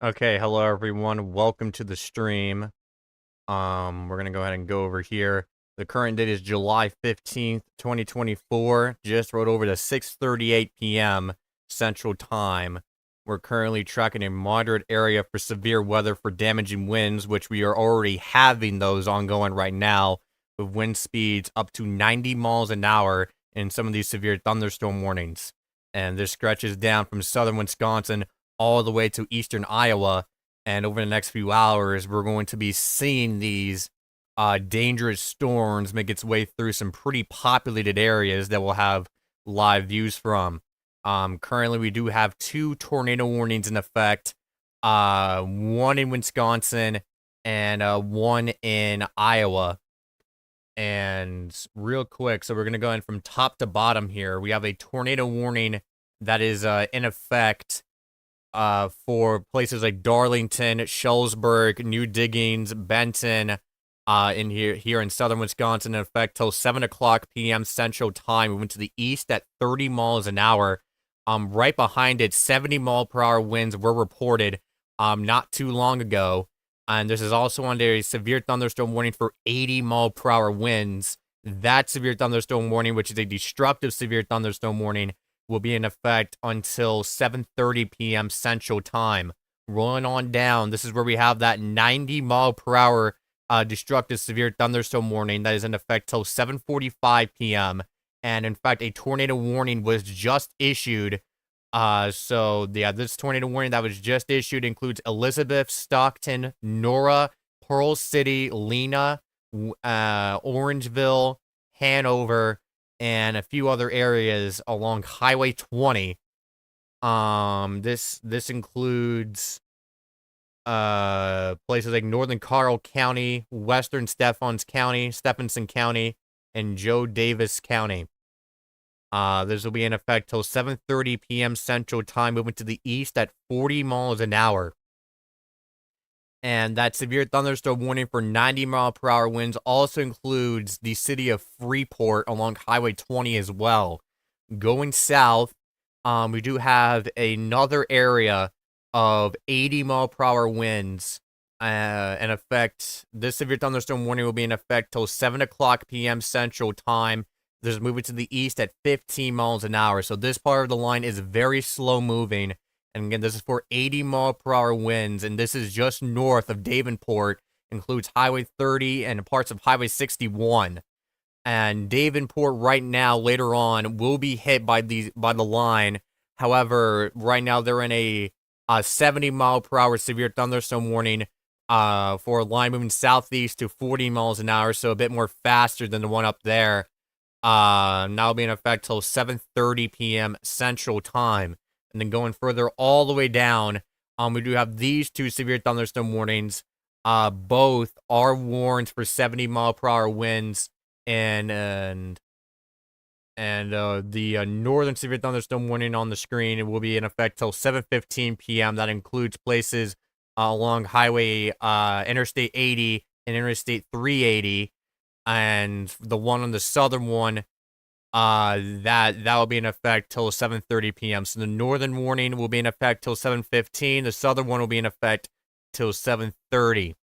Okay, hello everyone. Welcome to the stream. We're gonna go ahead and go over here. The current date is July 15th, 2024. Just rode over to 6:38 p.m. Central Time. We're currently tracking a moderate area for severe weather for damaging winds, which we are already having those ongoing right now, with wind speeds up to 90 miles an hour in some of these severe thunderstorm warnings. And this stretches down from southern Wisconsin all the way to eastern Iowa. And over the next few hours, we're going to be seeing these dangerous storms make its way through some pretty populated areas that we'll have live views from. Currently, we do have 2 tornado warnings in effect, one in Wisconsin and one in Iowa. And real quick, so we're going to go in from top to bottom here. We have a tornado warning that is in effect for places like Darlington, Shullsburg, New Diggings, Benton, in here in southern Wisconsin, in effect till 7 o'clock p.m. Central Time. We went to the east at 30 miles an hour. Right behind it, 70 mile per hour winds were reported not too long ago. And this is also under a severe thunderstorm warning for 80 mile per hour winds. That severe thunderstorm warning, which is a destructive severe thunderstorm warning, will be in effect until 7:30 p.m. Central Time. Rolling on down, this is where we have that 90 mile per hour destructive severe thunderstorm warning that is in effect till 7:45 p.m. And in fact, a tornado warning was just issued. So yeah, this tornado warning that was just issued includes Elizabeth, Stockton, Nora, Pearl City, Lena, Orangeville, Hanover, and a few other areas along Highway 20. This includes places like Northern Carroll County, Western Stephenson County, and Joe Davis County. This will be in effect till 7:30 p.m. Central Time, moving to the east at 40 miles an hour. And that severe thunderstorm warning for 90 mile per hour winds also includes the city of Freeport along Highway 20 as well. Going south, we do have another area of 80 mile per hour winds in effect. This severe thunderstorm warning will be in effect till 7 o'clock p.m. Central Time. This is moving to the east at 15 miles an hour. So this part of the line is very slow moving. And again, this is for 80 mile per hour winds. And this is just north of Davenport includes Highway 30 and parts of Highway 61. And Davenport right now, later on, will be hit by the line. However, right now they're in a 70-mile-per-hour severe thunderstorm warning for a line moving southeast to 40 miles an hour, so a bit more faster than the one up there. Now will be in effect till 7:30 p.m. Central Time. And then going further all the way down, we do have these two severe thunderstorm warnings. Both are warned for 70-mile-per-hour winds, and the northern severe thunderstorm warning on the screen, it will be in effect till 7:15 p.m. That includes places along Highway Interstate 80 and Interstate 380, and the one on the southern one, that will be in effect till 7:30 p.m. So the northern warning will be in effect till 7:15. The southern one will be in effect till 7:30.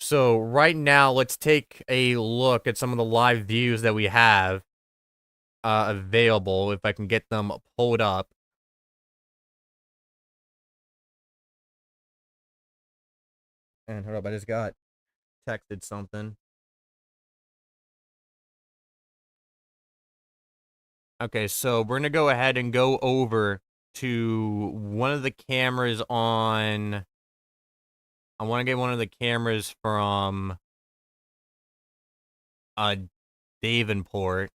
So right now, let's take a look at some of the live views that we have available, if I can get them pulled up. And hold up, I just got texted something. Okay, so we're gonna go ahead and go over to one of the cameras on. I want to get one of the cameras from uh Davenport.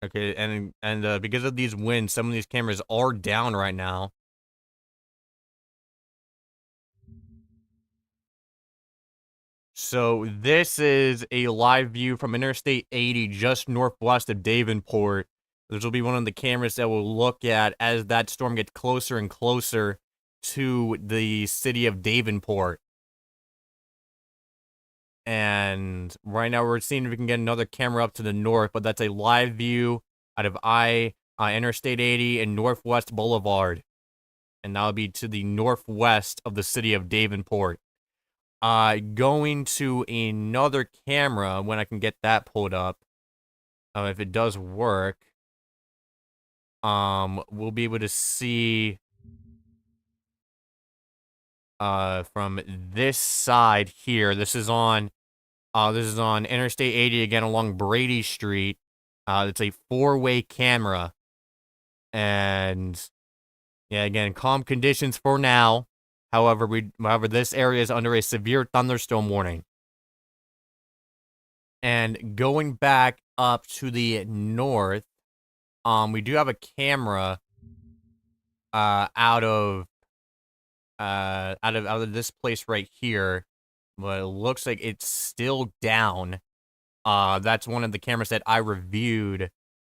Okay, and because of these winds, some of these cameras are down right now. So this is a live view from Interstate 80 just northwest of Davenport. This will be one of the cameras that we'll look at as that storm gets closer and closer to the city of Davenport. And right now we're seeing if we can get another camera up to the north, but that's a live view out of Interstate 80 and Northwest Boulevard. And that'll be to the northwest of the city of Davenport. Going to another camera when I can get that pulled up. If it does work, we'll be able to see from this side here. This is on Interstate 80 again along Brady Street. It's a 4-way camera, and yeah, again, calm conditions for now. However, this area is under a severe thunderstorm warning. And going back up to the north, we do have a camera out of this place right here, but it looks like it's still down. That's one of the cameras that I reviewed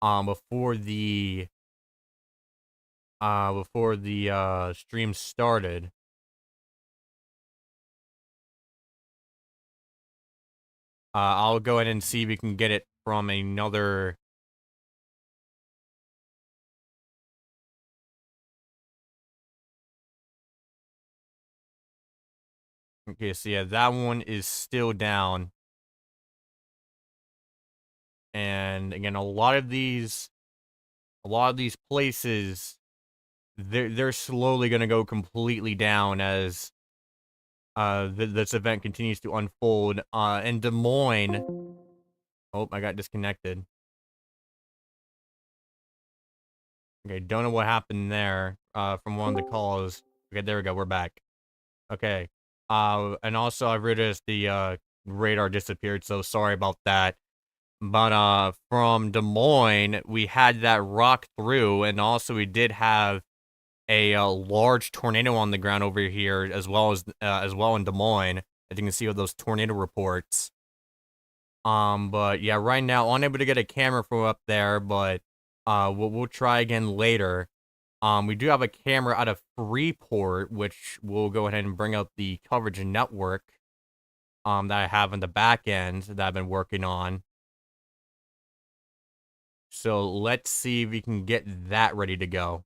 before the stream started. I'll go ahead and see if we can get it from another. Okay, so yeah, that one is still down. And again, a lot of these places, they're slowly gonna go completely down as this event continues to unfold. In Des Moines, oh, I got disconnected. Okay, don't know what happened there. From one of the calls. Okay, there we go. We're back. Okay. And also I've realized the radar disappeared, so sorry about that. But from Des Moines, we had that rock through, and also we did have a large tornado on the ground over here, as well in Des Moines. As you can see with those tornado reports. But yeah, right now unable to get a camera from up there, but we'll try again later. We do have a camera out of Freeport, which we'll go ahead and bring up the coverage network that I have in the back end that I've been working on. So let's see if we can get that ready to go.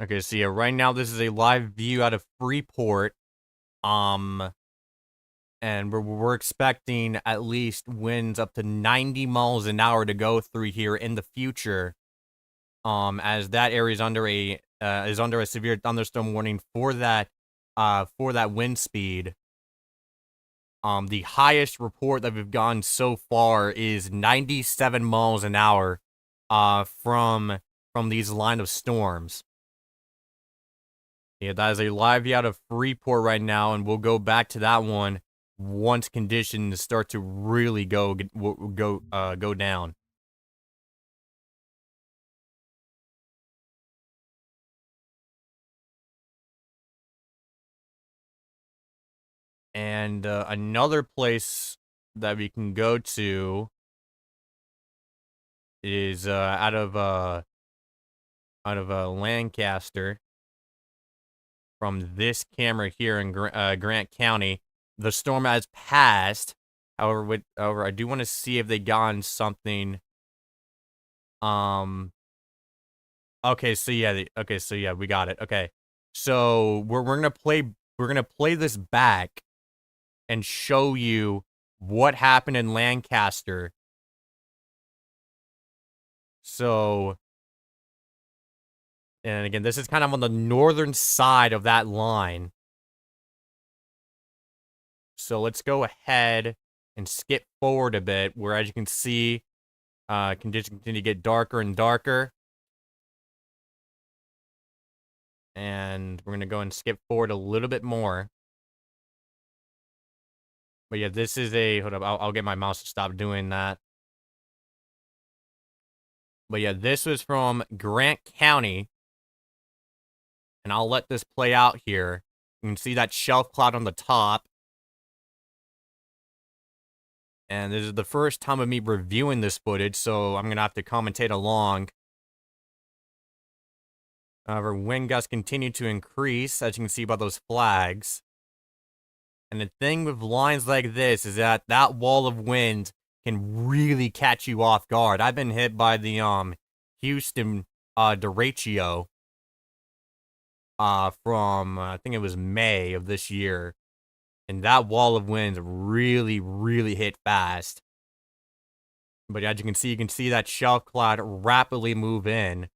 Okay, so yeah, right now this is a live view out of Freeport. Um, and we're expecting at least winds up to 90 miles an hour to go through here in the future. As that area is under a severe thunderstorm warning for that wind speed. The highest report that we've gotten so far is 97 miles an hour, from these line of storms. Yeah, that is a live view out of Freeport right now, and we'll go back to that one once conditions start to really go down. And another place that we can go to is out of Lancaster from this camera here in Grant County. The storm has passed. However, I do want to see if they gotten something. Um. Okay, so yeah. We got it. Okay, so we're gonna play this back and show you what happened in Lancaster. So, and again, this is kind of on the northern side of that line. So let's go ahead and skip forward a bit, where as you can see, conditions continue to get darker and darker. And we're going to go and skip forward a little bit more. But yeah, this is hold up, I'll get my mouse to stop doing that. But yeah, this was from Grant County. And I'll let this play out here. You can see that shelf cloud on the top. And this is the first time of me reviewing this footage, so I'm going to have to commentate along. However, wind gusts continue to increase, as you can see by those flags. And the thing with lines like this is that that wall of wind can really catch you off guard. I've been hit by the Houston derecho from I think it was May of this year. And that wall of winds really, really hit fast. But as you can see that shelf cloud rapidly move in.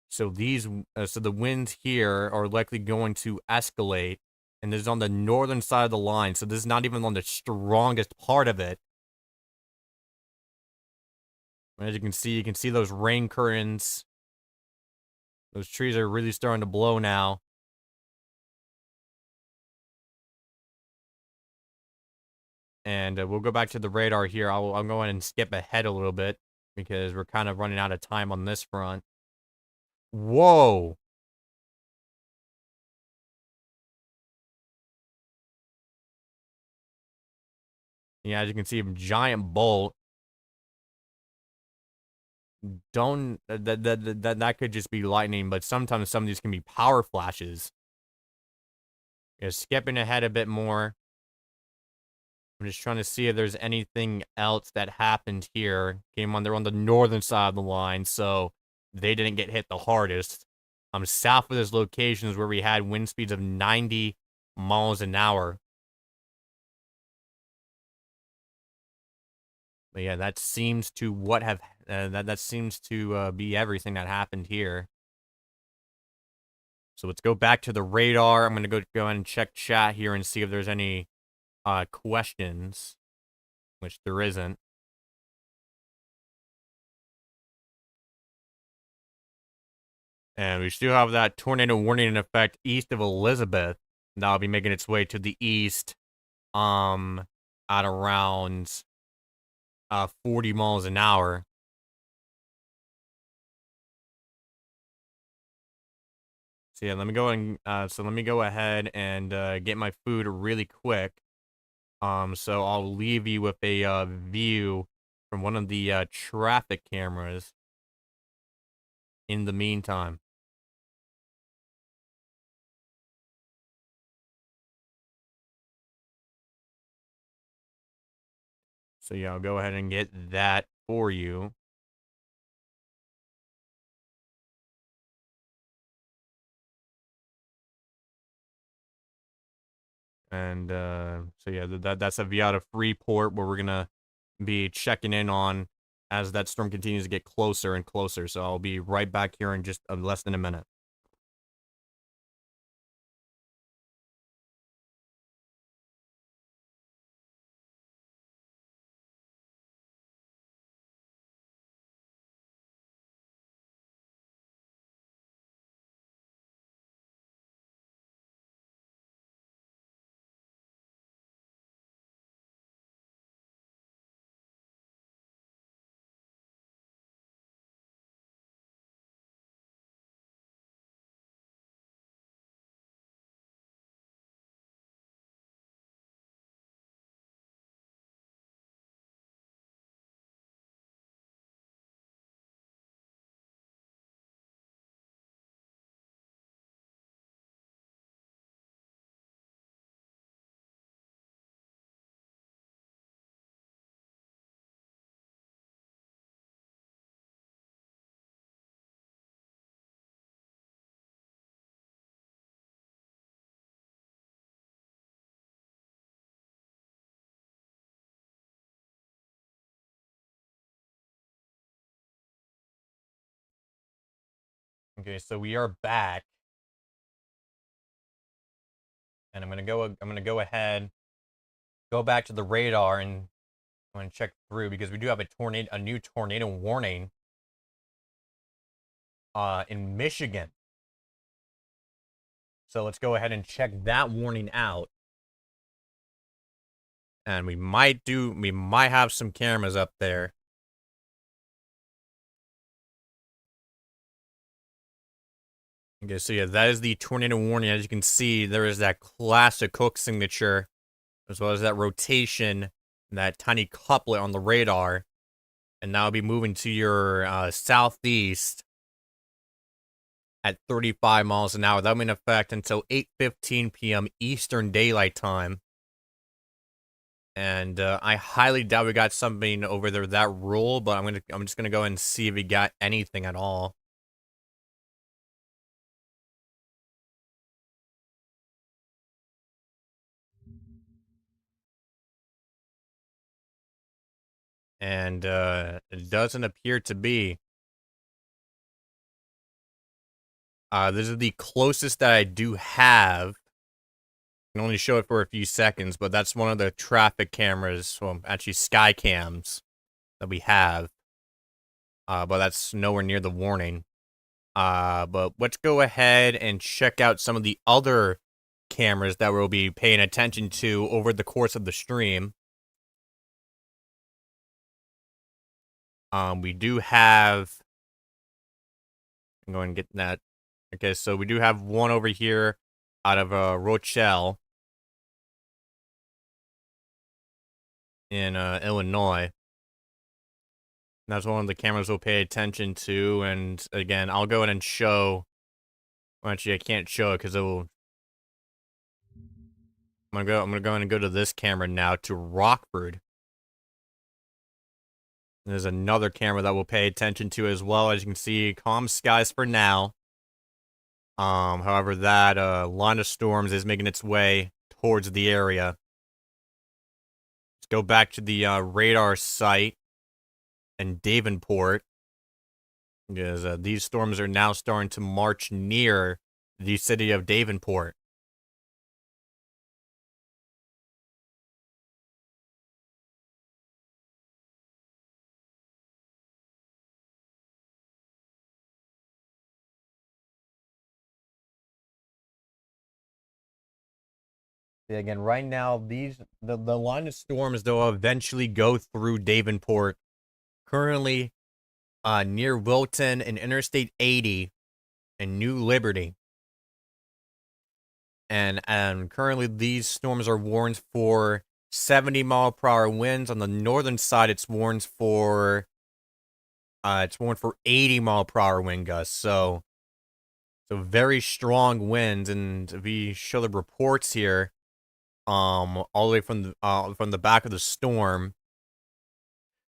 So so the winds here are likely going to escalate, and this is on the northern side of the line. So this is not even on the strongest part of it. As you can see those rain curtains. Those trees are really starting to blow now. And we'll go back to the radar here. I'll go ahead and skip ahead a little bit because we're kind of running out of time on this front. Whoa! Yeah, as you can see, a giant bolt. Don't that could just be lightning, but sometimes some of these can be power flashes. Yeah, skipping ahead a bit more. I'm just trying to see if there's anything else that happened here. They're on the northern side of the line, so they didn't get hit the hardest. South of this location is where we had wind speeds of 90 miles an hour. But yeah, that seems to that seems to be everything that happened here. So let's go back to the radar. I'm gonna go ahead and check chat here and see if there's any questions, which there isn't. And we still have that tornado warning in effect east of Elizabeth. That'll be making its way to the east, at around 40 miles an hour. So yeah, let me go ahead and get my food really quick. So I'll leave you with a view from one of the traffic cameras in the meantime. So yeah, I'll go ahead and get that for you. And so yeah, that's a via of Freeport where we're gonna be checking in on as that storm continues to get closer and closer. So I'll be right back here in just less than a minute. Okay, so we are back, and I'm gonna go ahead, go back to the radar, and I'm gonna check through because we do have a new tornado warning in Michigan. So let's go ahead and check that warning out. And we might have some cameras up there. Okay, so yeah, that is the tornado warning. As you can see, there is that classic hook signature, as well as that rotation, that tiny couplet on the radar. And now I'll be moving to your southeast at 35 miles an hour. That'll be in effect until 8:15 p.m. Eastern Daylight Time. And I highly doubt we got something over there that rule, but I'm just gonna go and see if we got anything at all. And it doesn't appear to be. This is the closest that I do have. I can only show it for a few seconds, but that's one of the traffic cameras, well, actually sky cams that we have. But that's nowhere near the warning. But let's go ahead and check out some of the other cameras that we'll be paying attention to over the course of the stream. We do have, I'm going to get that. Okay, so we do have one over here out of Rochelle in Illinois. That's one of the cameras we'll pay attention to. And again, I'll go ahead and show. Well, actually, I can't show it because it will. I'm gonna go ahead and go to this camera now to Rockford. There's another camera that we'll pay attention to as well. As you can see, calm skies for now. However, that line of storms is making its way towards the area. Let's go back to the radar site in Davenport, because these storms are now starting to march near the city of Davenport. Yeah, again, right now, the line of storms, they'll eventually go through Davenport. Currently, near Wilton and Interstate 80 and New Liberty. And currently, these storms are warned for 70-mile-per-hour winds. On the northern side, it's warned for 80-mile-per-hour wind gusts. So very strong winds. And if we show the reports here, all the way from the back of the storm,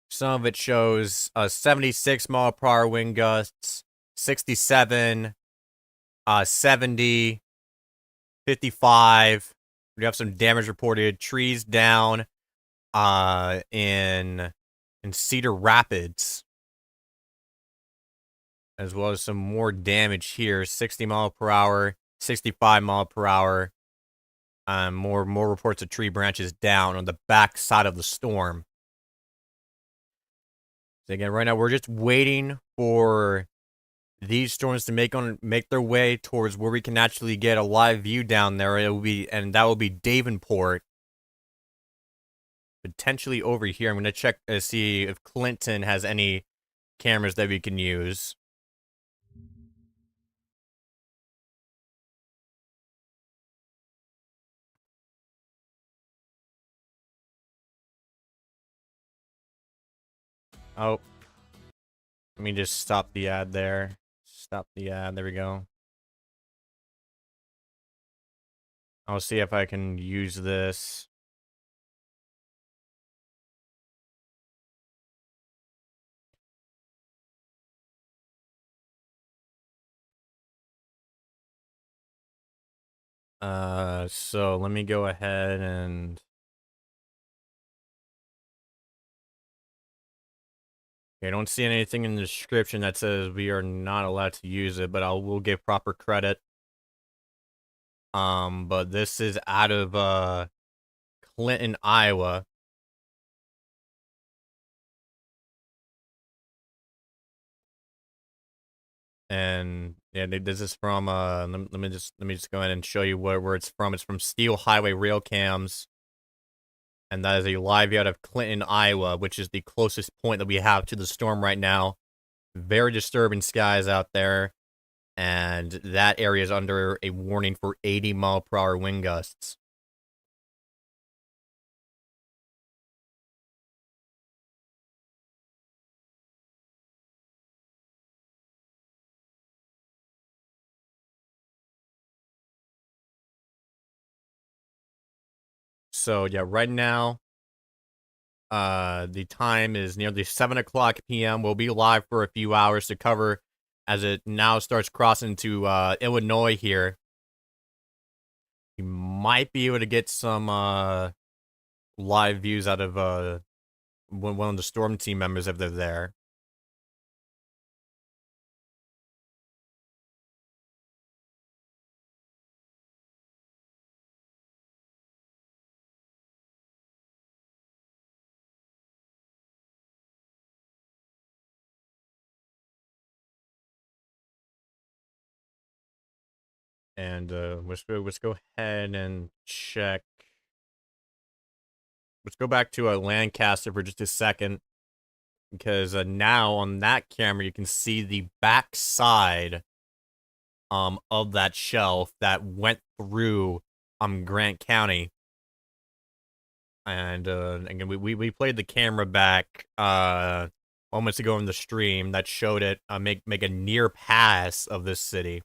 some of it shows 76-mile-per-hour wind gusts, 67, 70, 55, We have some damage reported. Trees down in Cedar Rapids, as well as some more damage here. 60 mile per hour, 65 mile per hour. More reports of tree branches down on the back side of the storm. So again, right now we're just waiting for these storms to make their way towards where we can actually get a live view down there. And that will be Davenport, potentially over here. I'm gonna check to see if Clinton has any cameras that we can use. Oh, let me just stop the ad there. Stop the ad. There we go. I'll see if I can use this. So let me go ahead and okay, I don't see anything in the description that says we are not allowed to use it, but we'll give proper credit. But this is out of Clinton, Iowa. And yeah, this is from let me just go ahead and show you where it's from. It's from Steel Highway Rail Cams. And that is a live view out of Clinton, Iowa, which is the closest point that we have to the storm right now. Very disturbing skies out there, and that area is under a warning for 80 mile per hour wind gusts. So yeah, right now, the time is nearly 7 o'clock p.m. We'll be live for a few hours to cover as it now starts crossing to Illinois here. You might be able to get some live views out of one of the storm team members if they're there. And let's go ahead and check. Let's go back to Lancaster for just a second, because now on that camera you can see the back side of that shelf that went through Grant County. And again, we played the camera back moments ago in the stream that showed it make a near pass of this city.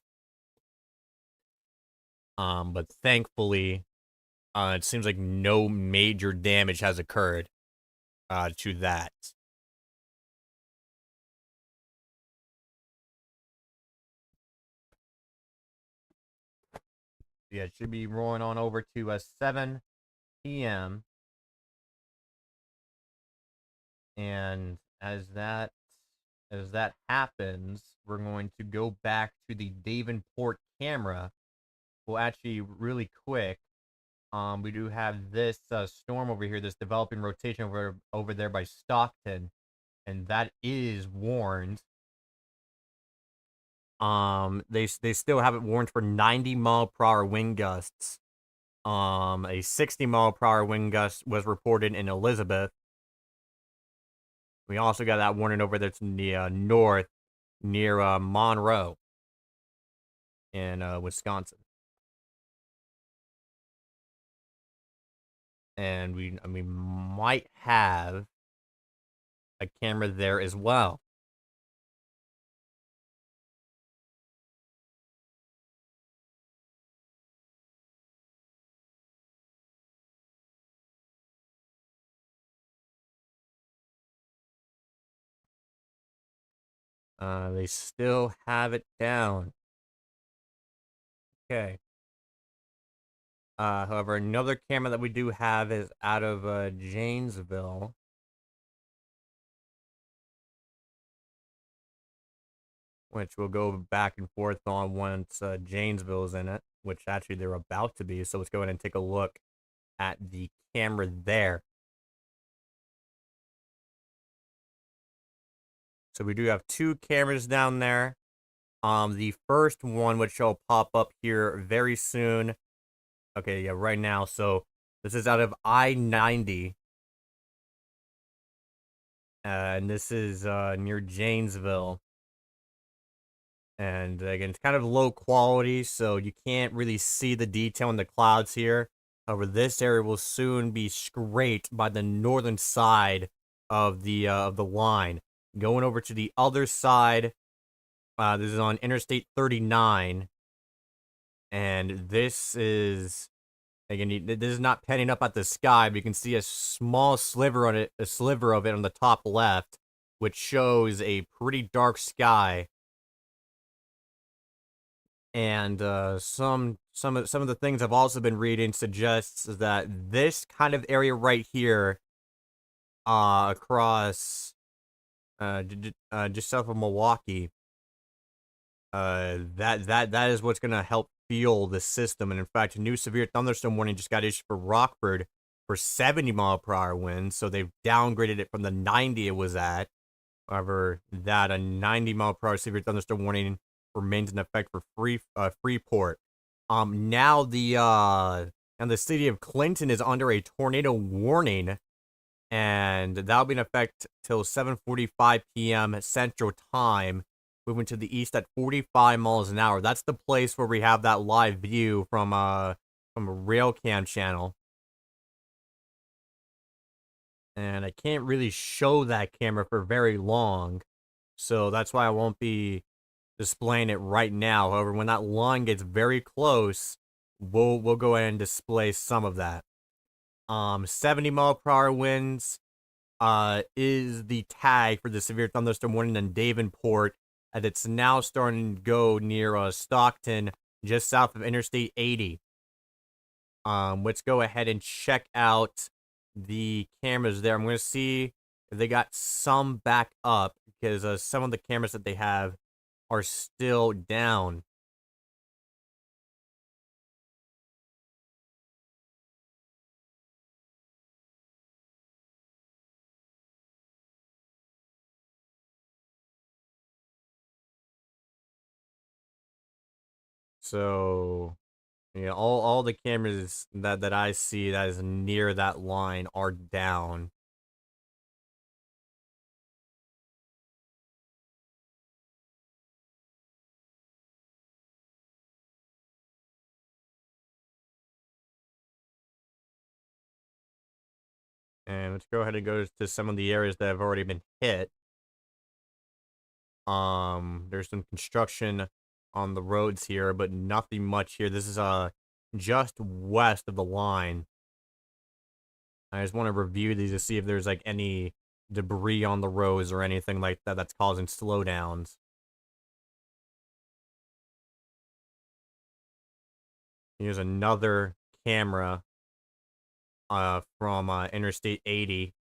But thankfully, it seems like no major damage has occurred to that. Yeah, it should be rolling on over to 7 p.m. And as that happens, we're going to go back to the Davenport camera. Well, actually, really quick, we do have this storm over here, this developing rotation over there by Stockton, and that is warned. They still have it warned for 90 mile per hour wind gusts. A 60 mile per hour wind gust was reported in Elizabeth. We also got that warning over there to the north near Monroe in Wisconsin. And we might have a camera there as well. They still have it down. Okay. However, another camera that we do have is out of Janesville, which we'll go back and forth on once Janesville's in it, which actually they're about to be. So let's go ahead and take a look at the camera there. So we do have two cameras down there. The first one, which will pop up here very soon. Okay, yeah, right now. So this is out of I-90. And this is near Janesville. And again, it's kind of low quality, so you can't really see the detail in the clouds here. However, this area will soon be scraped by the northern side of the line. Going over to the other side, this is on Interstate 39, and this is again, this is not panning up at the sky, but you can see a small sliver on it, a sliver of it on the top left, which shows a pretty dark sky. And some of the things I've also been reading suggests that this kind of area right here, across, just south of Milwaukee, that is what's gonna help fuel the system. And in fact, a new severe thunderstorm warning just got issued for Rockford for 70-mile-per-hour winds. So they've downgraded it from the 90 it was at. However, that a 90-mile-per-hour severe thunderstorm warning remains in effect for Freeport. Now the city of Clinton is under a tornado warning, and that'll be in effect till 7:45 p.m. Central Time, moving to the east at 45 miles an hour. That's the place where we have that live view from a rail cam channel. And I can't really show that camera for very long, so that's why I won't be displaying it right now. However, when that line gets very close, we'll go ahead and display some of that. 70-mile-per-hour winds is the tag for the severe thunderstorm warning in Davenport, and it's now starting to go near Stockton, just south of Interstate 80. Let's go ahead and check out the cameras there. I'm going to see if they got some back up, because some of the cameras that they have are still down. So, yeah, all the cameras that I see that is near that line are down. And let's go ahead and go to some of the areas that have already been hit. There's some construction on the roads here, but nothing much here. This is just west of the line. I just want to review these to see if there's like any debris on the roads or anything like that that's causing slowdowns. Here's another camera from Interstate 80.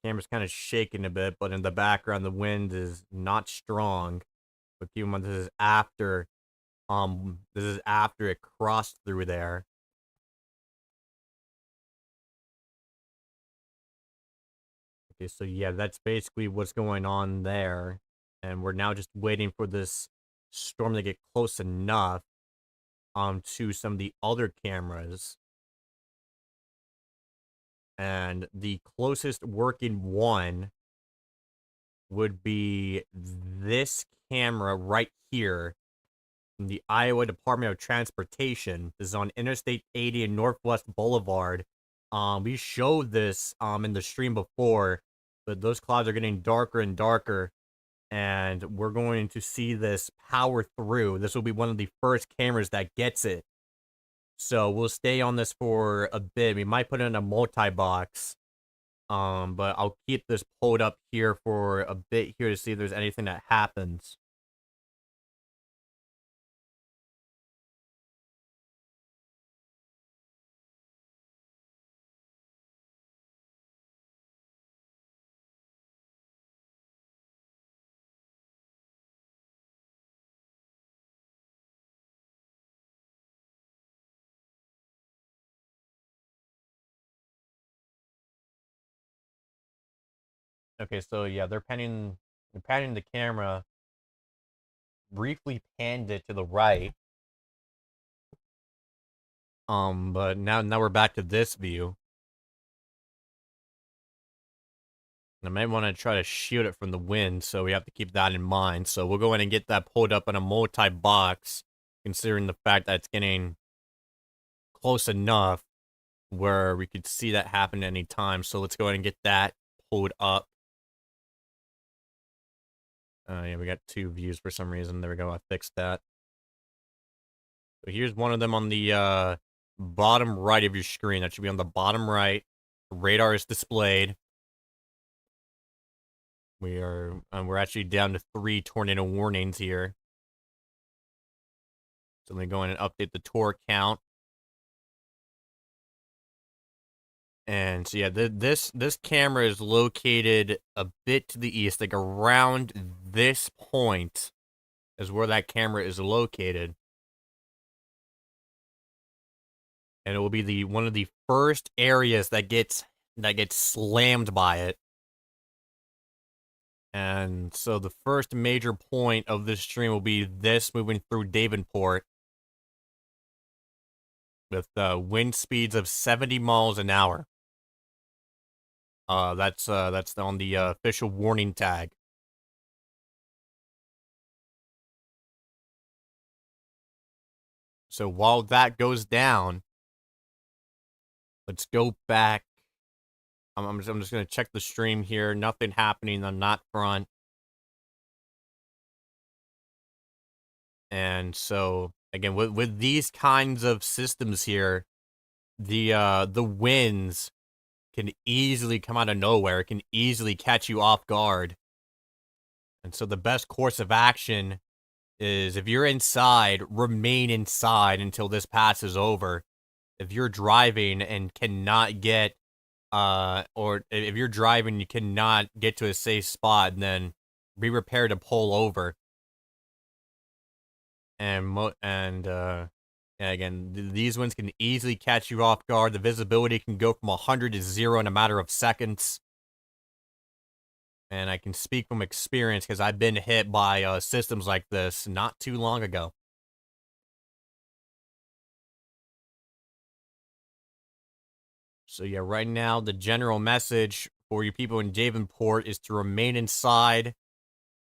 Camera's kind of shaking a bit, but in the background the wind is not strong. But keep in mind this is after it crossed through there. Okay, so yeah, that's basically what's going on there. And we're now just waiting for this storm to get close enough to some of the other cameras. And the closest working one would be this camera right here from the Iowa Department of Transportation. This is on Interstate 80 and Northwest Boulevard. We showed this in the stream before, but those clouds are getting darker and darker, and we're going to see this power through. This will be one of the first cameras that gets it. So we'll stay on this for a bit. We might put it in a multi-box. But I'll keep this pulled up here for a bit here to see if there's anything that happens. Okay, so yeah, they're panning the camera, briefly panned it to the right. But now we're back to this view. I might want to try to shield it from the wind, so we have to keep that in mind. So we'll go in and get that pulled up in a multi-box, considering the fact that it's getting close enough where we could see that happen any time. So let's go ahead and get that pulled up. Yeah, we got two views for some reason. There we go. I fixed that. So here's one of them on the bottom right of your screen. That should be on the bottom right. Radar is displayed. We're actually down to 3 tornado warnings here. So let me go in and update the torque count. And so yeah, this camera is located a bit to the east, like around this point is where that camera is located. And it will be one of the first areas that gets slammed by it. And so the first major point of this stream will be this moving through Davenport with wind speeds of 70 miles an hour. That's on the official warning tag. So while that goes down, let's go back. I'm just gonna check the stream here. Nothing happening on that front. And so again, with these kinds of systems here, the winds can easily come out of nowhere. It can easily catch you off guard. And so the best course of action is, if you're inside, remain inside until this passes over. If you're driving and cannot get or if you're driving you cannot get to a safe spot, then be prepared to pull over. And again, these ones can easily catch you off guard. The visibility can go from 100 to 0 in a matter of seconds. And I can speak from experience because I've been hit by systems like this not too long ago. So yeah, right now the general message for you people in Davenport is to remain inside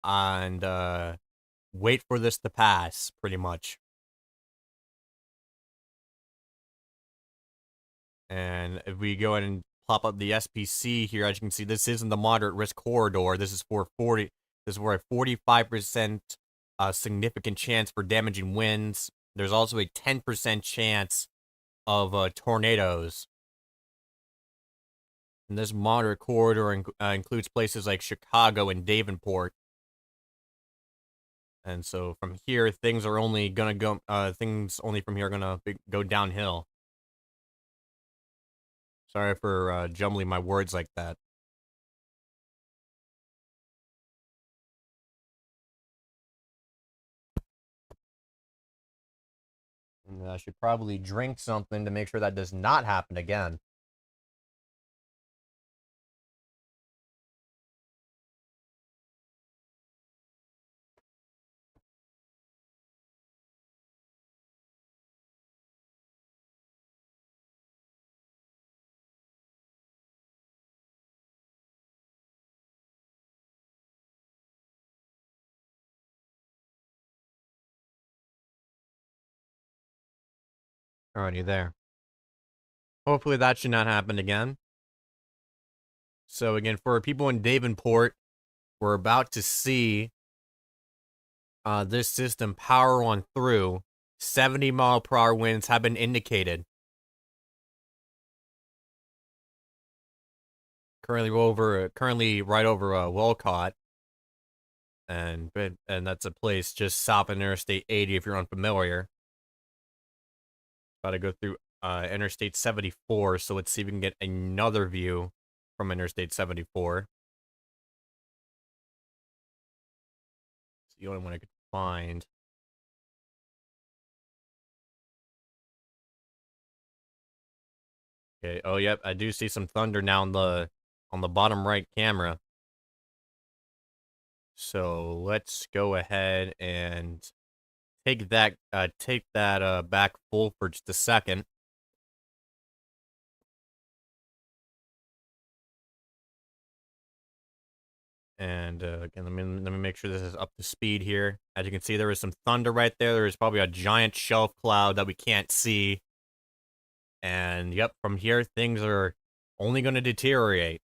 and wait for this to pass, pretty much. And if we go ahead and pop up the SPC here, as you can see, this isn't the moderate risk corridor. This is for a 45% significant chance for damaging winds. There's also a 10% chance of tornadoes. And this moderate corridor includes places like Chicago and Davenport. And so from here, things only from here are gonna go downhill. Sorry for jumbling my words like that. And I should probably drink something to make sure that does not happen again. Alrighty there. Hopefully that should not happen again. So again, for people in Davenport, we're about to see this system power on through. 70-mile-per-hour winds have been indicated. Currently right over Wolcott, and that's a place just south of Interstate 80 if you're unfamiliar. About to go through Interstate 74, so let's see if we can get another view from Interstate 74. It's the only one I could find. Okay. Oh, yep. I do see some thunder now on the bottom right camera. So let's go ahead and take that back full for just a second. And again, let me make sure this is up to speed here. As you can see, there is some thunder right there. There is probably a giant shelf cloud that we can't see. And yep, from here things are only going to deteriorate.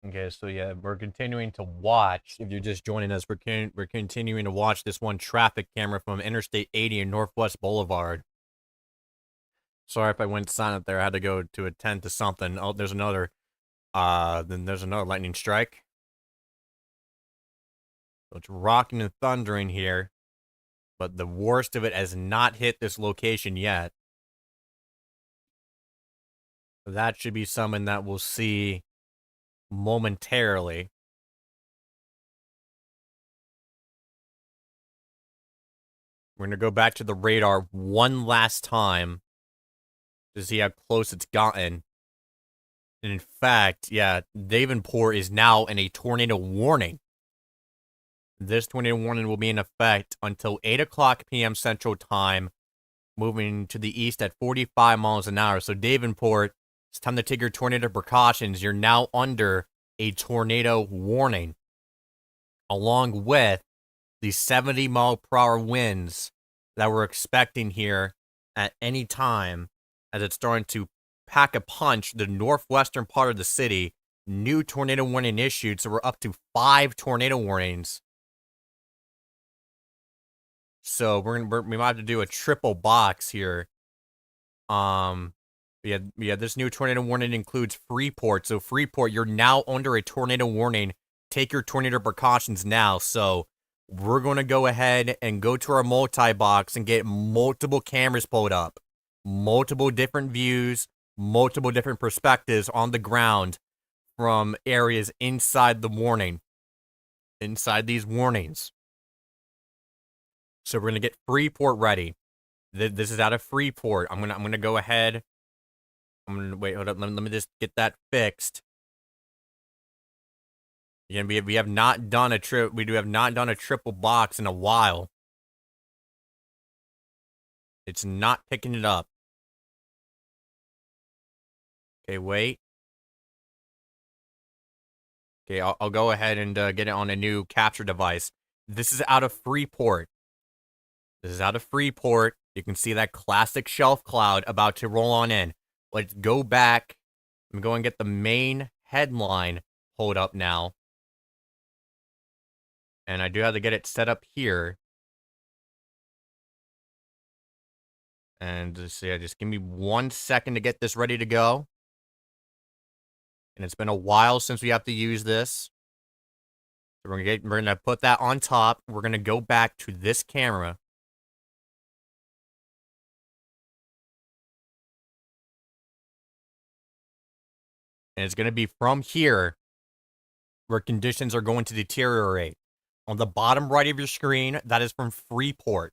Okay, so yeah, we're continuing to watch. If you're just joining us, we're continuing to watch this one traffic camera from Interstate 80 and Northwest Boulevard. Sorry if I went silent there. I had to go to attend to something. Oh, there's another. Then there's another lightning strike. So it's rocking and thundering here, but the worst of it has not hit this location yet. That should be something that we'll see momentarily. We're going to go back to the radar one last time to see how close it's gotten. And in fact, yeah, Davenport is now in a tornado warning. This tornado warning will be in effect until 8 o'clock p.m. Central Time, moving to the east at 45 miles an hour. So Davenport, it's time to take your tornado precautions. You're now under a tornado warning, along with the 70-mile-per-hour winds that we're expecting here at any time, as it's starting to pack a punch the northwestern part of the city. New tornado warning issued, so we're up to 5 tornado warnings. So we might have to do a triple box here. Yeah, this new tornado warning includes Freeport. So Freeport, you're now under a tornado warning. Take your tornado precautions now. So we're going to go ahead and go to our multi-box and get multiple cameras pulled up. Multiple different views, multiple different perspectives on the ground from areas inside the warning. Inside these warnings. So we're going to get Freeport ready. This is out of Freeport. I'm gonna go ahead. Wait, hold up. Let me just get that fixed. Again, we have not done a trip. We have not done a triple box in a while. It's not picking it up. Okay, wait. Okay, I'll go ahead and get it on a new capture device. This is out of Freeport. This is out of Freeport. You can see that classic shelf cloud about to roll on in. Let's go back. I'm going to get the main headline pulled up now. And I do have to get it set up here. And just give me 1 second to get this ready to go. And it's been a while since we have to use this. So we're gonna put that on top. We're gonna go back to this camera. And it's gonna be from here where conditions are going to deteriorate. On the bottom right of your screen, that is from Freeport.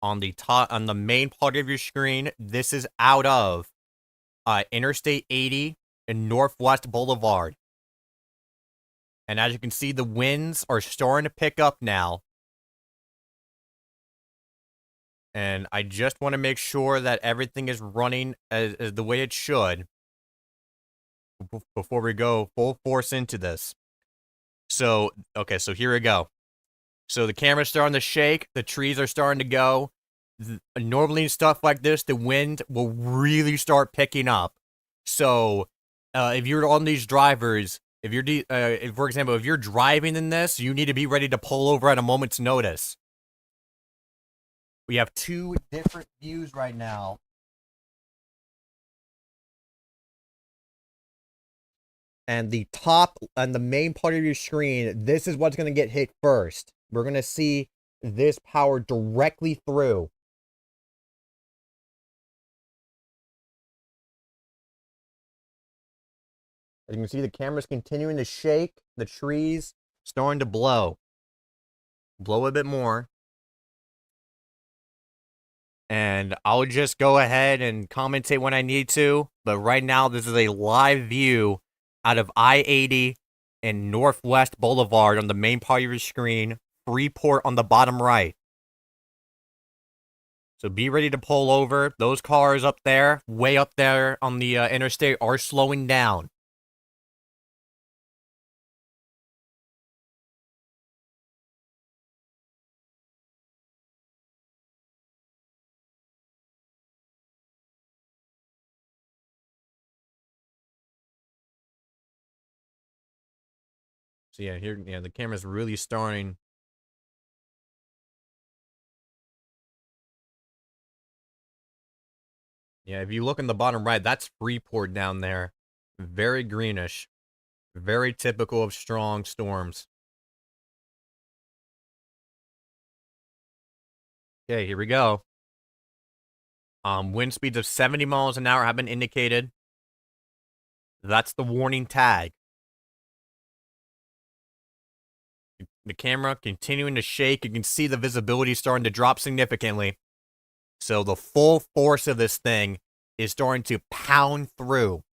On the top, on the main part of your screen, this is out of Interstate 80 and Northwest Boulevard. And as you can see, the winds are starting to pick up now. And I just want to make sure that everything is running as the way it should before we go full force into this. So, okay, so here we go. So the camera's starting to shake. The trees are starting to go. Normally in stuff like this, the wind will really start picking up. So if you're on these drivers, If you're, for example, if you're driving in this, you need to be ready to pull over at a moment's notice. We have two different views right now. And the top and the main part of your screen, this is what's going to get hit first. We're going to see this power directly through. As you can see, the camera's continuing to shake. The trees starting to blow. Blow a bit more. And I'll just go ahead and commentate when I need to. But right now, this is a live view out of I-80 and Northwest Boulevard on the main part of your screen. Freeport on the bottom right. So be ready to pull over. Those cars up there, way up there on the interstate, are slowing down. So yeah, here, the camera's really starting. Yeah, if you look in the bottom right, that's Freeport down there. Very greenish. Very typical of strong storms. Okay, here we go. Wind speeds of 70 miles an hour have been indicated. That's the warning tag. The camera continuing to shake. You can see the visibility starting to drop significantly. So the full force of this thing is starting to pound through.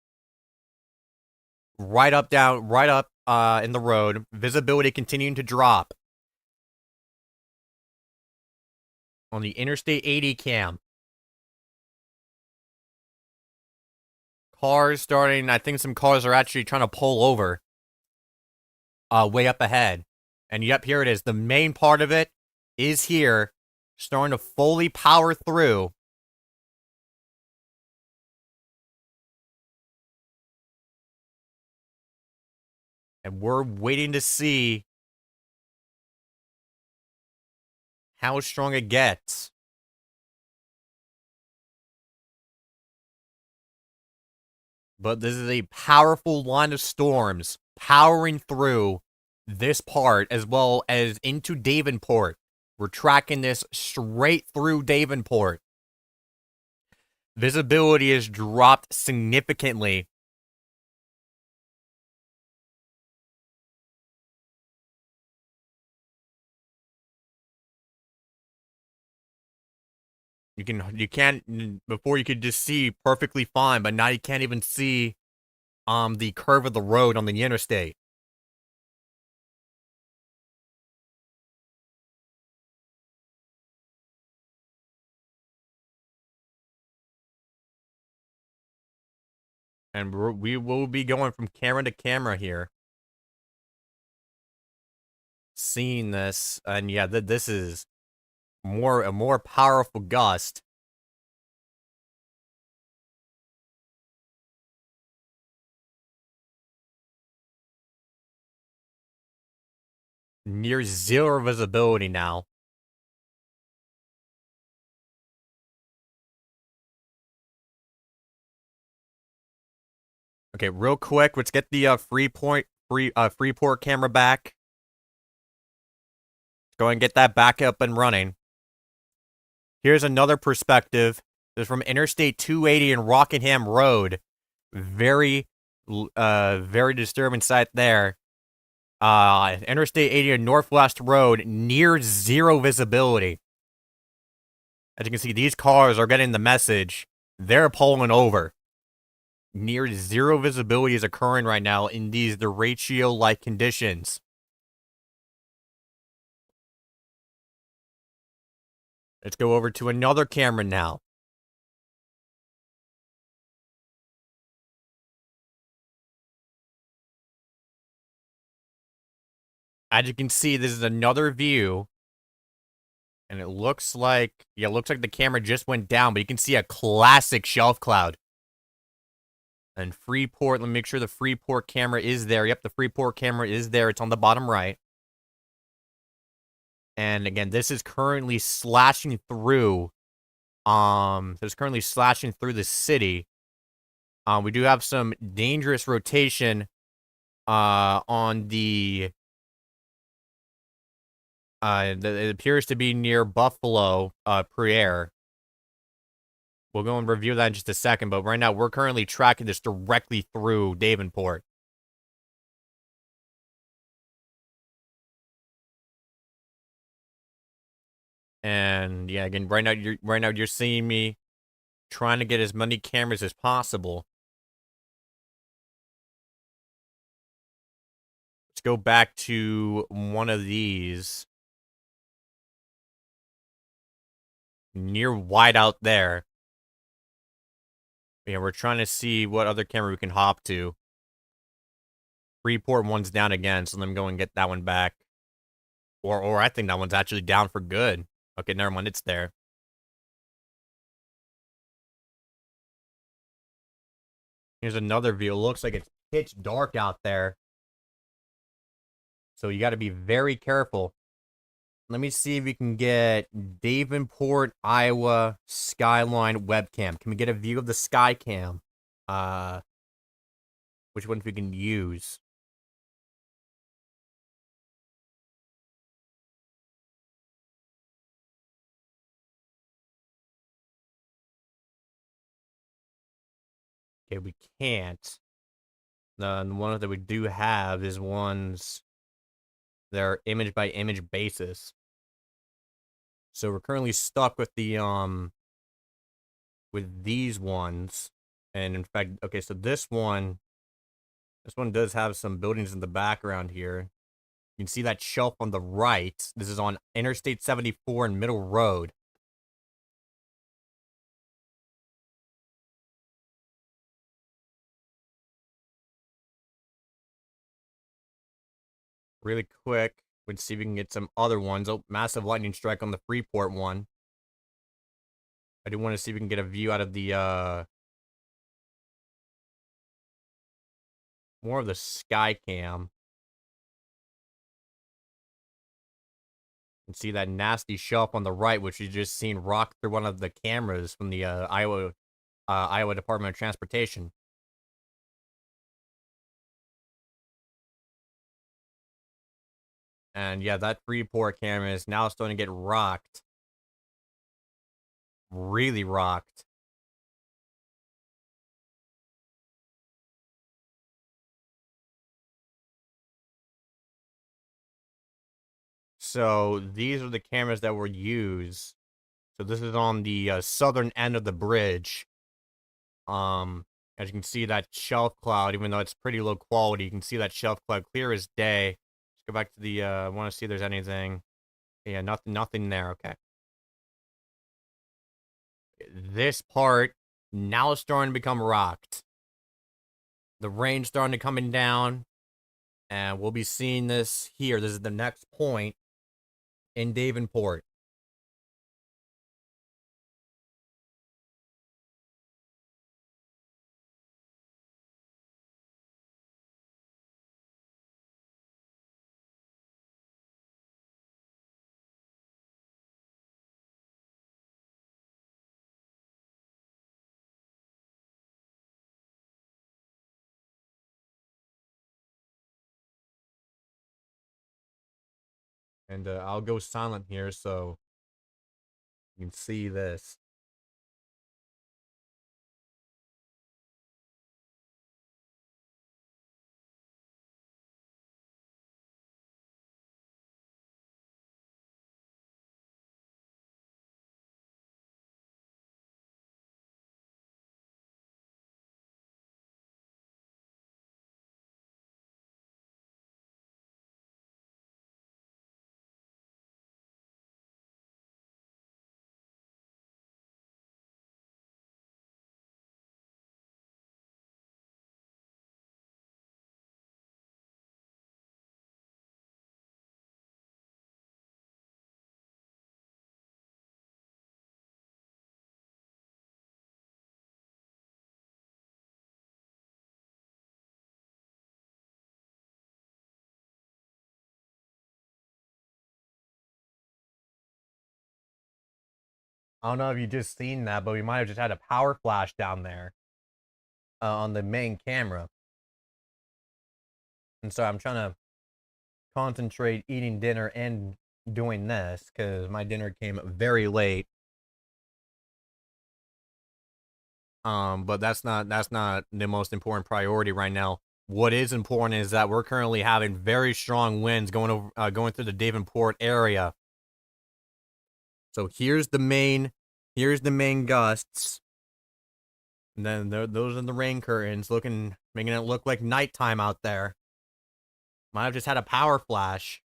Right up in the road. Visibility continuing to drop. On the Interstate 80 cam. Cars starting, I think some cars are actually trying to pull over. Way up ahead. And yep, here it is. The main part of it is here. Starting to fully power through. And we're waiting to see how strong it gets. But this is a powerful line of storms powering through this part as well as into Davenport. We're tracking this straight through Davenport. Visibility has dropped significantly. You can't, before you could just see perfectly fine, but now you can't even see the curve of the road on the interstate. And we will be going from camera to camera here. Seeing this, and yeah, this is a more powerful gust. Near zero visibility now. Okay, real quick, let's get the Freeport camera back. Go and get that back up and running. Here's another perspective. This is from Interstate 280 and Rockingham Road. Very disturbing sight there. Interstate 80 and Northwest Road, near zero visibility. As you can see, these cars are getting the message. They're pulling over. Near zero visibility is occurring right now in these derecho-like conditions. Let's go over to another camera now. As you can see, this is another view. And it looks like, the camera just went down, but you can see a classic shelf cloud. And Freeport, let me make sure the Freeport camera is there. Yep, the Freeport camera is there. It's on the bottom right. And again, this is currently slashing through. It's currently slashing through the city. We do have some dangerous rotation on the it appears to be near Buffalo, Prairie. We'll go and review that in just a second, but right now we're currently tracking this directly through Davenport. And yeah, again, right now you're seeing me trying to get as many cameras as possible. Let's go back to one of these near wide out there. Yeah, we're trying to see what other camera we can hop to. Freeport one's down again, so let me go and get that one back. Or I think that one's actually down for good. Okay, never mind, it's there. Here's another view. It looks like it's pitch dark out there. So you got to be very careful. Let me see if we can get Davenport, Iowa skyline webcam. Can we get a view of the Skycam? Which ones we can use? Okay, we can't. The ones that we do have is ones that are image by image basis. So we're currently stuck with the with these ones. And in fact, okay, so this one does have some buildings in the background here. You can see that shelf on the right. This is on Interstate 74 and Middle Road. Really quick, let's see if we can get some other ones. Oh, massive lightning strike on the Freeport one. I do want to see if we can get a view out of the, more of the sky cam. And see that nasty shelf on the right, which you just seen rock through one of the cameras from the, Iowa Department of Transportation. And yeah, that Freeport camera is now starting to get rocked. Really rocked. So these are the cameras that were used. So this is on the southern end of the bridge. As you can see that shelf cloud, even though it's pretty low quality, you can see that shelf cloud clear as day. Let's go back to the, I want to see if there's anything. Yeah, nothing there. Okay. This part now is starting to become rocked. The rain's starting to coming down, and we'll be seeing this here. This is the next point in Davenport. And I'll go silent here so you can see this. I don't know if you just seen that, but we might have just had a power flash down there on the main camera. And so I'm trying to concentrate eating dinner and doing this because my dinner came very late. But that's not the most important priority right now. What is important is that we're currently having very strong winds going through the Davenport area. So here's the main gusts. And then those are the rain curtains making it look like nighttime out there. Might have just had a power flash.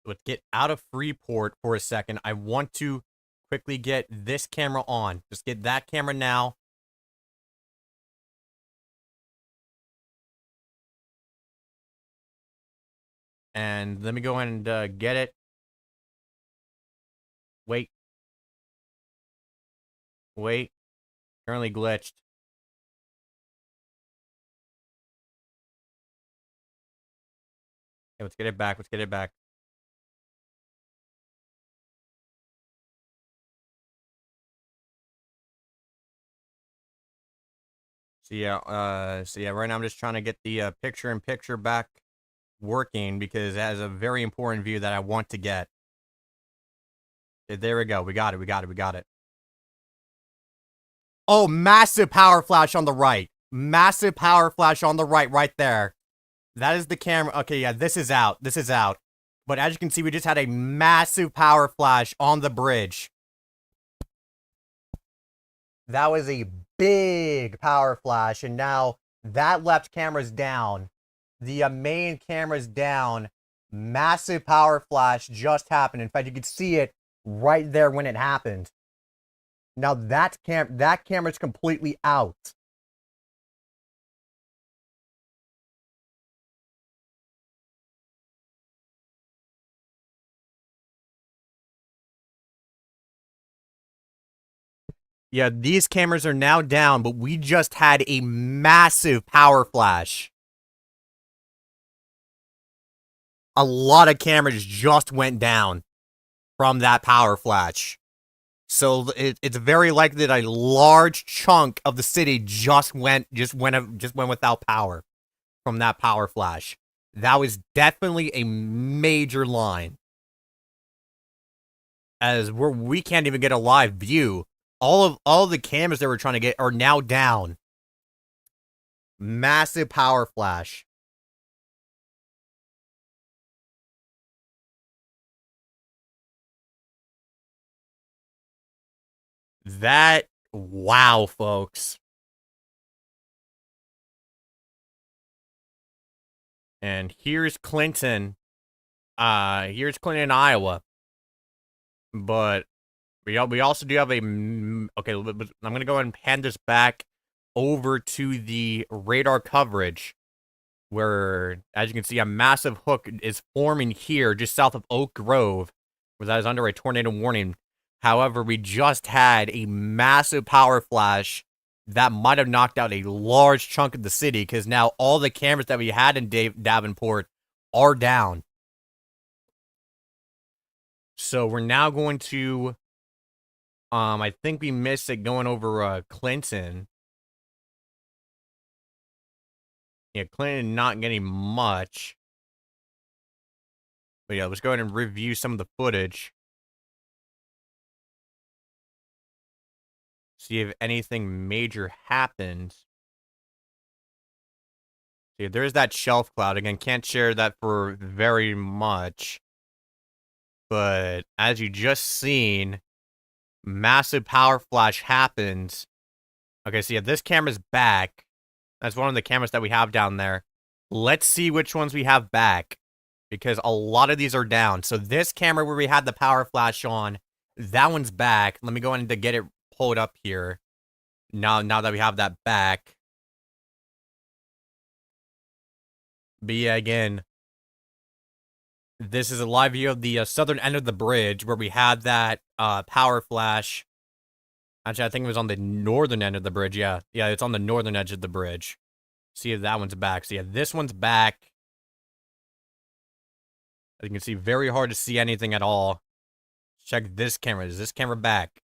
Let's get out of Freeport for a second. I want to quickly get this camera on. Just get that camera now. And let me go ahead and get it. Wait. Currently glitched. Okay, let's get it back. So yeah, right now I'm just trying to get the picture-in-picture back working because it has a very important view that I want to get. There we go. We got it. Oh, massive power flash on the right. Massive power flash on the right there. That is the camera. Okay, yeah, this is out. But as you can see, we just had a massive power flash on the bridge. That was a big power flash, and now that left camera's down. The main camera's down. Massive power flash just happened. In fact, you could see it right there when it happened. Now that camera's completely out. Yeah, these cameras are now down, but we just had a massive power flash. A lot of cameras just went down from that power flash. So it's very likely that a large chunk of the city just went without power from that power flash. That was definitely a major line. As we can't even get a live view. All of the cameras that we're trying to get are now down. Massive power flash. Wow, folks. And here's Clinton. Here's Clinton, Iowa. But we also do have a... Okay, I'm going to go ahead and hand this back over to the radar coverage. Where, as you can see, a massive hook is forming here just south of Oak Grove. Where that is under a tornado warning. However, we just had a massive power flash that might have knocked out a large chunk of the city because now all the cameras that we had in Davenport are down. So we're now going to, I think we missed it going over Clinton. Yeah, Clinton not getting much. But yeah, let's go ahead and review some of the footage. See if anything major happens. See, there's that shelf cloud. Again, can't share that for very much. But as you just seen, massive power flash happens. Okay, so yeah, this camera's back. That's one of the cameras that we have down there. Let's see which ones we have back. Because a lot of these are down. So this camera where we had the power flash on, that one's back. Let me go in to get it pulled up here. Now that we have that back. But yeah, again, this is a live view of the southern end of the bridge where we had that power flash. Actually, I think it was on the northern end of the bridge. Yeah, it's on the northern edge of the bridge. See if that one's back. So yeah, this one's back. As you can see, very hard to see anything at all. Check this camera. Is this camera back?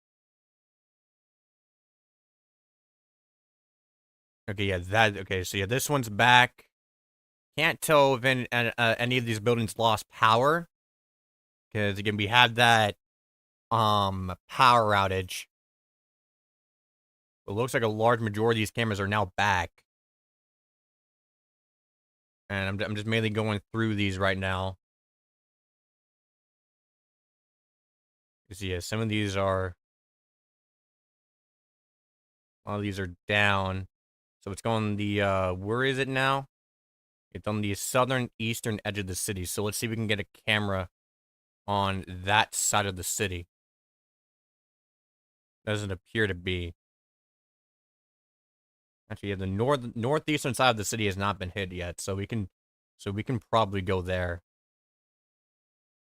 Okay, yeah, okay, so yeah, this one's back. Can't tell if any of these buildings lost power. Because, again, we had that, power outage. It looks like a large majority of these cameras are now back. And I'm just mainly going through these right now. Because, yeah, some of these are... A lot of these are down. So it's going the, where is it now? It's on the southern eastern edge of the city. So let's see if we can get a camera on that side of the city. Doesn't appear to be. Actually, yeah, the northeastern side of the city has not been hit yet, so we can probably go there.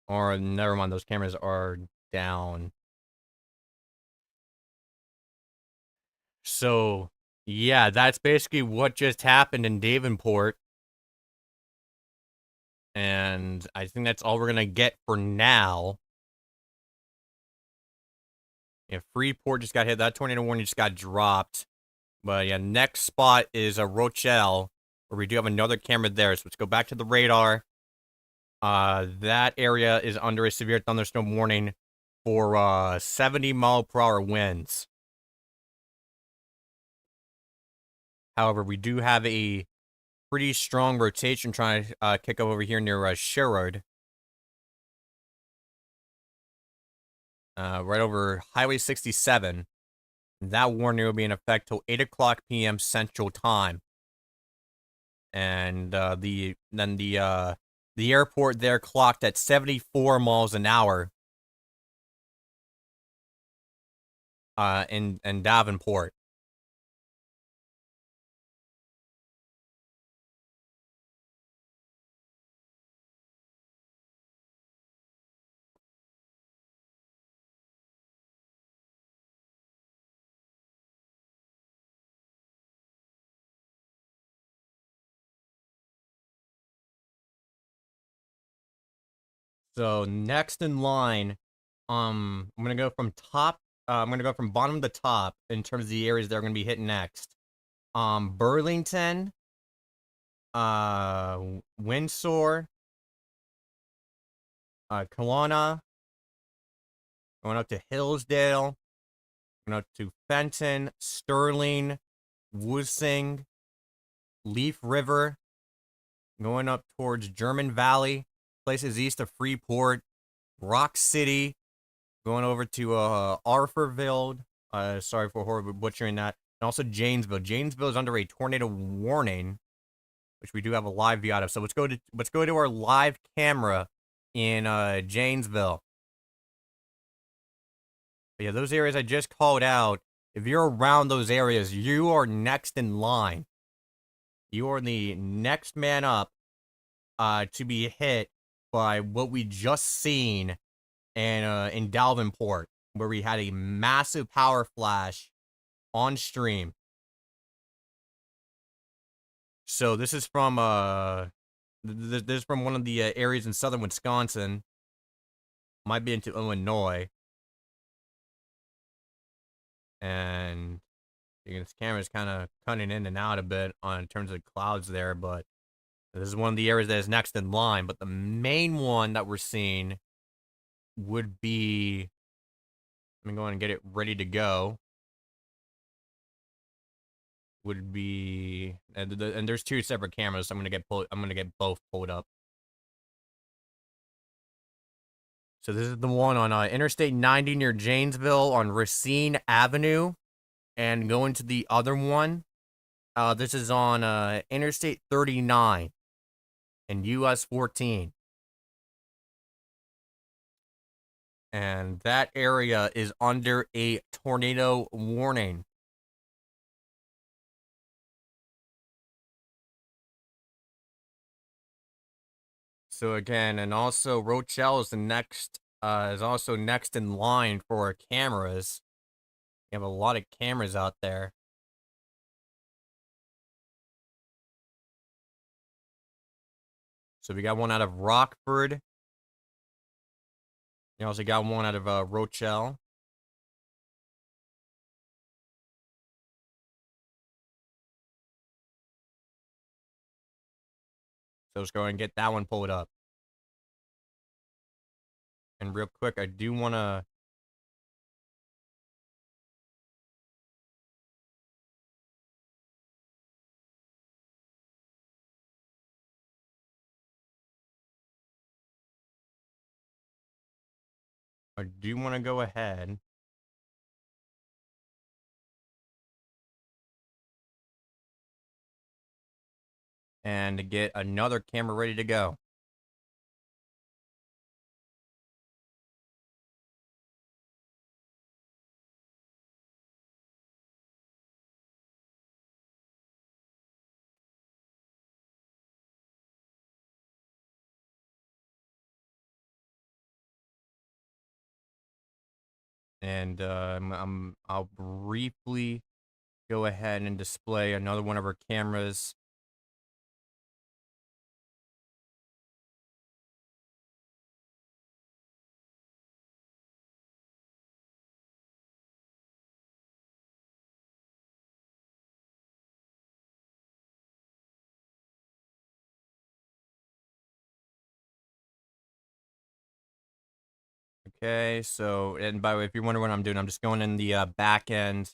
Or never mind, those cameras are down. So yeah, that's basically what just happened in Davenport. And I think that's all we're gonna get for now. Yeah, Freeport just got hit. That tornado warning just got dropped. But yeah, next spot is Rochelle, where we do have another camera there. So let's go back to the radar. That area is under a severe thunderstorm warning for 70-mile-per-hour winds. However, we do have a pretty strong rotation trying to kick up over here near Sherrod. Right over Highway 67. That warning will be in effect till 8 o'clock p.m. Central Time. And the airport there clocked at 74 miles an hour. In Davenport. So next in line, I'm gonna go from top. I'm gonna go from bottom to top in terms of the areas that are gonna be hit next. Burlington, Windsor, Kelowna, going up to Hillsdale, going up to Fenton, Sterling, Woosing, Leaf River, going up towards German Valley, places east of Freeport, Rock City, going over to Arthurville. Sorry for butchering that. And also Janesville. Janesville is under a tornado warning, which we do have a live view out of. So let's go to our live camera in Janesville. But yeah, those areas I just called out. If you're around those areas, you are next in line. You are the next man up to be hit by what we just seen in Davenport, where we had a massive power flash on stream. So this is from this is from one of the areas in southern Wisconsin. Might be into Illinois. And this camera's kind of cutting in and out a bit in terms of clouds there, but this is one of the areas that is next in line. But the main one that we're seeing would be, let me go ahead and get it ready to go. Would be, and there's two separate cameras, so I'm gonna get both pulled up. So this is the one on Interstate 90 near Janesville on Racine Avenue, and going to the other one. This is on Interstate 39 and US 14. And that area is under a tornado warning. So again, and also Rochelle is also next in line for cameras. You have a lot of cameras out there. So we got one out of Rockford, You also got one out of Rochelle. So let's go ahead and get that one pulled up. And real quick, I do want to... go ahead and get another camera ready to go. And I'll briefly go ahead and display another one of our cameras. Okay, so, and by the way, if you're wondering what I'm doing, I'm just going in the back end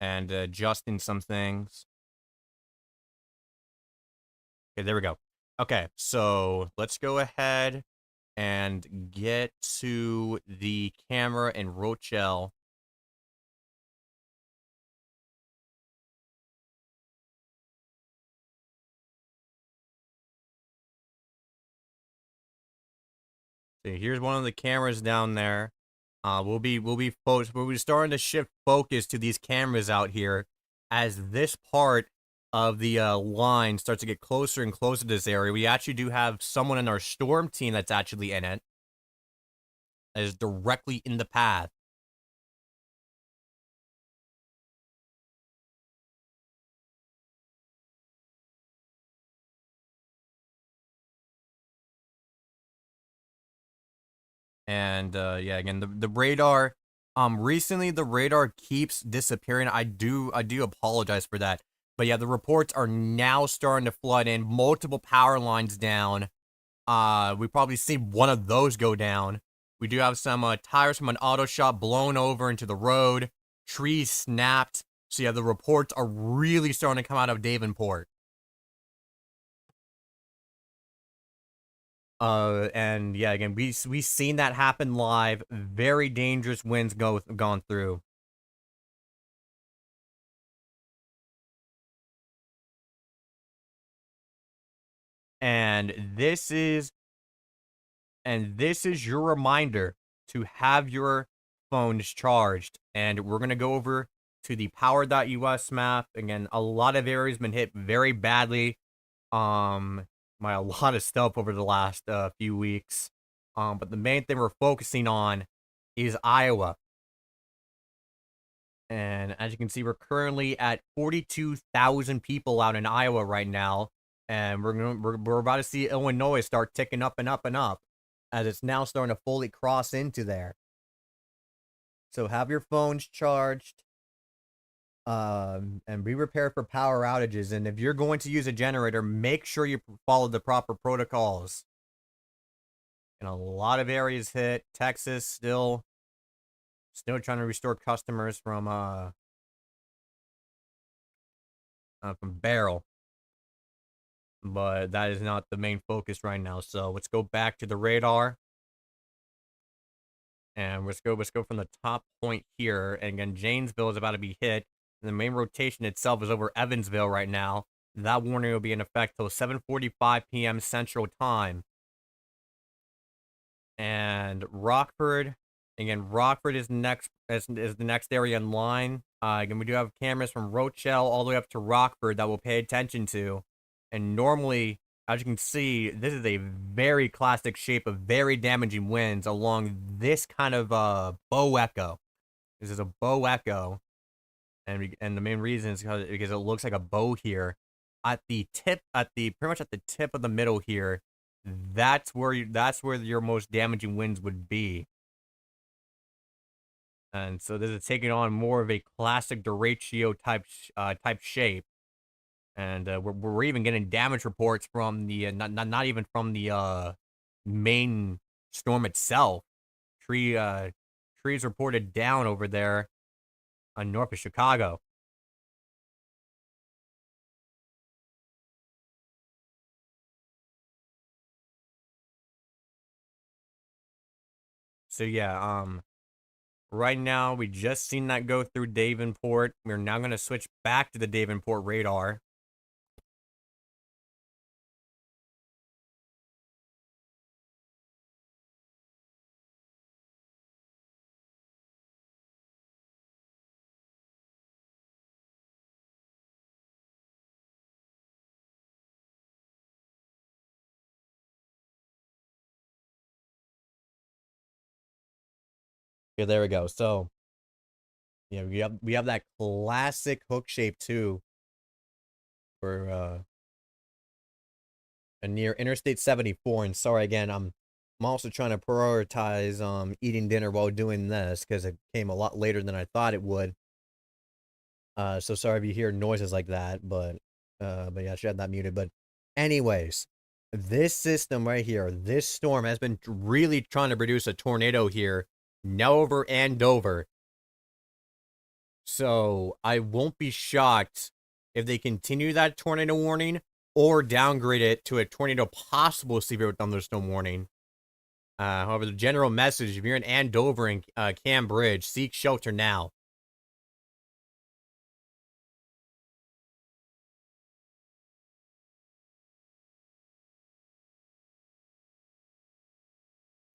and adjusting some things. Okay, there we go. Okay, so let's go ahead and get to the camera in Rochelle. So here's one of the cameras down there. We'll be starting to shift focus to these cameras out here as this part of the line starts to get closer and closer to this area. We actually do have someone in our storm team that's actually in it, that is directly in the path. And yeah, again, the radar. Recently the radar keeps disappearing. I do apologize for that. But yeah, the reports are now starting to flood in. Multiple power lines down. We probably see one of those go down. We do have some tires from an auto shop blown over into the road. Trees snapped. So yeah, the reports are really starting to come out of Davenport. And yeah, again, we seen that happen live. Very dangerous winds gone through. And this is your reminder to have your phones charged. And we're gonna go over to the power.us map. Again, a lot of areas been hit very badly. By a lot of stuff over the last few weeks. But the main thing we're focusing on is Iowa. And as you can see, we're currently at 42,000 people out in Iowa right now. And we're about to see Illinois start ticking up and up and up as it's now starting to fully cross into there. So have your phones charged. And be prepared for power outages. And if you're going to use a generator, make sure you follow the proper protocols. And a lot of areas hit. Texas still trying to restore customers from Barrel. But that is not the main focus right now. So let's go back to the radar. And let's go from the top point here. And again, Janesville is about to be hit. The main rotation itself is over Evansville right now. That warning will be in effect till 7:45 p.m. Central Time. And Rockford, again, Rockford is next is the next area in line. Again, we do have cameras from Rochelle all the way up to Rockford that we'll pay attention to. And normally, as you can see, this is a very classic shape of very damaging winds along this kind of bow echo. This is a bow echo. And the main reason is because it looks like a bow here. Pretty much at the tip of the middle here, that's where your most damaging winds would be. And so this is taking on more of a classic derecho type shape. And we're even getting damage reports from the not even from the main storm itself. Trees reported down over there north of Chicago. So yeah, right now we just seen that go through Davenport. We're now gonna switch back to the Davenport radar. Yeah, there we go. So yeah, we have that classic hook shape too for near Interstate 74. And sorry again, I'm also trying to prioritize eating dinner while doing this because it came a lot later than I thought it would. So sorry if you hear noises like that, but yeah, I should have that muted. But anyways, this system right here, this storm has been really trying to produce a tornado here, now over Andover. So I won't be shocked if they continue that tornado warning or downgrade it to a tornado possible severe thunderstorm warning. However, the general message, if you're in Andover and Cambridge, seek shelter now.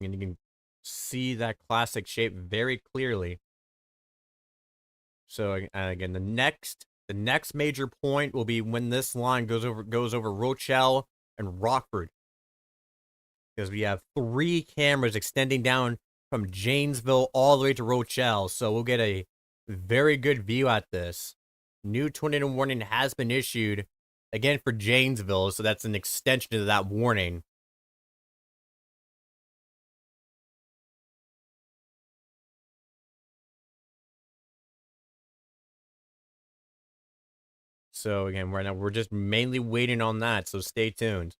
And you can see that classic shape very clearly. So again, the next major point will be when this line goes over Rochelle and Rockford, because we have 3 cameras extending down from Janesville all the way to Rochelle. So we'll get a very good view at this. New tornado warning has been issued again for Janesville, so that's an extension of that warning. So again, right now we're just mainly waiting on that, so stay tuned.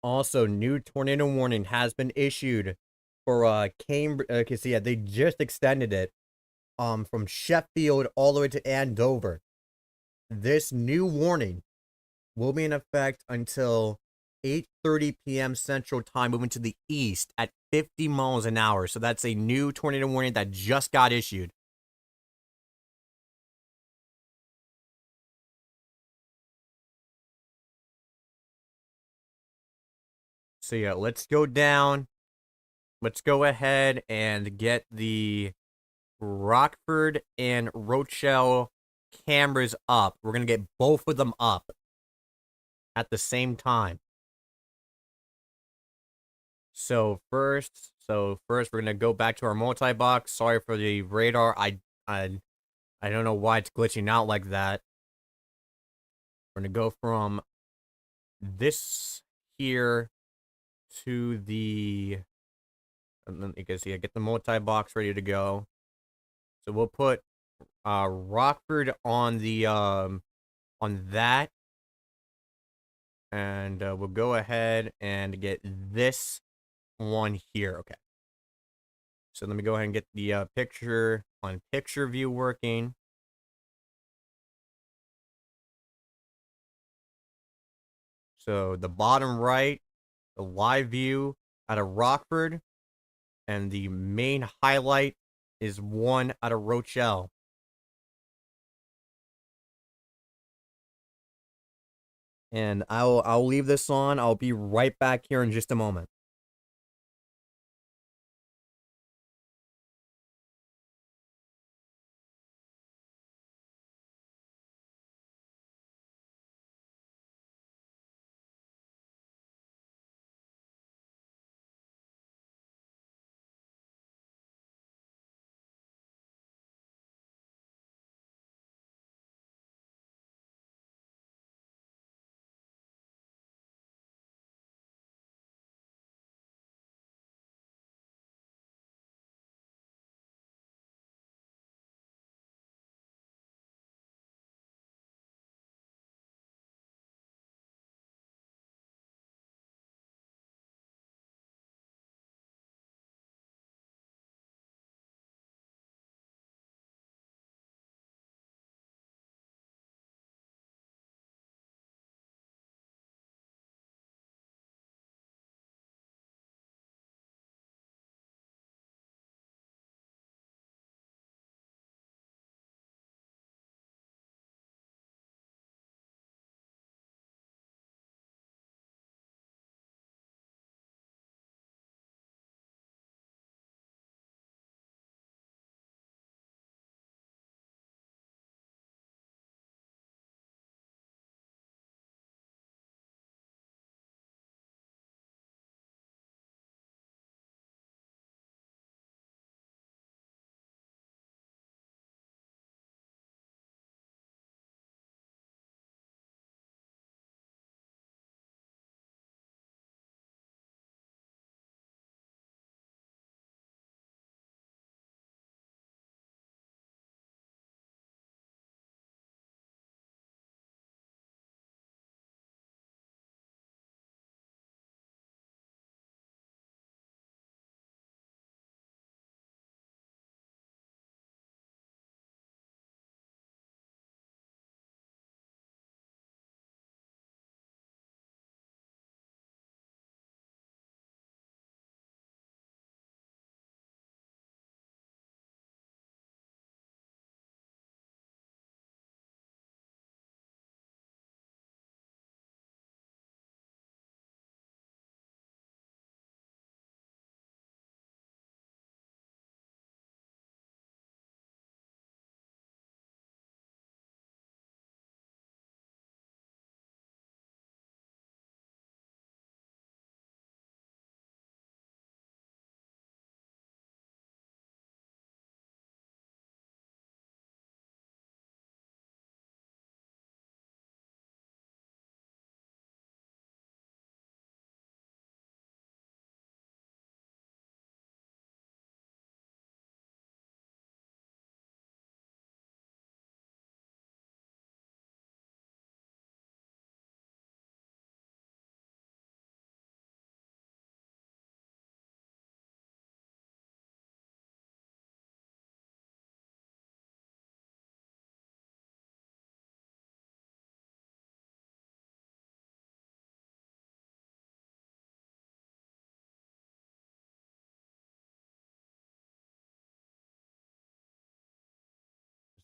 Also, new tornado warning has been issued for Cambridge. Okay, so yeah, they just extended it from Sheffield all the way to Andover. This new warning will be in effect until 8:30 p.m. Central Time, moving to the east at 50 miles an hour. So that's a new tornado warning that just got issued. So yeah, let's go down. Let's go ahead and get the Rockford and Rochelle cameras up. We're going to get both of them up at the same time. So first we're gonna go back to our multi-box. Sorry for the radar. I don't know why it's glitching out like that. We're gonna go from this here to the. And then you can see I get the multi-box ready to go. So we'll put Rockford on the on that, and we'll go ahead and get this one here. Okay. So let me go ahead and get the picture on picture view working. So the bottom right, the live view out of Rockford, and the main highlight is one out of Rochelle. And I'll leave this on. I'll be right back here in just a moment.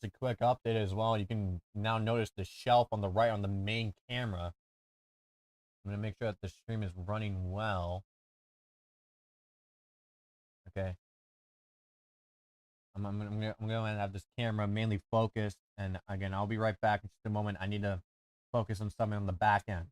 Just a quick update as well. You can now notice the shelf on the right on the main camera. I'm gonna make sure that the stream is running well. Okay. I'm gonna have this camera mainly focused, and again, I'll be right back in just a moment. I need to focus on something on the back end.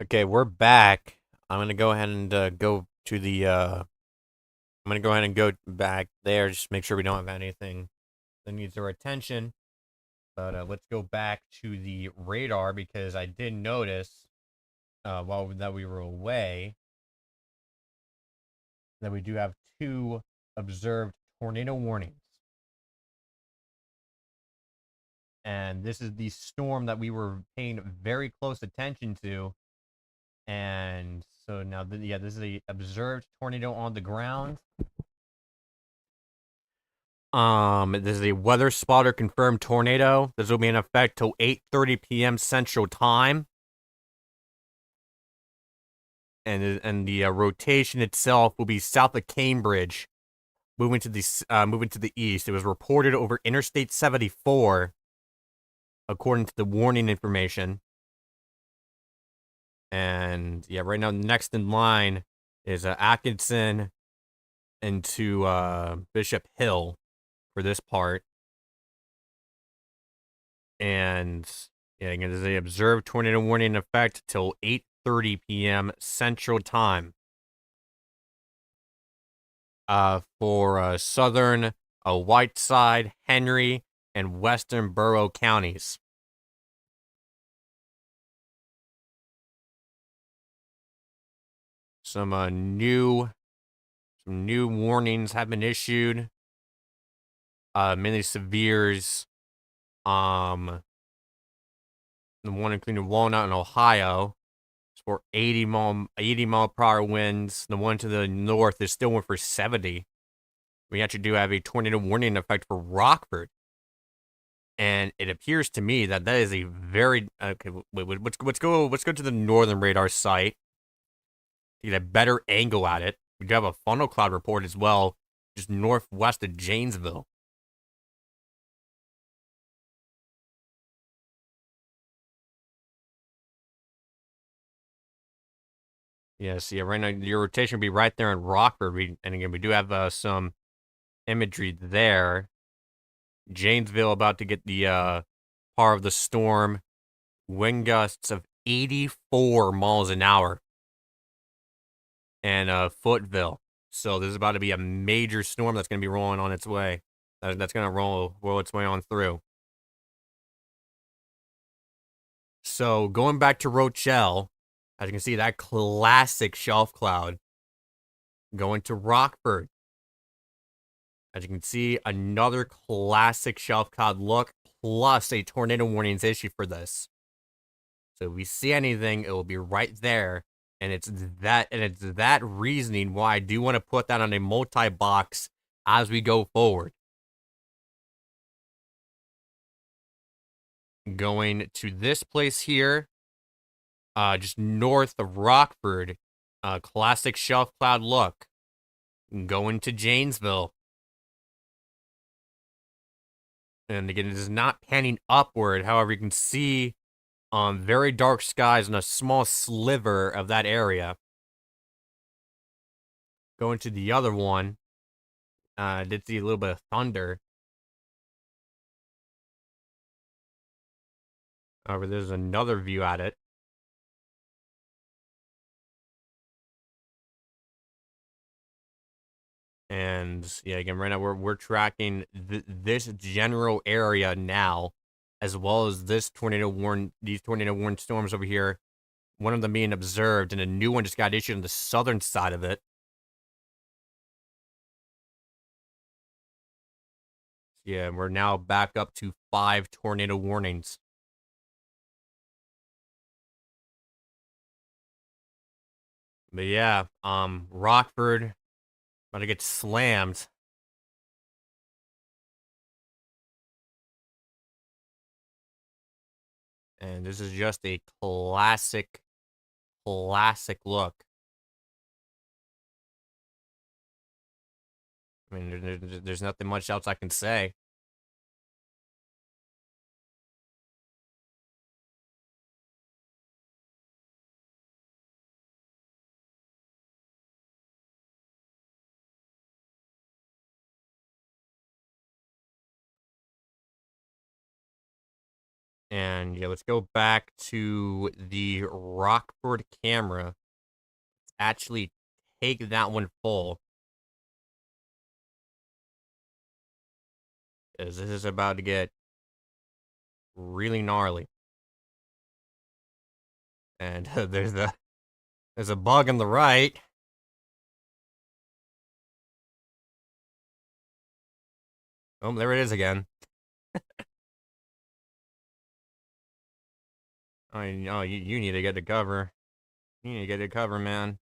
Okay, we're back. I'm gonna go ahead and go to the. I'm gonna go ahead and go back there. Just make sure we don't have anything that needs our attention. But let's go back to the radar because I did notice while that we were away that we do have two observed tornado warnings. And this is the storm that we were paying very close attention to. And so now, yeah, this is a observed tornado on the ground. This is a weather spotter confirmed tornado. This will be in effect till 8:30 p.m. Central Time. And the rotation itself will be south of Cambridge, moving to the east. It was reported over Interstate 74, according to the warning information. And yeah, right now next in line is Atkinson into Bishop Hill for this part. And yeah, again, there's a observed tornado warning in effect till 8:30 p.m. Central Time. For southern Whiteside, Henry, and Western Borough counties. Some new warnings have been issued. Many severes. The one including Walnut in Ohio is for 80 mile per hour winds. The one to the north is still one for 70. We actually do have a tornado warning effect for Rockford. And it appears to me that is a very okay. Wait, let's go to the northern radar site to get a better angle at it. We do have a funnel cloud report as well, just northwest of Janesville. Yes, yeah. Right now, your rotation will be right there in Rockford. And again, we do have some imagery there. Janesville about to get the part of the storm. Wind gusts of 84 miles an hour. And Footville. So this is about to be a major storm that's going to be rolling on its way. That's going to roll its way on through. So going back to Rochelle, as you can see, that classic shelf cloud. Going to Rockford. As you can see, another classic shelf cloud look, plus a tornado warnings issue for this. So if we see anything, it will be right there. And it's that reasoning why I do want to put that on a multi-box as we go forward. Going to this place here, just north of Rockford, classic shelf cloud look. Going to Janesville. And again, it is not panning upward. However, you can see very dark skies and a small sliver of that area. Going to the other one, I did see a little bit of thunder. However, there's another view at it. And yeah, again, right now we're tracking this general area now, as well as these tornado warned storms over here. One of them being observed, and a new one just got issued on the southern side of it. Yeah, we're now back up to 5 tornado warnings. But yeah, Rockford about to get slammed. And this is just a classic look. I mean, there's nothing much else I can say. And yeah, let's go back to the Rockford camera. Actually take that one full. Because this is about to get really gnarly. And there's a bug on the right. Oh, there it is again. Oh, you need to get to cover. You need to get to cover, man.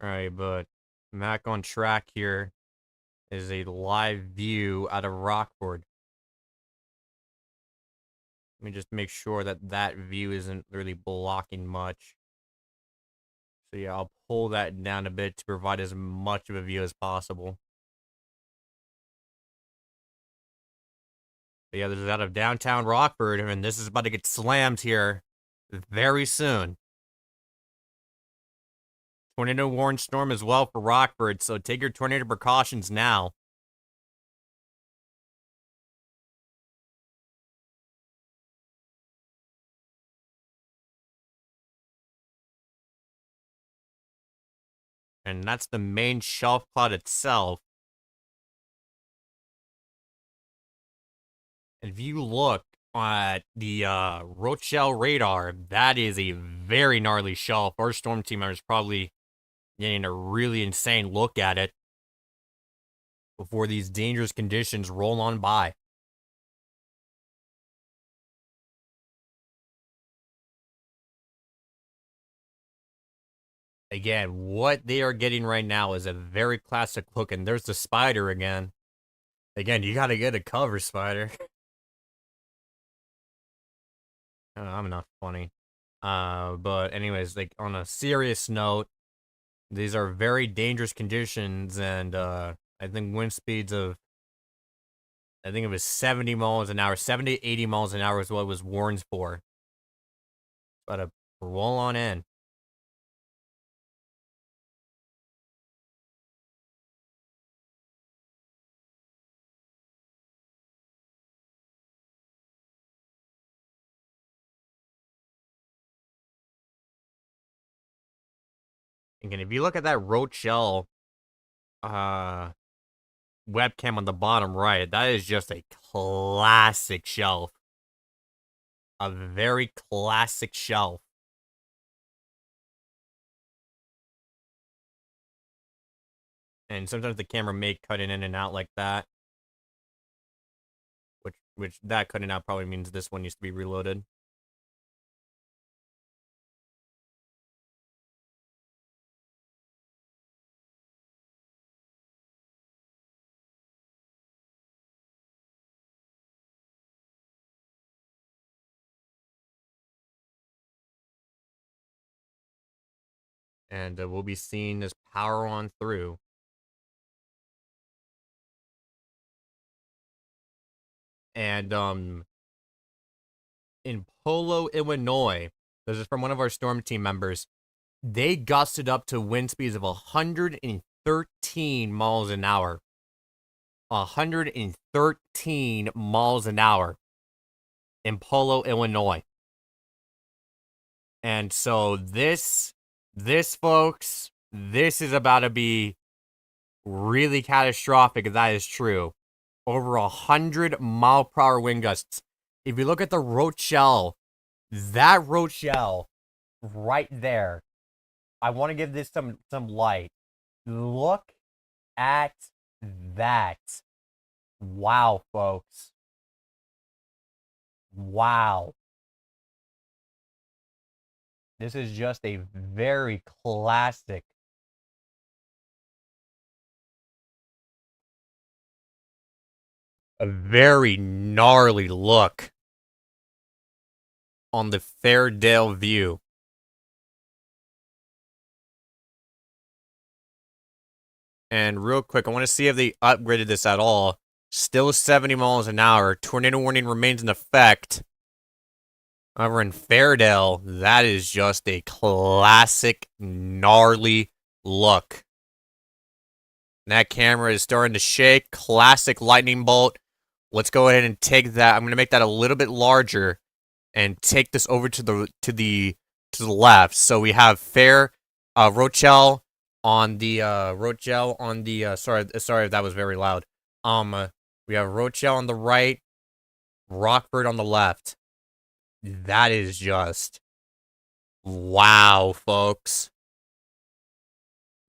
Alright, but back on track here is a live view out of Rockford. Let me just make sure that view isn't really blocking much. So yeah, I'll pull that down a bit to provide as much of a view as possible. But yeah, this is out of downtown Rockford, and this is about to get slammed here very soon. Tornado warning storm as well for Rockford, so take your tornado precautions now. And that's the main shelf cloud itself. If you look at the Rochelle radar, that is a very gnarly shelf. Our storm team members probably getting a really insane look at it. before these dangerous conditions roll on by. Again, what they are getting right now is a very classic look, and there's the spider again. Again, you gotta get a cover, spider. Oh, I'm not funny. But anyways, like on a serious note, these are very dangerous conditions, and I think wind speeds of, I think it was 70 miles an hour, 70, 80 miles an hour is what it was warned for. But a roll on in. And if you look at that Rochelle uh webcam on the bottom right, that is just a classic shelf. A very classic shelf. And sometimes the camera may cut in and out like that. Which that cutting out probably means this one needs to be reloaded. And we'll be seeing this power on through. And in Polo, Illinois, this is from one of our storm team members. They gusted up to wind speeds of 113 miles an hour. 113 miles an hour in Polo, Illinois. And so this folks, this is about to be really catastrophic if that is true. Over 100-mile-per-hour wind gusts. If you look at the Rochelle, that Rochelle right there, I want to give this some light. Look at that. Wow, folks. Wow. This is just a very classic, a very gnarly look on the Fairdale view. And real quick, I want to see if they upgraded this at all. Still 70 miles an hour. Tornado warning remains in effect. However, in Fairdale, that is just a classic, gnarly look. That camera is starting to shake. Classic lightning bolt. Let's go ahead and take that. I'm going to make that a little bit larger and take this over to the left. So we have Rochelle on the sorry if that was very loud. We have Rochelle on the right, Rockford on the left. That is just wow, folks.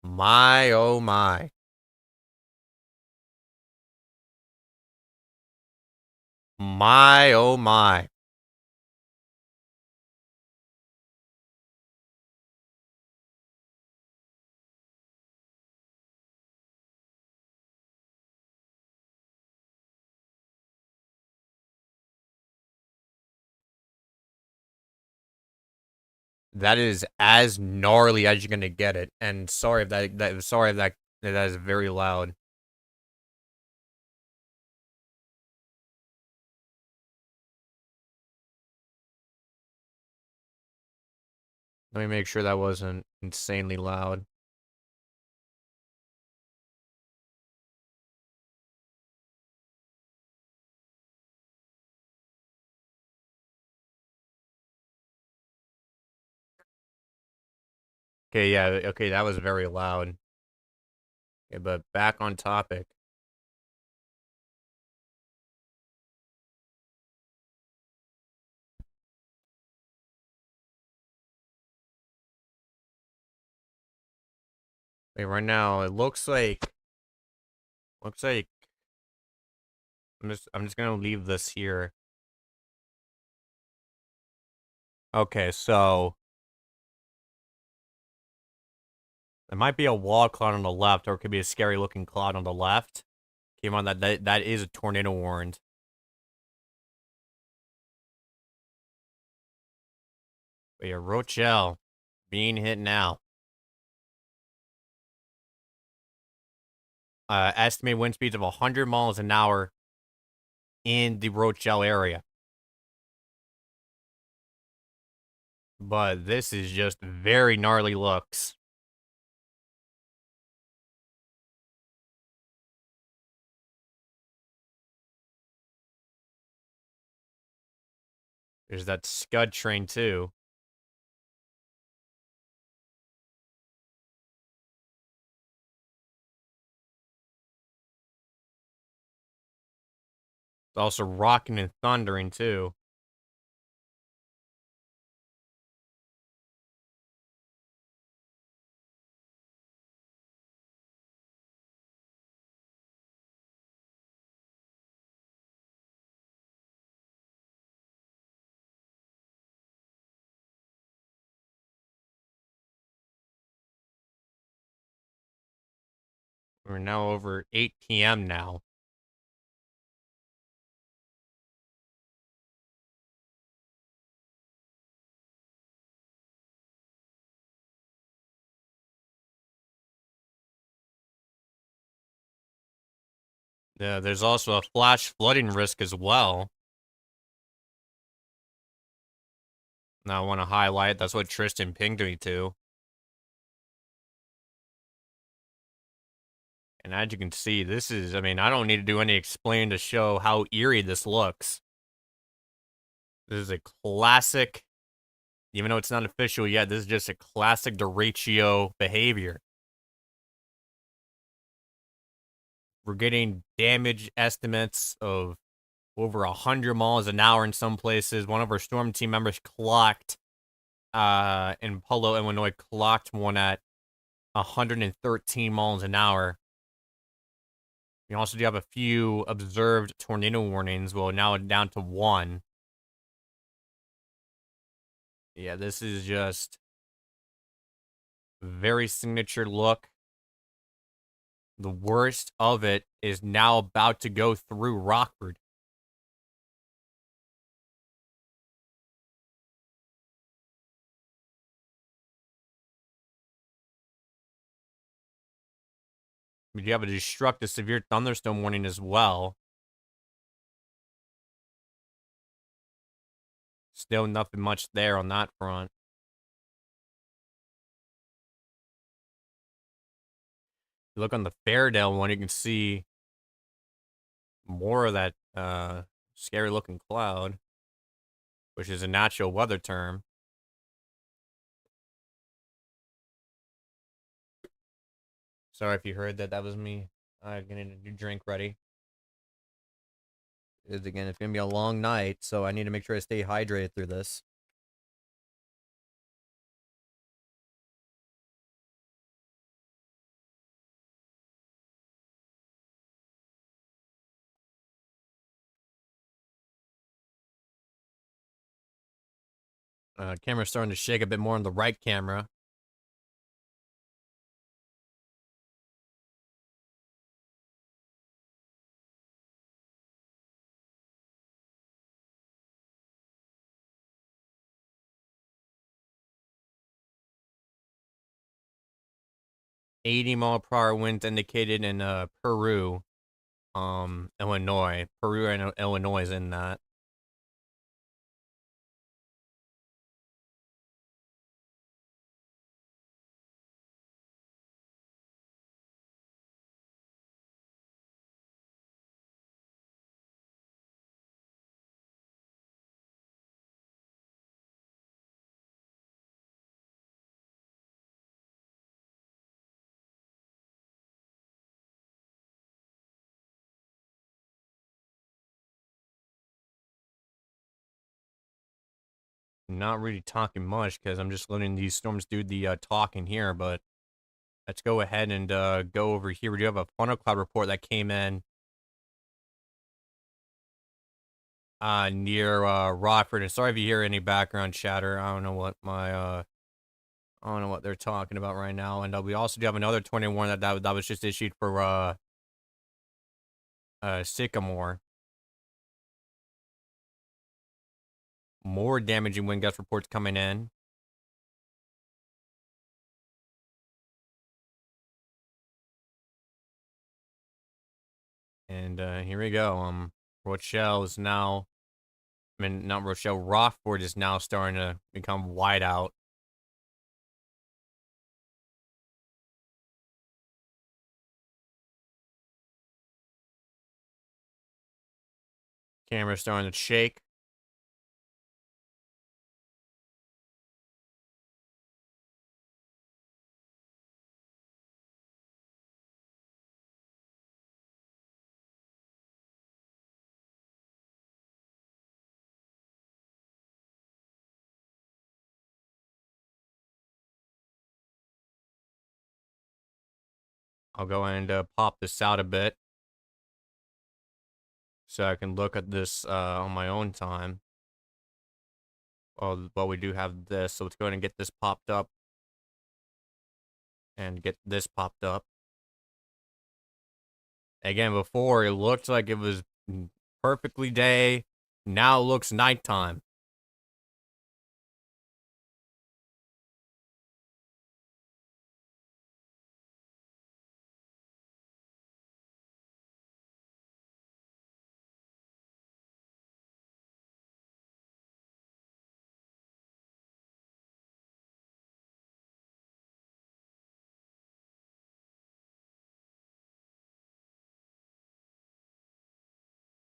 My oh my. My oh my. That is as gnarly as you're gonna get it. And sorry if that is very loud. Let me make sure that wasn't insanely loud. Okay, yeah, okay, that was very loud. Okay, but back on topic. Wait, right now, it looks like Looks like I'm just gonna leave this here. Okay, so there might be a wall cloud on the left, or it could be a scary looking cloud on the left. Keep in mind that is a tornado warned. But yeah, Rochelle being hit now. Estimated wind speeds of 100 miles an hour in the Rochelle area. But this is just very gnarly looks. There's that Scud train too. It's also rocking and thundering too. We're now over 8 p.m. now. Yeah, there's also a flash flooding risk as well. Now I want to highlight, that's what Tristan pinged me to. And as you can see, this is, I mean, I don't need to do any explain to show how eerie this looks. This is a classic, even though it's not official yet, this is just a classic derecho behavior. We're getting damage estimates of over 100 miles an hour in some places. One of our storm team members clocked, in Polo, Illinois, clocked one at 113 miles an hour. We also do have a few observed tornado warnings. Well, now down to one. Yeah, this is just very signature look. The worst of it is now about to go through Rockford. We do have a destructive severe thunderstorm warning as well. Still nothing much there on that front. If you look on the Fairdale one, you can see more of that scary looking cloud, which is a natural weather term. Sorry if you heard that. That was me getting a new drink ready. Again, it's going to be a long night, so I need to make sure I stay hydrated through this. Camera's starting to shake a bit more on the right camera. $80-mile-per-hour winds indicated in Peru, Illinois. Peru and Illinois is in that. Not really talking much because I'm just letting these storms do the talking here, but Let's go ahead and go over here. We do have a funnel cloud report that came in near Rockford. And sorry if you hear any background chatter. I don't know what I don't know what they're talking about right now. And we also do have another 21 that was just issued for Sycamore. More damaging wind gust reports coming in. And here we go. Rochelle is now, I mean, not Rochelle, Rockford is now starting to become wide out. Camera's starting to shake. I'll go and pop this out a bit so I can look at this on my own time. Well, we do have this, so let's go ahead and get this popped up. And get this popped up. Again, before, it looked like it was perfectly day. Now it looks nighttime.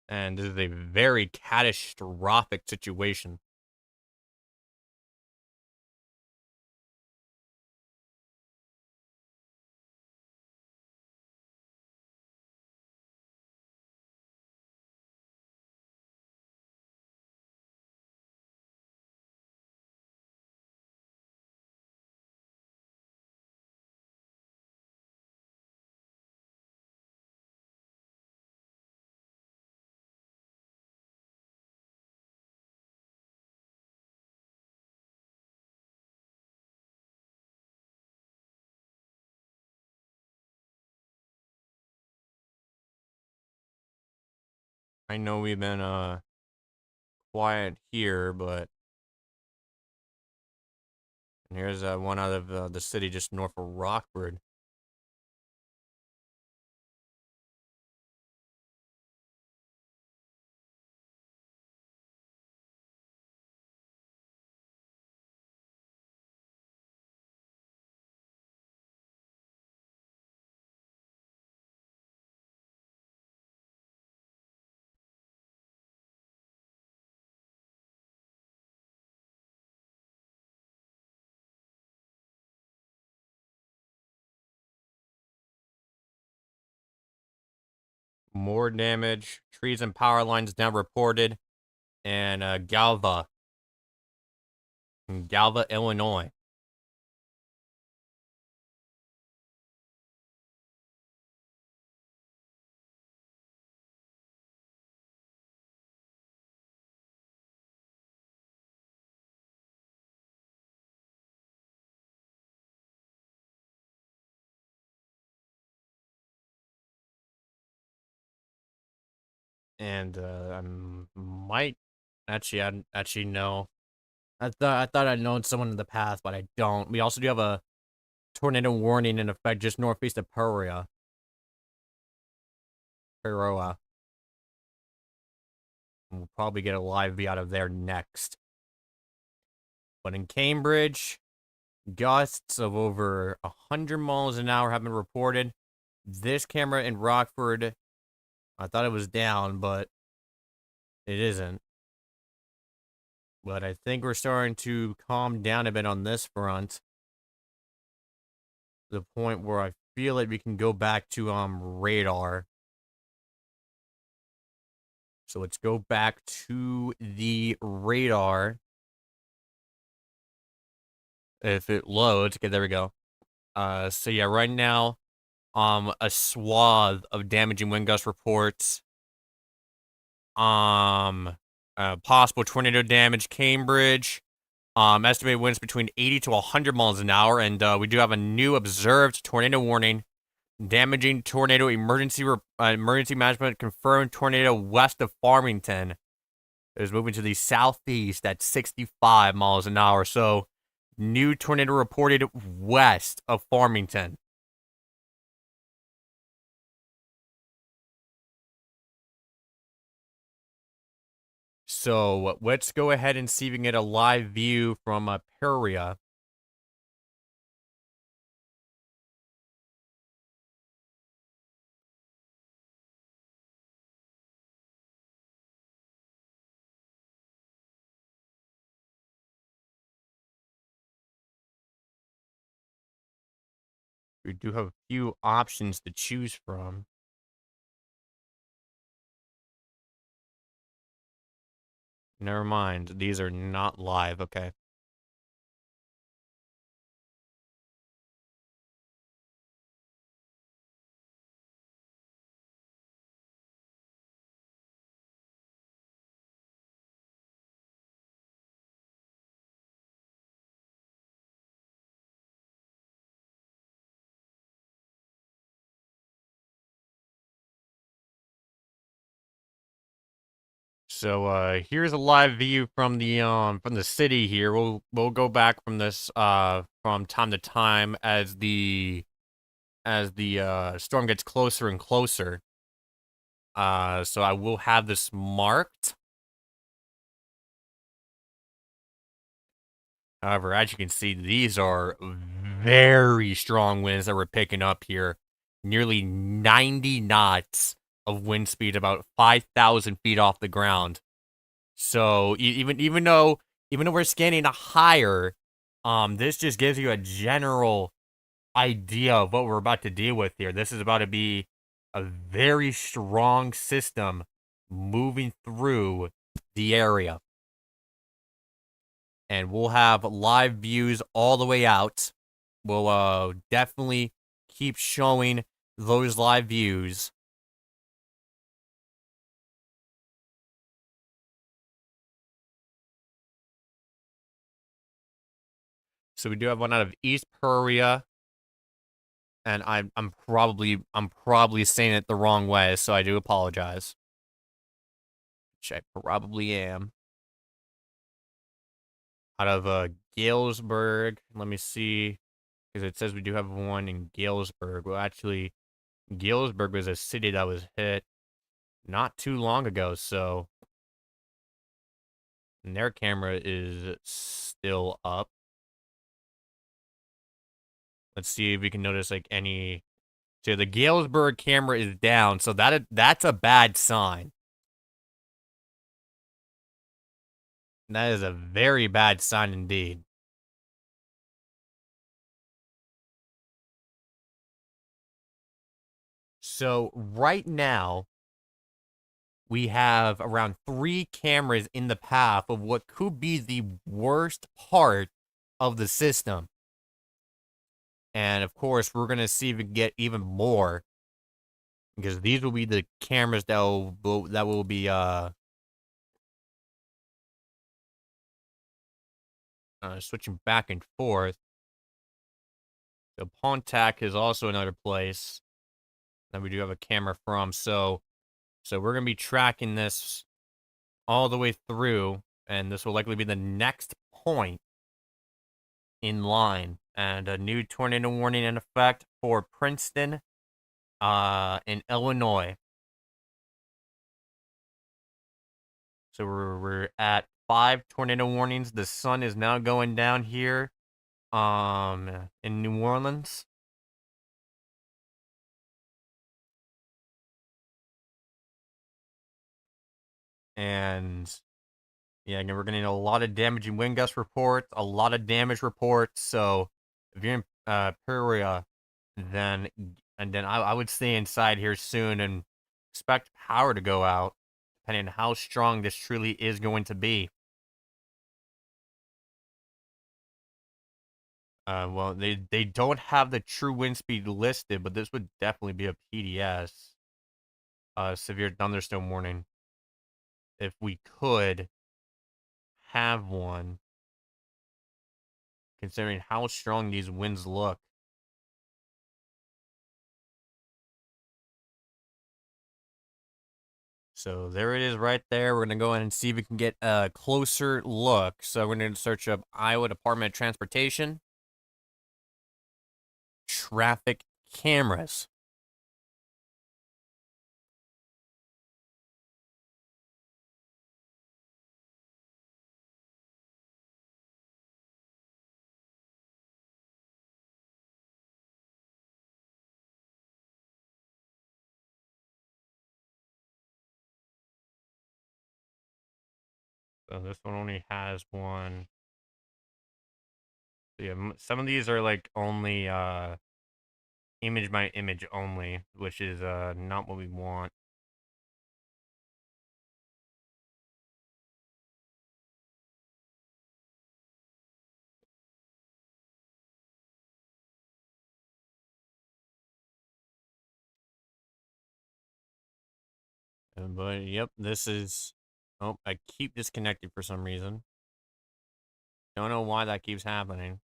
And this is a very catastrophic situation. I know we've been quiet here, but and here's one out of the city just north of Rockford. More damage. Trees and power lines now reported. And Galva, Illinois. And I might actually know. I thought I'd known someone in the past, but I don't. We also do have a tornado warning in effect just northeast of Peoria. Peoria. We'll probably get a live V out of there next. But in Cambridge, gusts of over 100 miles an hour have been reported. This camera in Rockford, I thought it was down, but it isn't. But I think we're starting to calm down a bit on this front. To the point where I feel like we can go back to radar. So let's go back to the radar. If it loads, okay, there we go. So yeah, right now, a swath of damaging wind gust reports. Possible tornado damage, Cambridge. Estimated winds between 80 to 100 miles an hour, and we do have a new observed tornado warning. Damaging tornado emergency management confirmed tornado west of Farmington. It is moving to the southeast at 65 miles an hour. So, new tornado reported west of Farmington. So, let's go ahead and see if we can get a live view from Peoria. We do have a few options to choose from. Never mind. These are not live. Okay. So here's a live view from the city here. We'll go back from this from time to time as the storm gets closer and closer. So I will have this marked. However, as you can see, these are very strong winds that we're picking up here. Nearly 90 knots of wind speed, about 5,000 feet off the ground. So even though we're scanning a higher, this just gives you a general idea of what we're about to deal with here. This is about to be a very strong system moving through the area. And we'll have live views all the way out. We'll definitely keep showing those live views. So we do have one out of East Peoria, and I'm probably saying it the wrong way, so I do apologize. Which I probably am. Out of Galesburg, let me see, because it says we do have one in Galesburg. Well, actually, Galesburg was a city that was hit not too long ago, so and their camera is still up. Let's see if we can notice like any. So the Galesburg camera is down, so that's a bad sign. That is a very bad sign indeed. So right now, we have around 3 cameras in the path of what could be the worst part of the system. And of course, we're going to see if we can get even more. Because these will be the cameras that will be switching back and forth. The Pontac is also another place that we do have a camera from. So we're going to be tracking this all the way through, and this will likely be the next point in line. And a new tornado warning in effect for Princeton, in Illinois. So we're at 5 tornado warnings. The sun is now going down here, in New Orleans. And yeah, again, we're getting a lot of damaging wind gust reports, a lot of damage reports. So if you're in Peoria, then I would stay inside here soon and expect power to go out, depending on how strong this truly is going to be. Well, they don't have the true wind speed listed, but this would definitely be a PDS. Severe thunderstorm warning. If we could have one, considering how strong these winds look. So there it is right there. We're going to go ahead and see if we can get a closer look. So we're going to search up Iowa Department of Transportation. Traffic cameras. So this one only has one. So yeah, some of these are like only image by image only, which is not what we want. But yep, this is. Oh, I keep disconnected for some reason. Don't know why that keeps happening.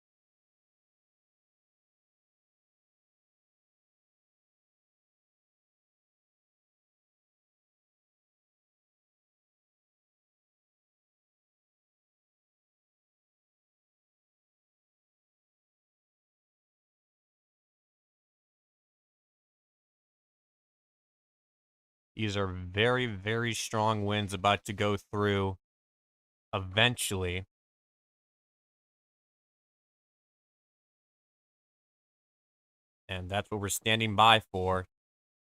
These are very, very strong winds about to go through eventually. And that's what we're standing by for.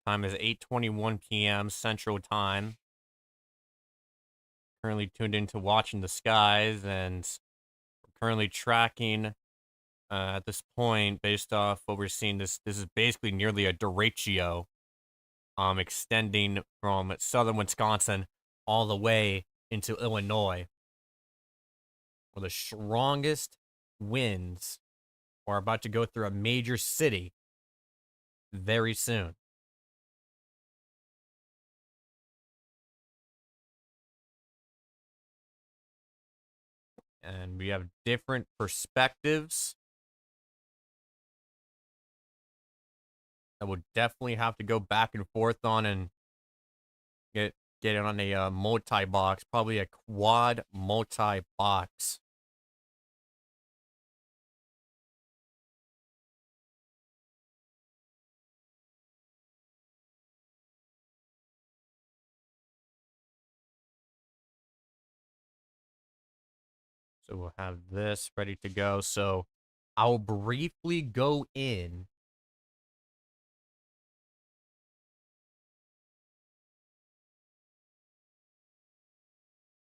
Time is 8:21 p.m. Central Time. Currently tuned into watching the skies, and we're currently tracking at this point based off what we're seeing. This is basically nearly a derecho, extending from southern Wisconsin all the way into Illinois, where the strongest winds are about to go through a major city very soon. And we have different perspectives that we'll definitely have to go back and forth on and get it on a multi-box, probably a quad multi-box. So we'll have this ready to go. So I'll briefly go in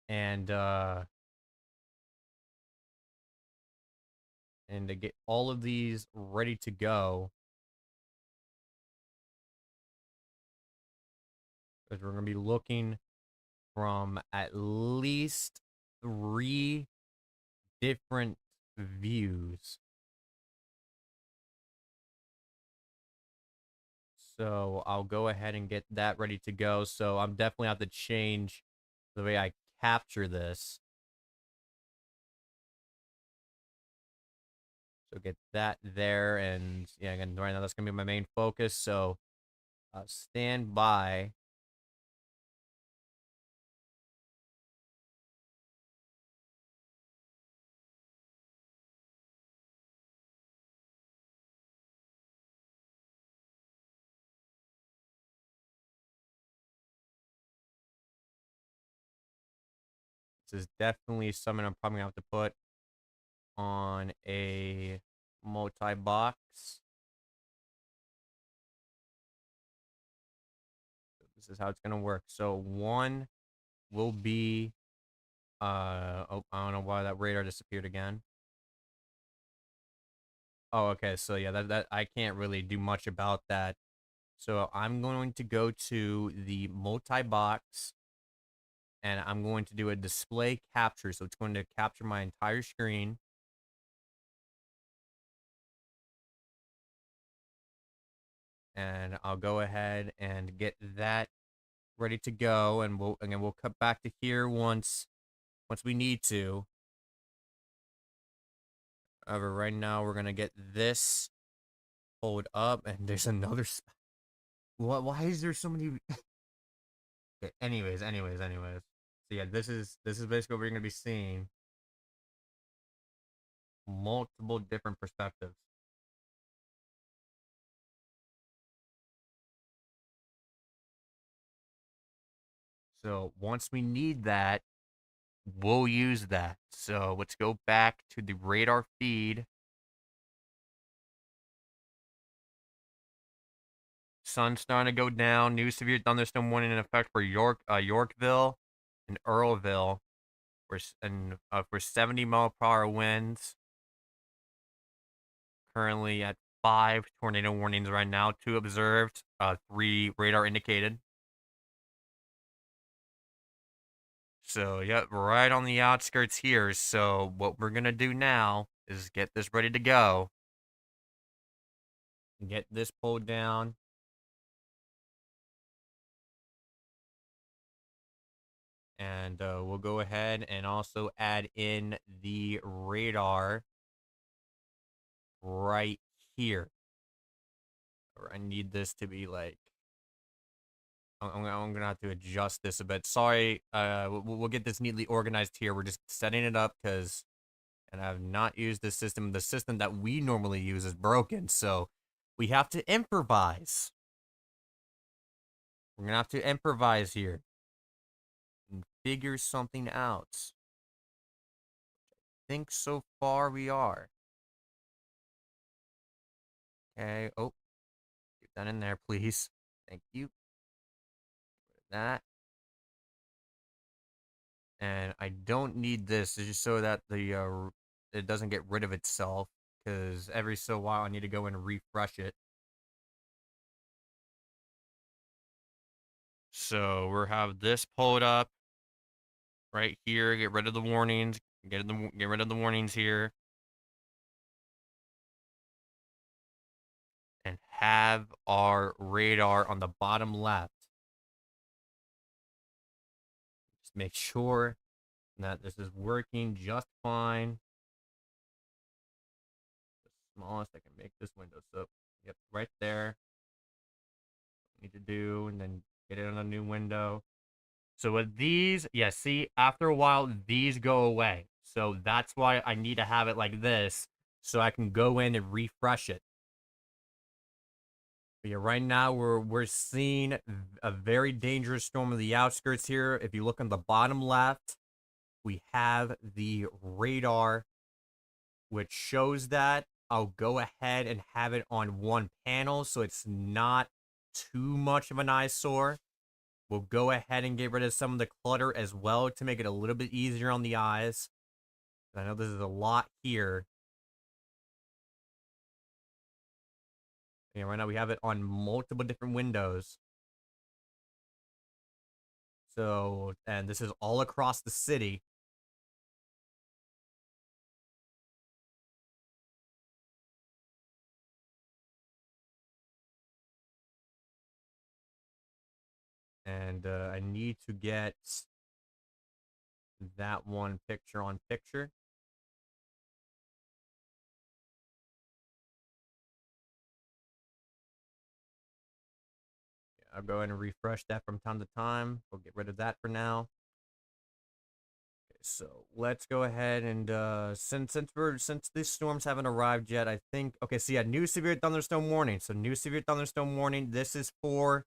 and to get all of these ready to go. Because we're going to be looking from at least 3 different views. So I'll go ahead and get that ready to go. So I'm definitely have to change the way I capture this. So get that there, and yeah, again, right now that's gonna be my main focus. So stand by. This is definitely something I'm probably gonna have to put on a multi-box. This is how it's gonna work. So one will be oh, I don't know why that radar disappeared again. Oh, okay. So yeah, that I can't really do much about that. So I'm going to go to the multi-box and I'm going to do a display capture. So it's going to capture my entire screen. And I'll go ahead and get that ready to go, and we'll cut back to here once we need to. However, right now we're gonna get this pulled up, and there's another. What? Why is there so many? Okay, anyways. So yeah, this is basically what we're gonna be seeing. Multiple different perspectives. So once we need that, we'll use that. So let's go back to the radar feed. Sun's starting to go down. New severe thunderstorm warning in effect for Yorkville and Earlville. For 70-mile-per-hour winds. Currently at 5 tornado warnings right now. 2 observed. 3 radar indicated. So, yep, right on the outskirts here. So, what we're going to do now is get this ready to go. Get this pulled down. And we'll go ahead and also add in the radar right here. I need this to be like... I'm going to have to adjust this a bit. Sorry, we'll get this neatly organized here. We're just setting it up because... And I have not used this system. The system that we normally use is broken, so we have to improvise. We're going to have to improvise here and figure something out. I think so far we are. Okay. Oh, get that in there, please. Thank you. That. And I don't need this just so that the it doesn't get rid of itself, because every so while I need to go and refresh it. So we'll have this pulled up right here. Get rid of the warnings. Get rid of the warnings here. And have our radar on the bottom left. Just make sure that this is working just fine. The smallest I can make this window. So, yep, right there. Need to do, and then get it on a new window. So with these, yeah, see, after a while, these go away. So that's why I need to have it like this, so I can go in and refresh it. But yeah, right now we're seeing a very dangerous storm on the outskirts here. If you look on the bottom left, we have the radar, which shows that. I'll go ahead and have it on one panel, so it's not too much of an eyesore. We'll go ahead and get rid of some of the clutter as well to make it a little bit easier on the eyes. I know this is a lot here. Yeah, right now we have it on multiple different windows. So, and this is all across the city. And I need to get that one picture on picture. I'll go ahead and refresh that from time to time. We'll get rid of that for now. Okay, so let's go ahead and since these storms haven't arrived yet, I think... Okay, so yeah, new severe thunderstorm warning. So new severe thunderstorm warning. This is for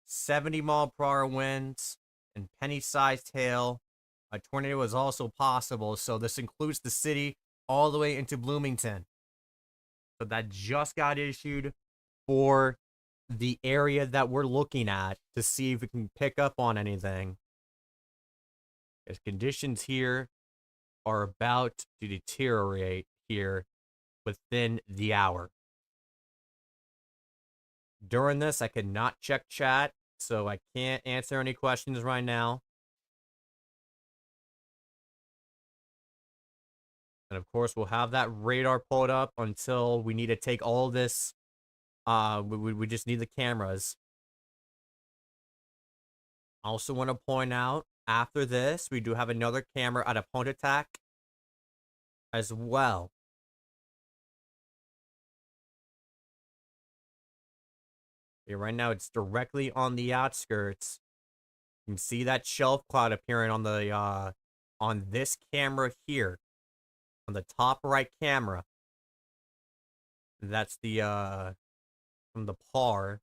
70-mile-per-hour winds and penny-sized hail. A tornado is also possible, so this includes the city all the way into Bloomington. So that just got issued for the area that we're looking at to see if we can pick up on anything. As conditions here are about to deteriorate here within the hour. During this, I cannot check chat, so I can't answer any questions right now. And of course, we'll have that radar pulled up until we need to take all this We just need the cameras. I also want to point out, after this, we do have another camera at a point attack as well. Okay, right now, it's directly on the outskirts. You can see that shelf cloud appearing on the on this camera here, on the top right camera. That's the from the par.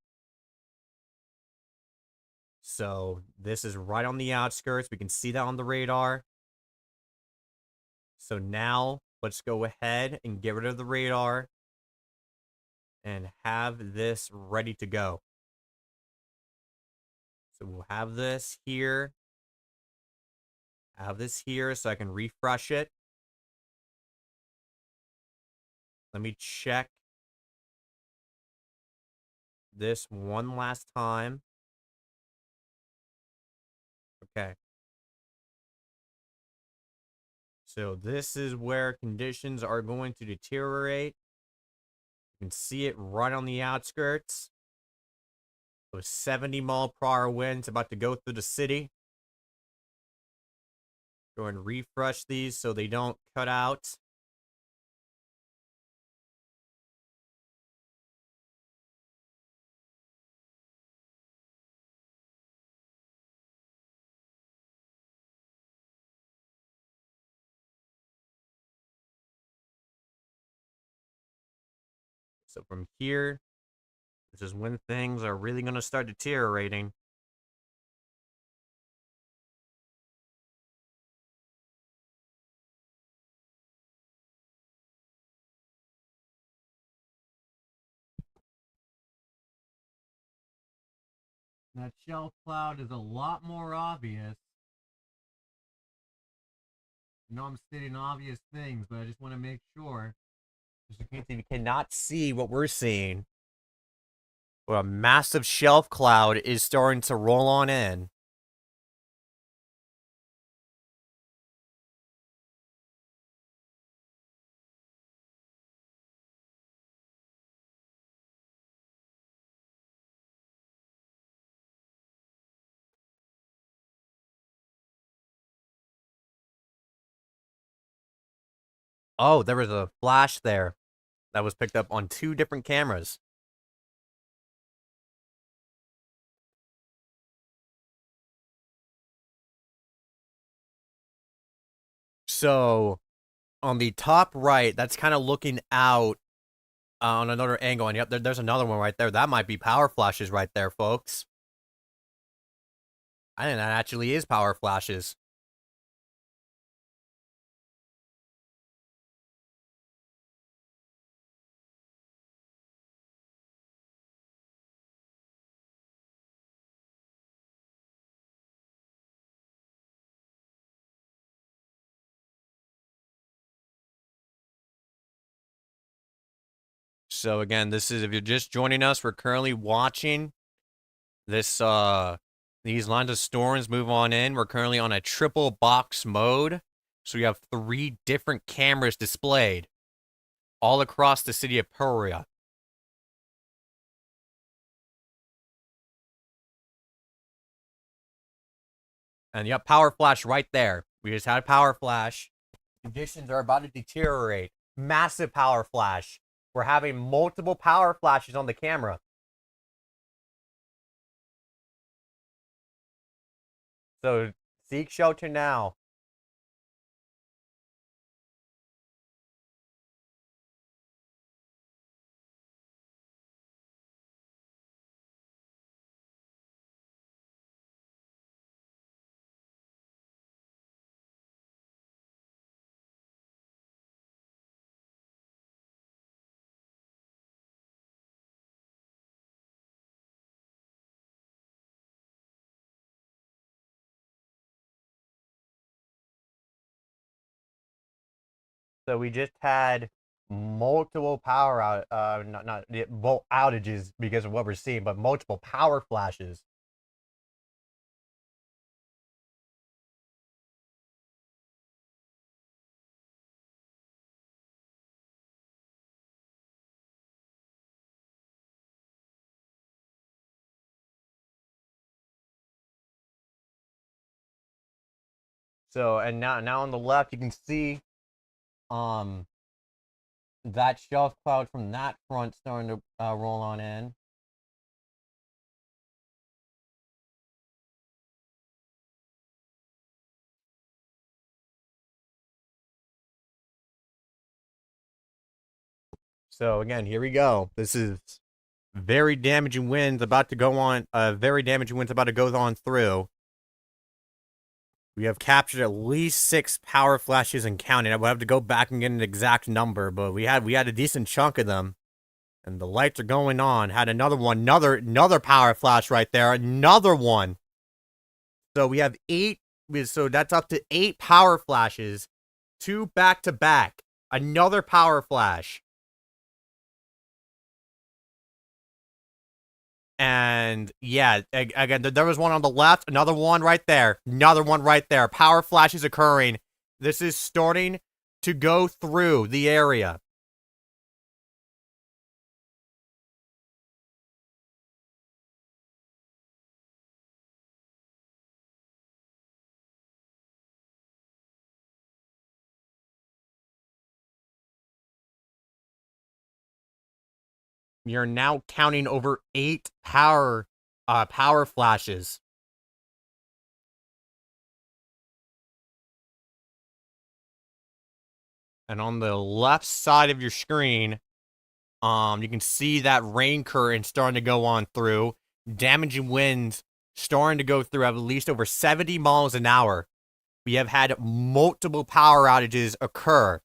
So this is right on the outskirts. We can see that on the radar. So now let's go ahead and get rid of the radar and have this ready to go. So we'll have this here. Have this here so I can refresh it. Let me check this one last time. Okay. So this is where conditions are going to deteriorate. You can see it right on the outskirts. Those 70-mile-per-hour winds about to go through the city. Go and refresh these so they don't cut out. So from here, this is when things are really going to start deteriorating. That shelf cloud is a lot more obvious. I know I'm stating obvious things, but I just want to make sure, just in case you cannot see what we're seeing. Well, a massive shelf cloud is starting to roll on in. Oh, there was a flash there that was picked up on 2 different cameras. So, on the top right, that's kind of looking out on another angle. And yep, there's another one right there. That might be power flashes right there, folks. I think that actually is power flashes. So again, this is, if you're just joining us, we're currently watching this these lines of storms move on in. We're currently on a triple box mode. So we have 3 different cameras displayed all across the city of Peoria. And yep, power flash right there. We just had a power flash. Conditions are about to deteriorate. Massive power flash. We're having multiple power flashes on the camera. So seek shelter now. So we just had multiple power not volt outages because of what we're seeing, but multiple power flashes. So, and now on the left, you can see um that shelf cloud from that front starting to roll on in. So again, here we go. This is very damaging winds about to go on. Very damaging winds about to go on through. We have captured at least 6 power flashes and counting. I would have to go back and get an exact number, but we had a decent chunk of them. And the lights are going on. Had another one, another power flash right there. Another one. So we have 8. So that's up to 8 power flashes, 2 back to back. Another power flash. And yeah, again, there was one on the left, another one right there, another one right there. Power flashes occurring. This is starting to go through the area. You're now counting over 8 power flashes. And on the left side of your screen, you can see that rain current starting to go on through. Damaging winds starting to go through at least over 70 miles an hour. We have had multiple power outages occur.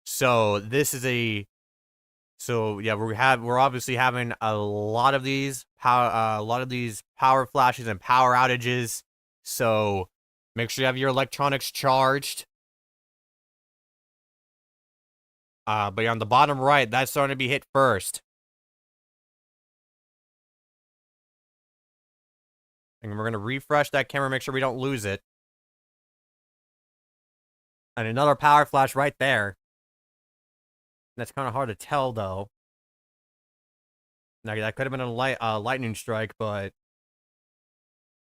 So this is yeah, we're obviously having a lot of these power flashes and power outages. So make sure you have your electronics charged. But on the bottom right, that's starting to be hit first. And we're going to refresh that camera, make sure we don't lose it. And another power flash right there. That's kind of hard to tell, though. Now, that could have been a lightning strike, but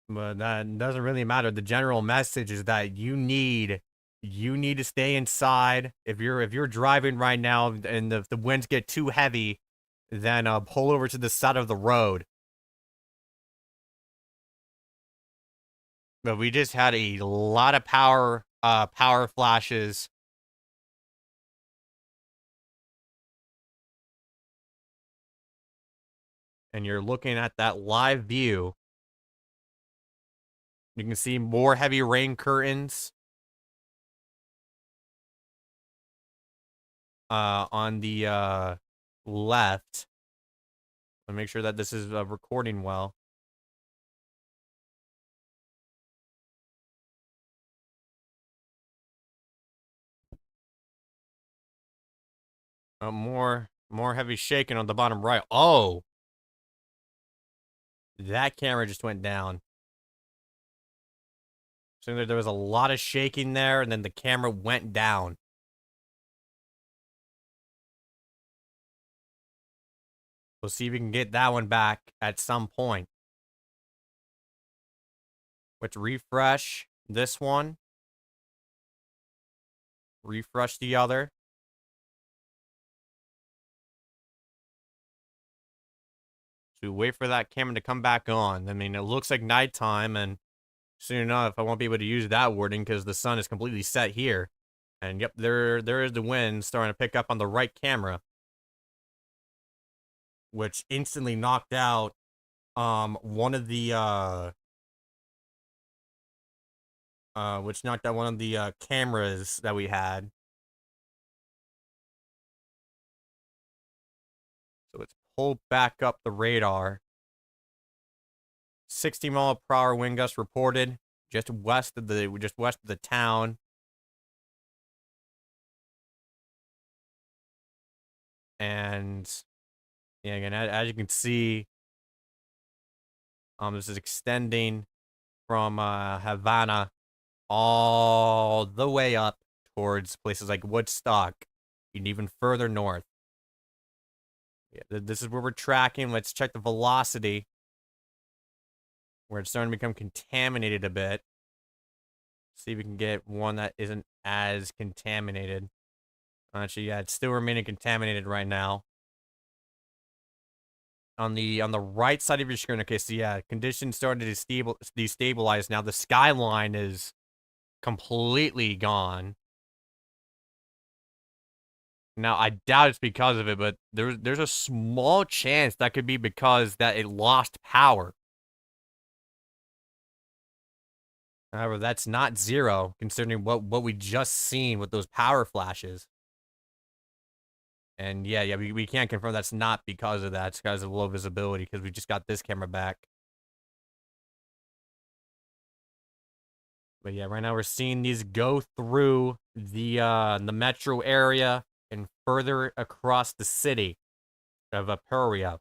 that doesn't really matter. The general message is that you need to stay inside. If you're driving right now and the winds get too heavy, then pull over to the side of the road. But we just had a lot of power flashes. And you're looking at that live view. You can see more heavy rain curtains on the left. I'll make sure that this is recording well. More heavy shaking on the bottom right. Oh, that camera just went down. So there was a lot of shaking there, and then the camera went down. We'll see if we can get that one back at some point. Let's refresh this one. Refresh the other. So wait for that camera to come back on. I mean, it looks like nighttime, and soon enough, I won't be able to use that wording because the sun is completely set here. And yep, there is the wind starting to pick up on the right camera, which instantly knocked out one of the cameras that we had. So let's pull back up the radar. 60-mile-per-hour wind gust reported just west of the town. And yeah, again, as you can see, this is extending from Havana all the way up towards places like Woodstock and even further north. Yeah, this is where we're tracking. Let's check the velocity, where it's starting to become contaminated a bit. See if we can get one that isn't as contaminated. Actually, yeah, it's still remaining contaminated right now. On the right side of your screen, okay, so yeah, conditions started to destabilize. Now the skyline is completely gone. Now I doubt it's because of it, but there's a small chance that could be because that it lost power. However, that's not zero, considering what we just seen with those power flashes. And yeah, we can't confirm that's not because of that. It's because of low visibility, because we just got this camera back. But yeah, right now we're seeing these go through the metro area and further across the city of Apuria.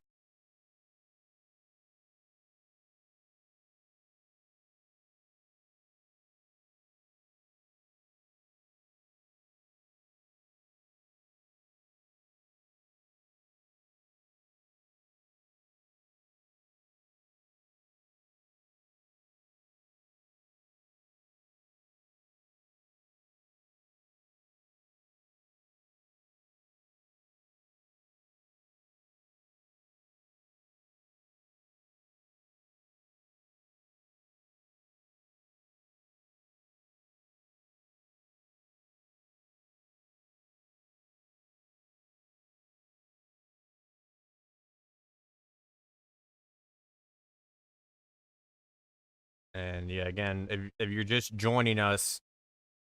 And yeah, again, if you're just joining us,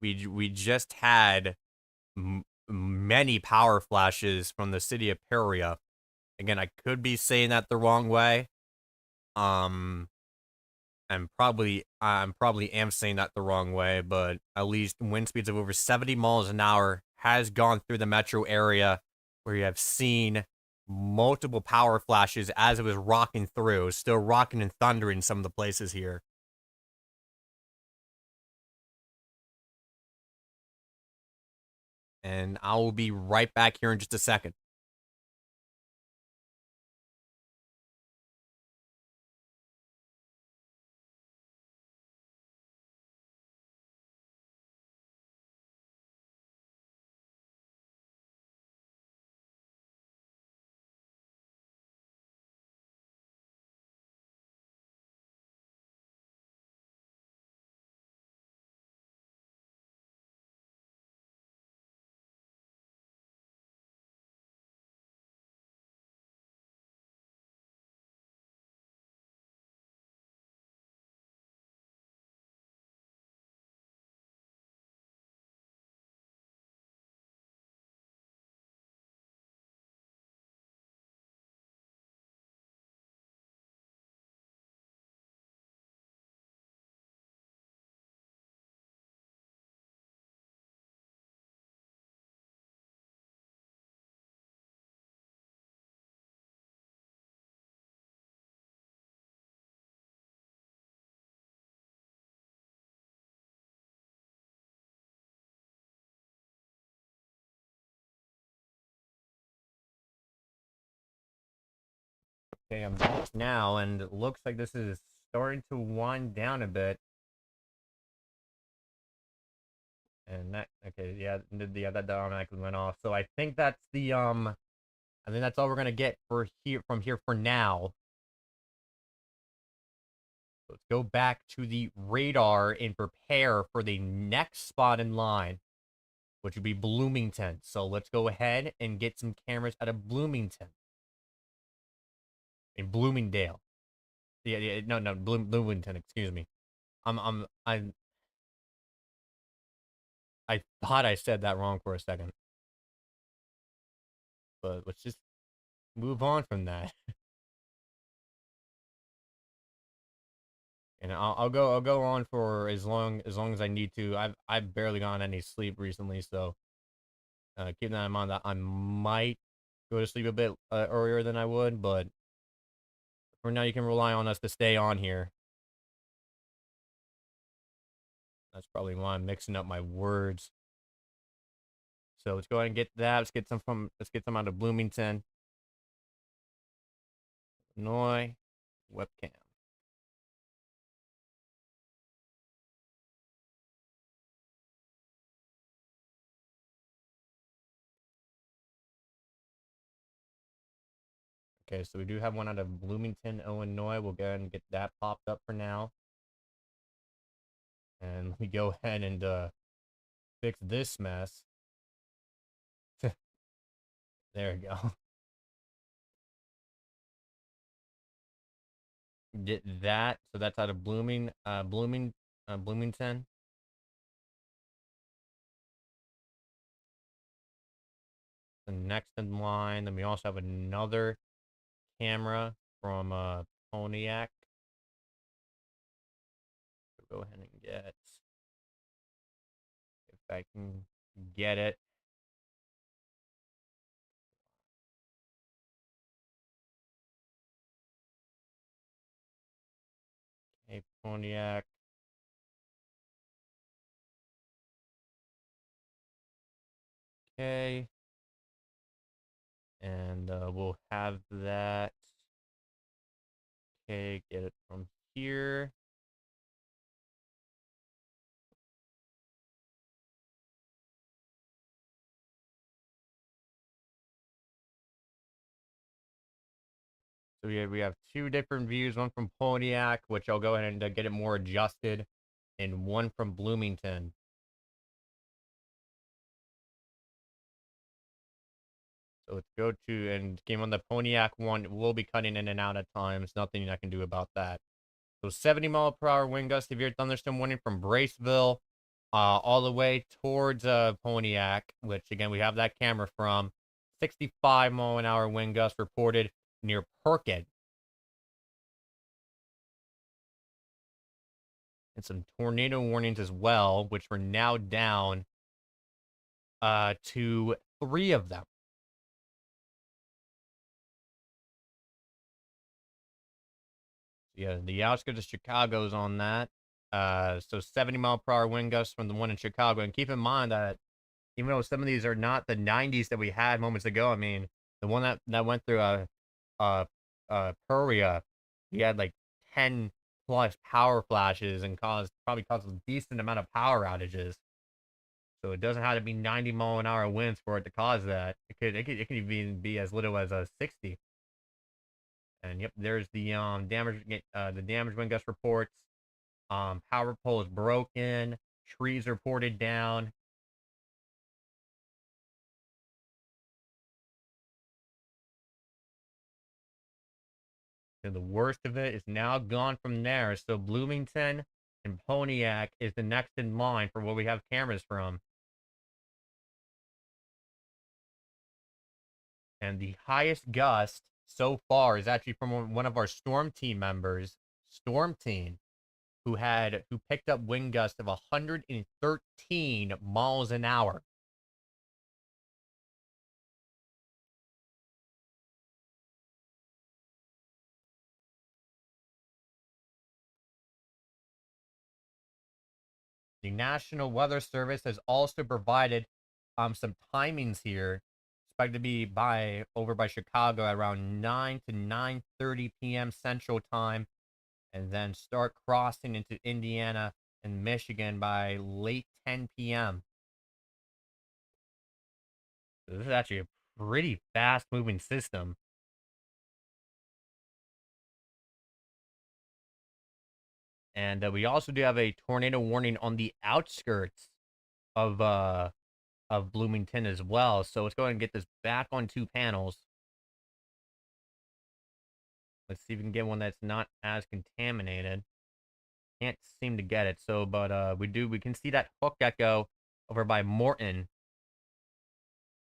we just had many power flashes from the city of Peria. Again, I could be saying that the wrong way. Um, I'm probably am saying that the wrong way, but at least wind speeds of over 70 miles an hour has gone through the metro area, where you have seen multiple power flashes as it was rocking through, still rocking and thundering in some of the places here. And I will be right back here in just a second. Okay, I'm back now, and it looks like this is starting to wind down a bit. And that, okay, yeah, that automatically went off. So I think that's all we're gonna get for here from here for now. Let's go back to the radar and prepare for the next spot in line, which would be Bloomington. So let's go ahead and get some cameras out of Bloomington. In Bloomingdale. Yeah, no, Bloomington, excuse me. I I thought I said that wrong for a second. But let's just move on from that. And I'll go on for as long as I need to. I've barely gotten any sleep recently, so keep that in mind that I might go to sleep a bit earlier than I would, but for now you can rely on us to stay on here. That's probably why I'm mixing up my words. So let's go ahead and get that. Let's get some out of Bloomington, Illinois, webcam. Okay, so we do have one out of Bloomington, Illinois. We'll go ahead and get that popped up for now. And we go ahead and fix this mess. There we go. Get that. So that's out of Bloomington. The next in line. Then we also have another camera from Pontiac. Go ahead and get, if I can get it. Okay, Pontiac. Okay. And we'll have that. Okay, get it from here. So we have two different views, one from Pontiac, which I'll go ahead and get it more adjusted, and one from Bloomington. So let's go to, and game on the Pontiac one, we'll be cutting in and out at times. Nothing I can do about that. So 70-mile-per-hour wind gust, severe thunderstorm warning from Braceville, all the way towards Pontiac, which again we have that camera from. 65-mile-an-hour wind gust reported near Perkin. And some tornado warnings as well, which we're now down to 3 of them. Yeah, the outskirts of Chicago is on that. So 70-mile-per-hour wind gusts from the one in Chicago. And keep in mind that even though some of these are not the 90s that we had moments ago, I mean, the one that went through Peoria, we had like 10 plus power flashes and probably caused a decent amount of power outages. So it doesn't have to be 90-mile-an-hour winds for it to cause that. It could even be as little as a 60. And yep, there's the damage wind gust reports. Power pole is broken. Trees reported down. And the worst of it is now gone from there. So Bloomington and Pontiac is the next in line for where we have cameras from. And the highest gust so far is actually from one of our storm team members, Storm Team, who picked up wind gusts of 113 miles an hour. The National Weather Service has also provided some timings here. Expected to be over by Chicago at around 9 to 9:30 p.m. Central Time, and then start crossing into Indiana and Michigan by late 10 p.m. So this is actually a pretty fast-moving system. And we also do have a tornado warning on the outskirts of Bloomington as well. So let's go ahead and get this back on 2 panels. Let's see if we can get one that's not as contaminated. Can't seem to get it. So, but we can see that hook echo over by Morton.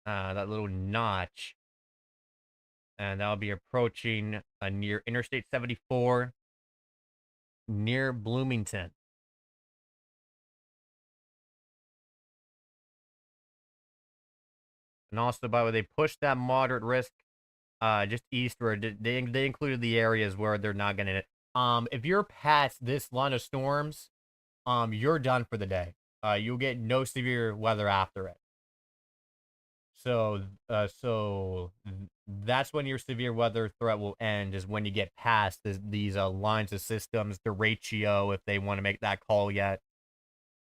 That little notch. And that'll be approaching near Interstate 74, near Bloomington. And also, by the way, they pushed that moderate risk just eastward. They included the areas where they're not getting it. If you're past this line of storms, you're done for the day. You'll get no severe weather after it. So that's when your severe weather threat will end, is when you get past these lines of systems, the ratio, if they want to make that call yet.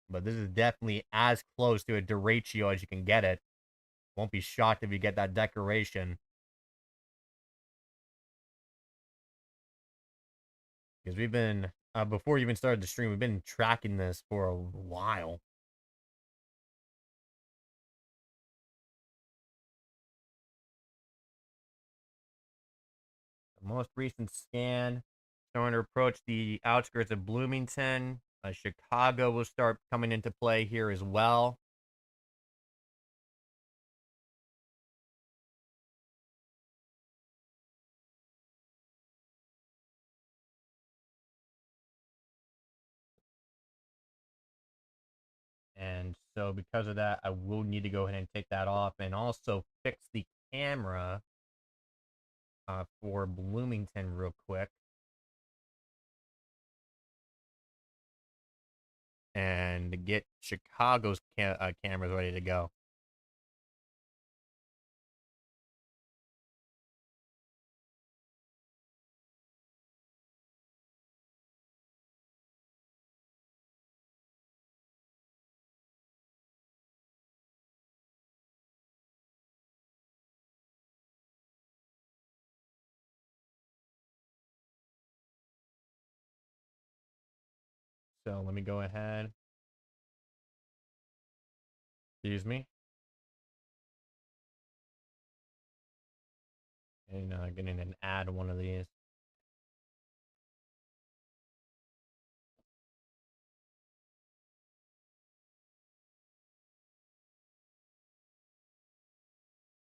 But this is definitely as close to a derecho as you can get it. Won't be shocked if you get that declaration. Because we've been, before you even started the stream, we've been tracking this for a while. The most recent scan starting to approach the outskirts of Bloomington. Chicago will start coming into play here as well. And so because of that, I will need to go ahead and take that off and also fix the camera for Bloomington real quick. And get Chicago's cameras ready to go. So let me go ahead. Excuse me. And getting an add one of these.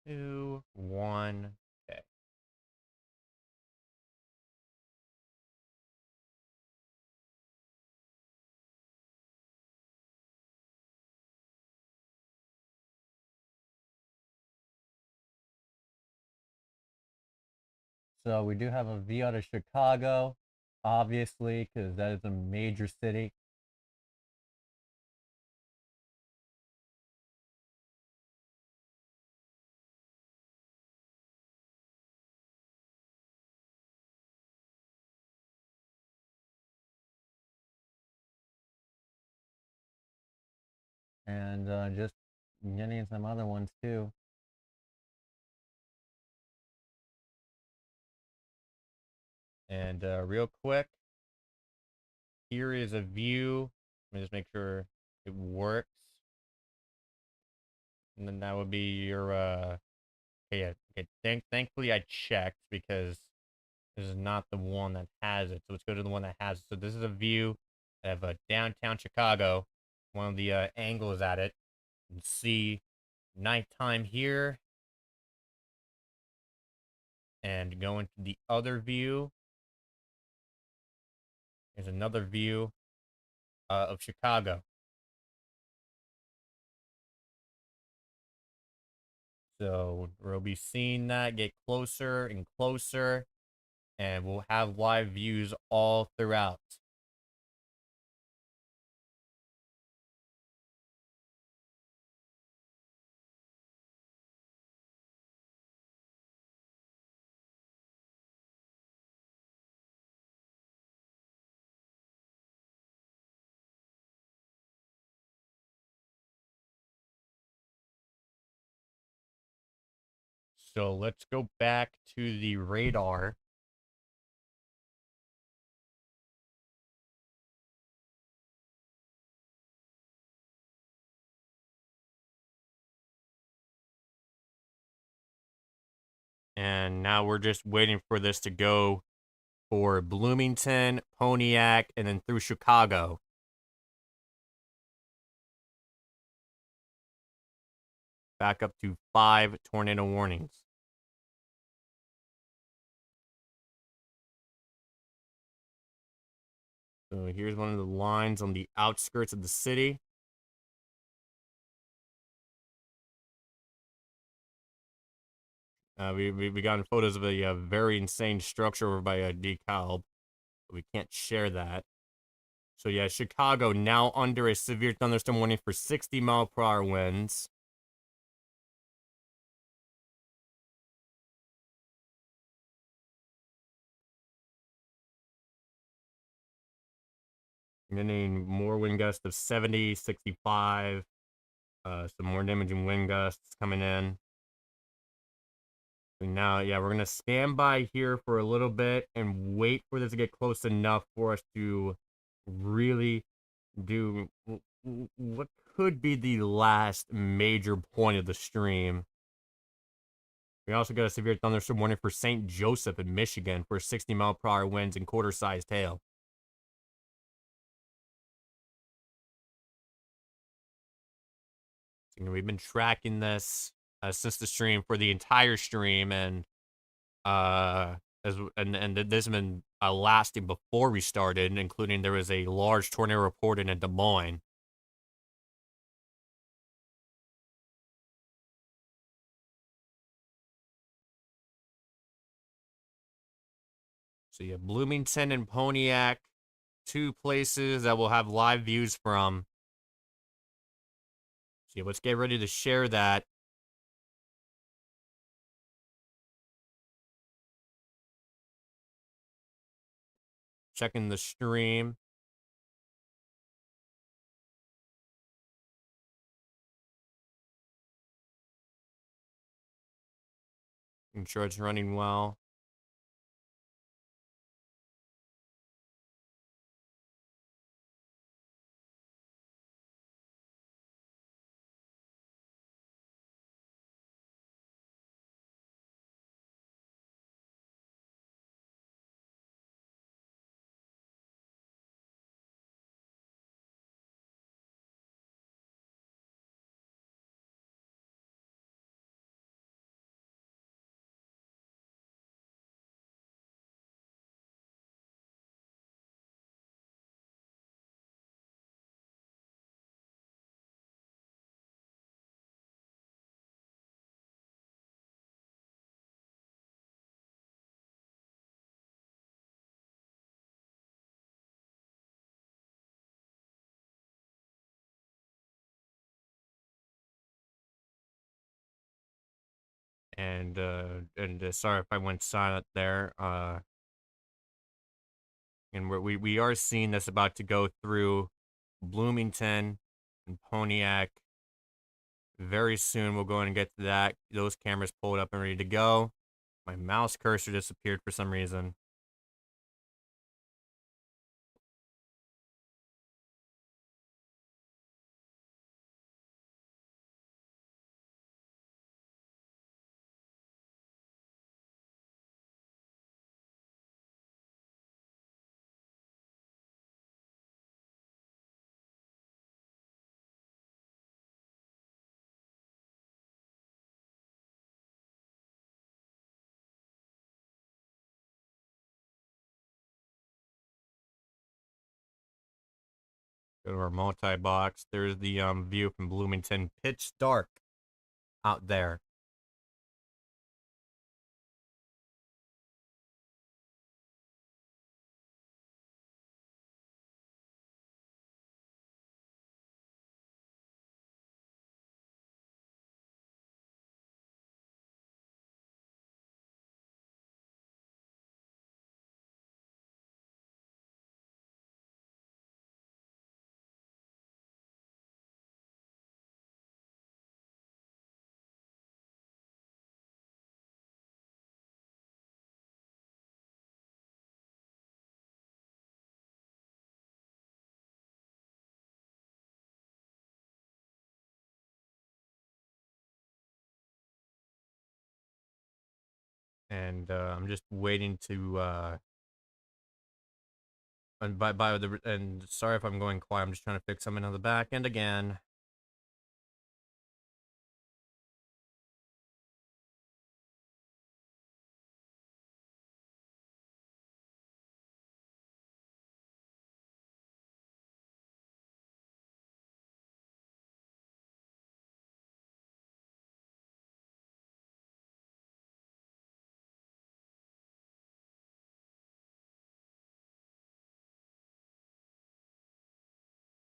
Two, one. Okay. So we do have a view out of Chicago, obviously, because that is a major city. And just getting some other ones too. And real quick, here is a view. Let me just make sure it works. And then that would be your okay, yeah. Okay, thankfully I checked because this is not the one that has it. So let's go to the one that has it. So this is a view of downtown Chicago. One of the angles at it. You can see nighttime here. And go into the other view. There's another view of Chicago. So we'll be seeing that get closer and closer. And we'll have live views all throughout. So let's go back to the radar. And now we're just waiting for this to go for Bloomington, Pontiac, and then through Chicago. Back up to 5 tornado warnings. So here's one of the lines on the outskirts of the city. We got photos of a very insane structure over by DeKalb. We can't share that. So yeah, Chicago now under a severe thunderstorm warning for 60-mile-per-hour winds. Getting more wind gusts of 70, 65. Some more damaging wind gusts coming in. So now, yeah, we're gonna stand by here for a little bit and wait for this to get close enough for us to really do what could be the last major point of the stream. We also got a severe thunderstorm warning for St. Joseph in Michigan for 60-mile-per-hour winds and quarter-sized hail. So, we've been tracking this since the stream for the entire stream, and this has been lasting before we started, including there was a large tornado reported in Des Moines. So you have Bloomington and Pontiac, two places that we'll have live views from. So yeah, let's get ready to share that. Checking the stream. Making sure it's running well. And sorry if I went silent there. And we are seeing this about to go through Bloomington and Pontiac very soon. We'll go in and get to that. Those cameras pulled up and ready to go. My mouse cursor disappeared for some reason. Go to our multi-box. There's the view from Bloomington. Pitch dark out there. And I'm just waiting to and sorry if I'm going quiet. I'm just trying to fix something on the back end again.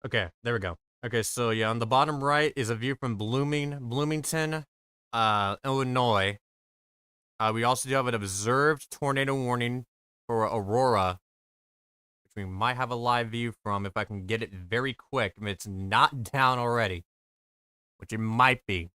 Okay, there we go. Okay, so yeah, on the bottom right is a view from Bloomington, Illinois. We also do have an observed tornado warning for Aurora, which we might have a live view from if I can get it very quick. If it's not down already, which it might be.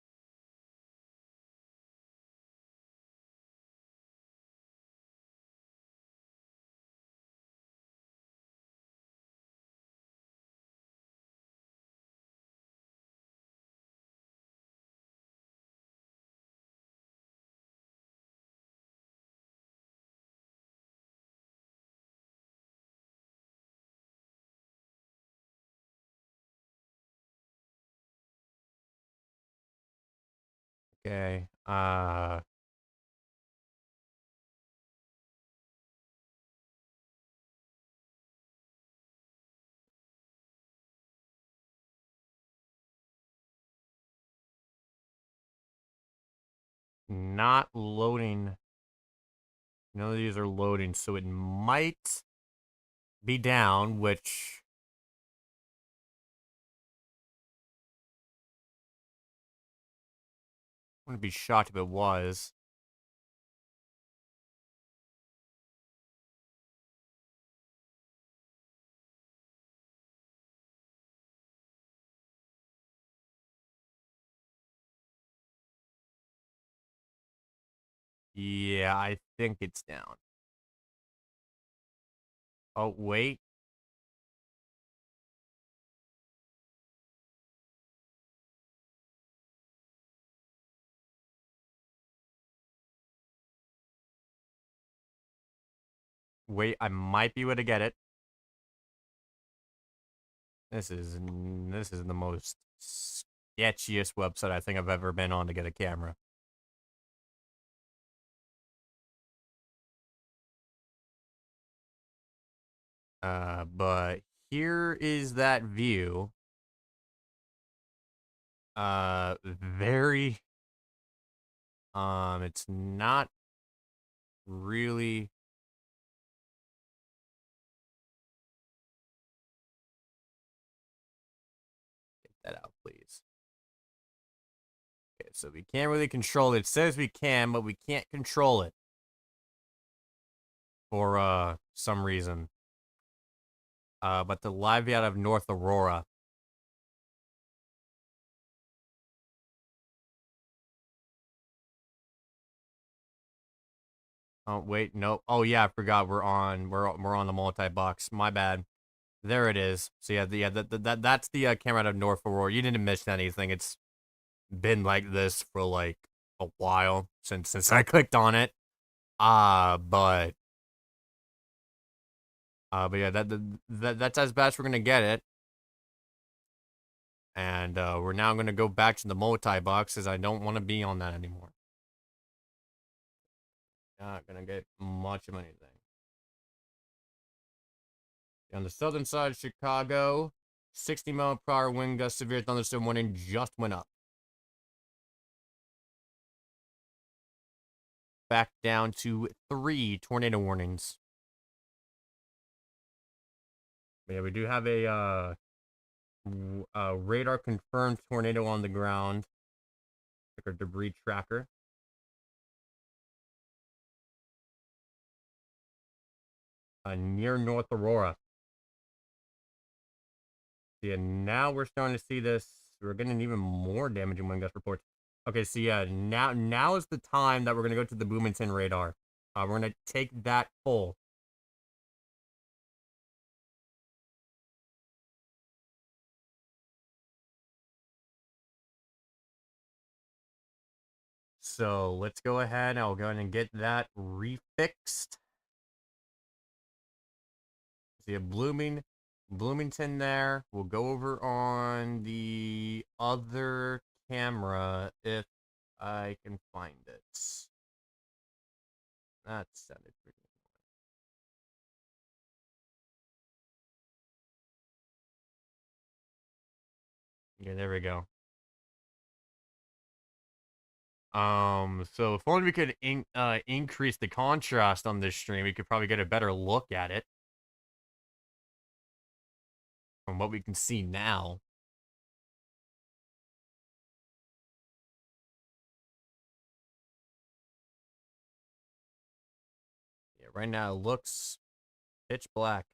Okay. Not loading. None of these are loading, so it might be down, which I wouldn't be shocked if it was. Yeah, I think it's down. Oh, wait. Wait, I might be able to get it. This is the most sketchiest website I think I've ever been on to get a camera. But here is that view. Very it's not really. Get that out, please. Okay, so we can't really control it. It says we can, but we can't control it for some reason. But the live out of North Aurora. Oh wait, no. Oh yeah, I forgot we're on the multi-box. My bad. There it is. So yeah, that's the camera out of North Aurora. You didn't miss anything. It's been like this for like a while since I clicked on it. But yeah, that's as best we're gonna get it. And we're now gonna go back to the multi-box because I don't want to be on that anymore. Not gonna get much of anything. On the southern side of Chicago, 60-mile-per-hour wind gust, severe thunderstorm warning just went up. Back down to 3 tornado warnings. But yeah, we do have a radar confirmed tornado on the ground. Like our debris tracker. Near North Aurora. Yeah, now we're starting to see this. We're getting even more damaging wind gust reports. Okay, so yeah, now is the time that we're gonna go to the Bloomington radar. We're gonna take that pull. So let's go ahead. I'll go ahead and get that refixed. See a Bloomington there. We'll go over on the other camera if I can find it. That sounded pretty. Yeah, there we go. So if only we could increase the contrast on this stream, we could probably get a better look at it from what we can see now. Yeah, right now it looks pitch black.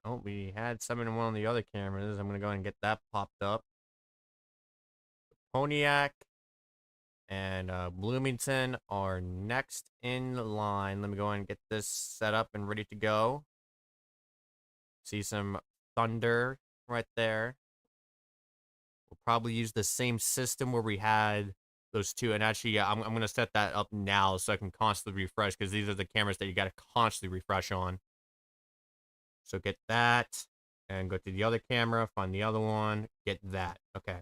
Oh, we had 7 in one on the other cameras. I'm gonna go ahead and get that popped up. Pontiac and Bloomington are next in line. Let me go ahead and get this set up and ready to go. See some thunder right there. We'll probably use the same system where we had those two. And actually, yeah, I'm gonna set that up now so I can constantly refresh because these are the cameras that you gotta constantly refresh on. So get that, and go to the other camera, find the other one, get that. Okay.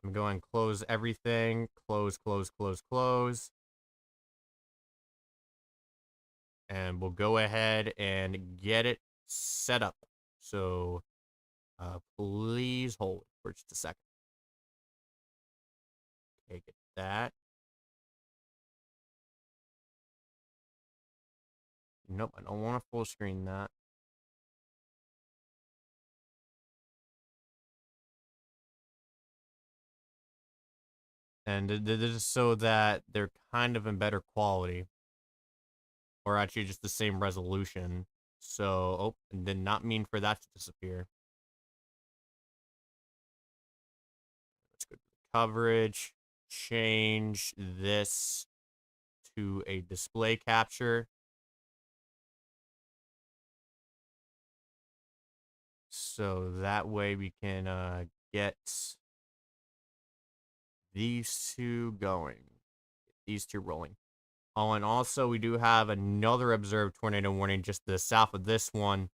I'm going to close everything. Close, close, close, close. And we'll go ahead and get it set up. So please hold for just a second. Okay, get that. Nope, I don't want to full screen that. And this is so that they're kind of in better quality. Or actually just the same resolution. So, oh, and did not mean for that to disappear. Let's go to the coverage. Change this to a display capture. So that way we can get these two going. Get these two rolling. Oh, and also we do have another observed tornado warning just to the south of this one.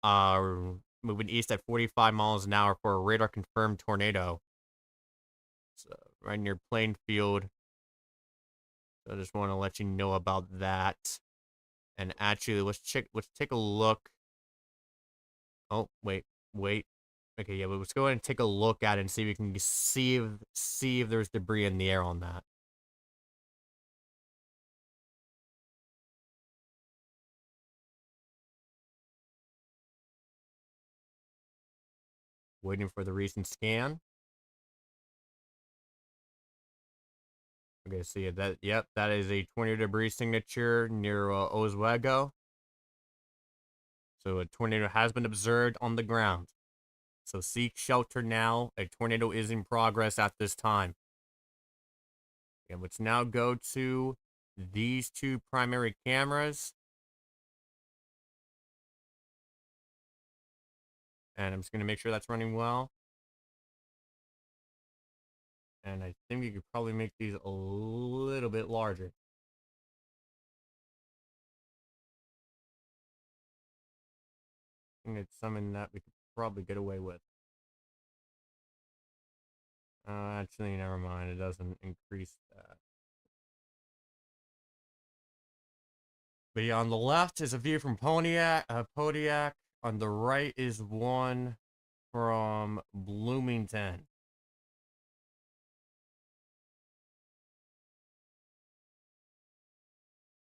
Moving east at 45 miles an hour for a radar confirmed tornado. So right near Plainfield. So I just want to let you know about that. And actually, let's take a look. Oh, wait. Okay, yeah, but let's go ahead and take a look at it and see if we can see if there's debris in the air on that. Waiting for the recent scan. Okay, so yeah, that is a tornado debris signature near Oswego. So a tornado has been observed on the ground. So seek shelter now. A tornado is in progress at this time. And let's now go to these two primary cameras. And I'm just going to make sure that's running well. And I think we could probably make these a little bit larger. I think it's something that we could probably get away with. Actually, never mind. It doesn't increase that. But yeah, on the left is a view from Pontiac. On the right is one from Bloomington.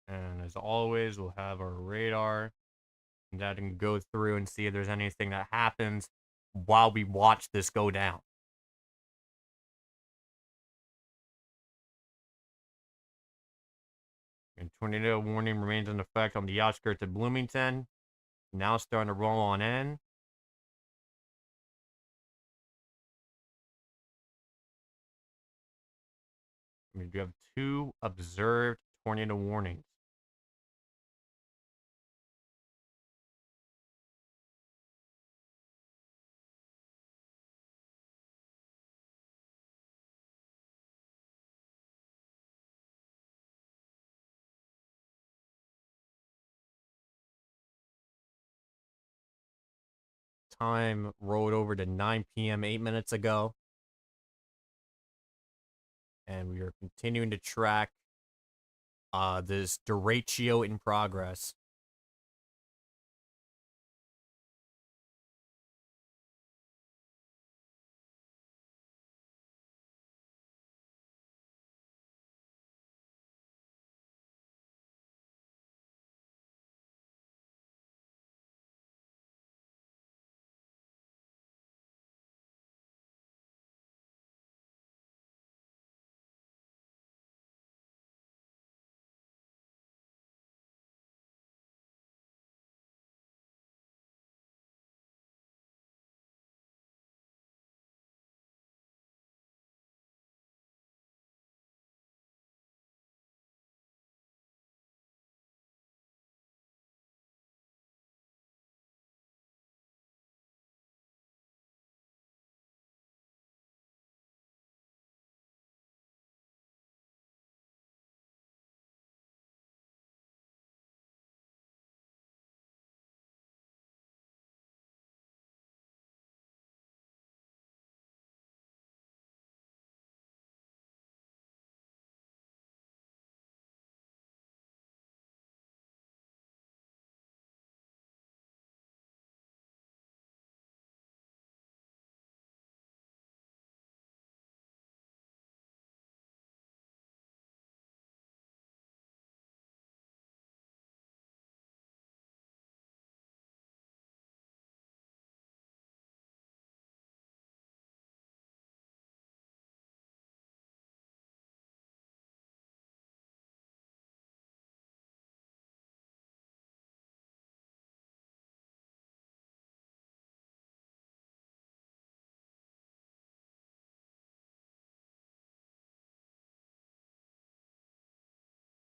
And as always, we'll have our radar that can go through and see if there's anything that happens while we watch this go down. And tornado warning remains in effect on the outskirts of Bloomington. Now starting to roll on in. We do have two observed tornado warnings. Time rolled over to 9 p.m. 8 minutes ago. And we are continuing to track this derecho in progress.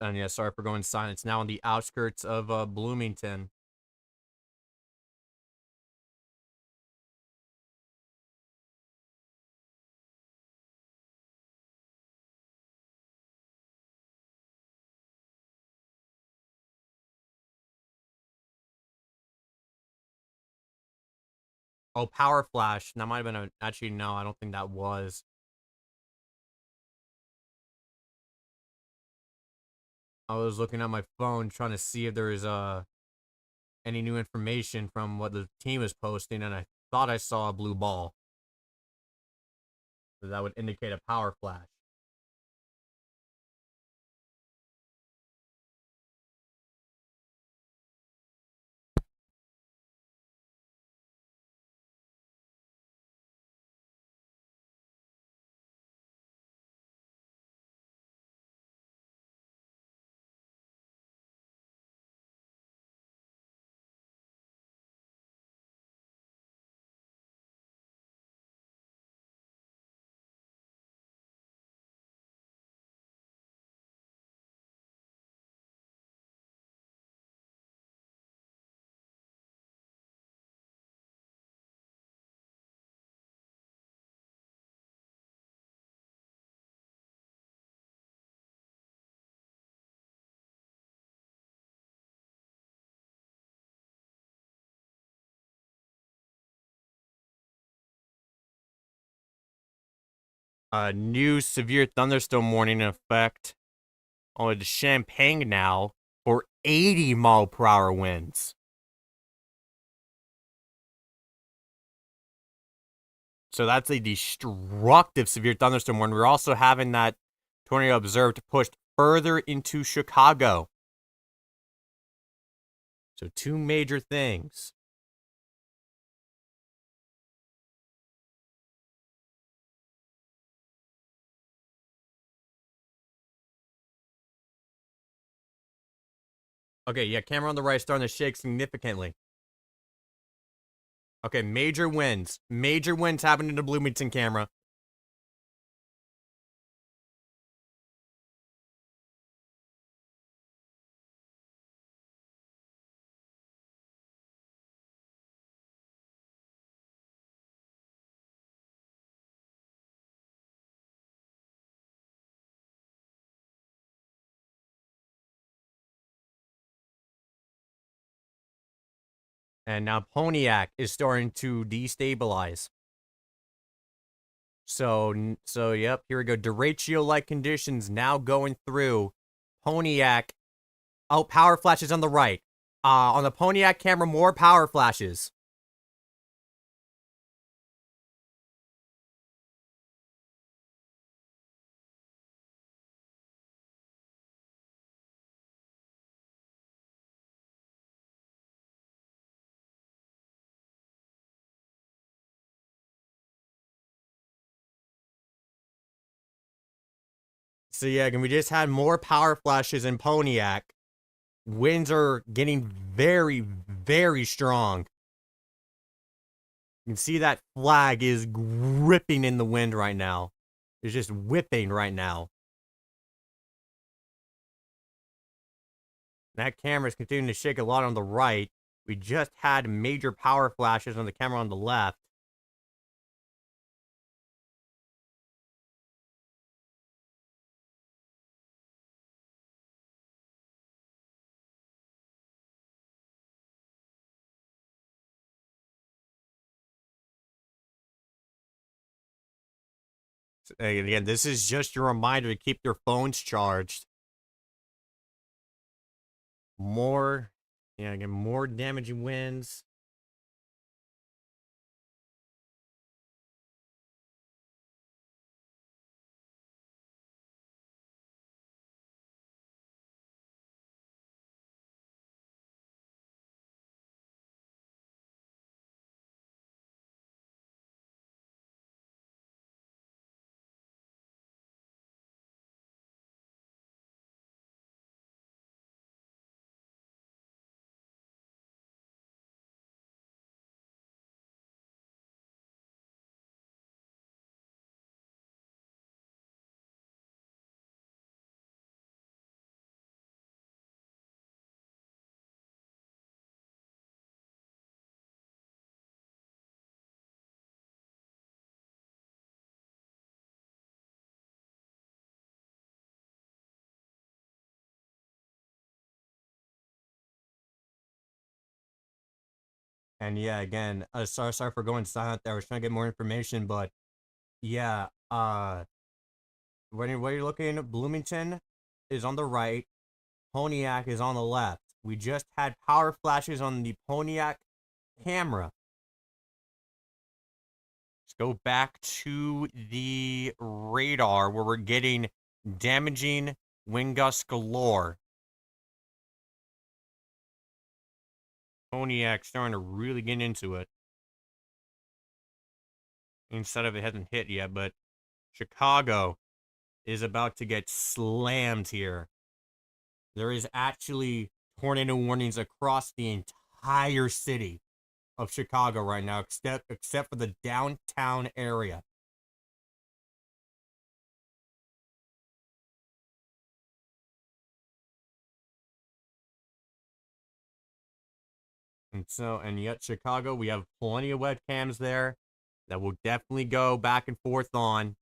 And yeah, sorry for going silent. It's now on the outskirts of Bloomington. Oh, Power Flash. That might have been a... Actually, no, I don't think that was. I was looking at my phone trying to see if there was any new information from what the team is posting, and I thought I saw a blue ball. So that would indicate a Power Flash. New severe thunderstorm warning in effect on Champaign now for 80-mile-per-hour winds. So that's a destructive severe thunderstorm warning. We're also having that tornado observed pushed further into Chicago. So two major things. Okay, yeah, camera on the right starting to shake significantly. Okay, major winds. Major winds happening in the Bloomington camera. And now Pontiac is starting to destabilize. So yep, here we go. Derecho-like conditions now going through Pontiac. Oh, power flashes on the right. On the Pontiac camera, more power flashes. So yeah, we just had more power flashes in Pontiac. Winds are getting very, very strong. You can see that flag is gripping in the wind right now. It's just whipping right now. That camera is continuing to shake a lot on the right. We just had major power flashes on the camera on the left. Again, this is just your reminder to keep your phones charged. More, yeah, again, more damaging winds. And yeah, again, sorry for going silent there. I was trying to get more information, but yeah, when you're looking, Bloomington is on the right, Pontiac is on the left. We just had power flashes on the Pontiac camera. Let's go back to the radar where we're getting damaging wind gusts galore. Pontiac starting to really get into it. Instead of it hasn't hit yet, but Chicago is about to get slammed here. There is actually tornado warnings across the entire city of Chicago right now, except for the downtown area. And yet Chicago, we have plenty of webcams there that will definitely go back and forth on.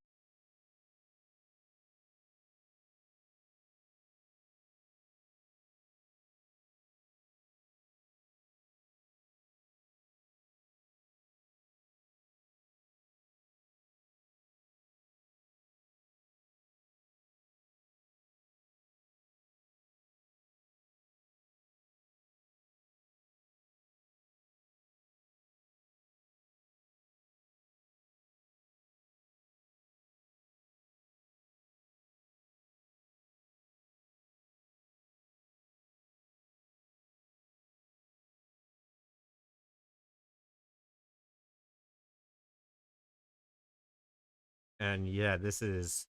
And yeah, this is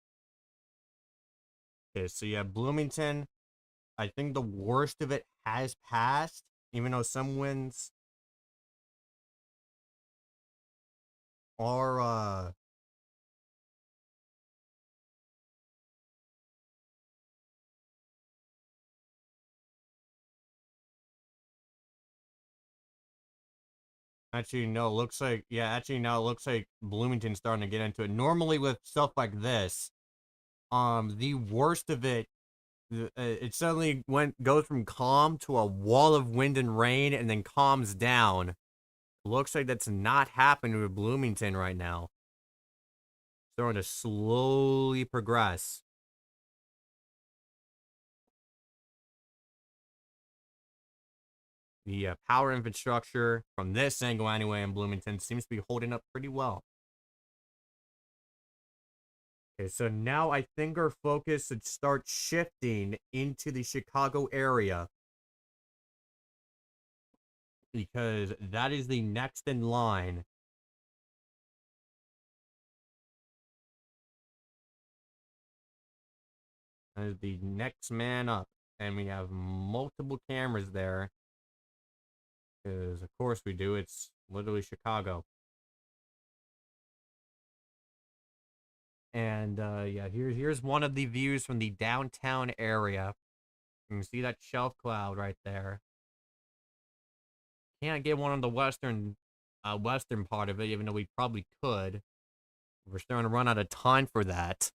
okay. So yeah, Bloomington, I think the worst of it has passed, even though some winds are actually no, looks like yeah, actually now it looks like Bloomington's starting to get into it. Normally with stuff like this, the worst of it, it suddenly goes from calm to a wall of wind and rain and then calms down. Looks like that's not happening with Bloomington right now. Starting to slowly progress. The power infrastructure, from this angle anyway, in Bloomington seems to be holding up pretty well. Okay, so now I think our focus should start shifting into the Chicago area, because that is the next in line. That is the next man up. And we have multiple cameras there. Because, of course, we do. It's literally Chicago. And, yeah, here's one of the views from the downtown area. You can see that shelf cloud right there. Can't get one on the western part of it, even though we probably could. We're starting to run out of time for that.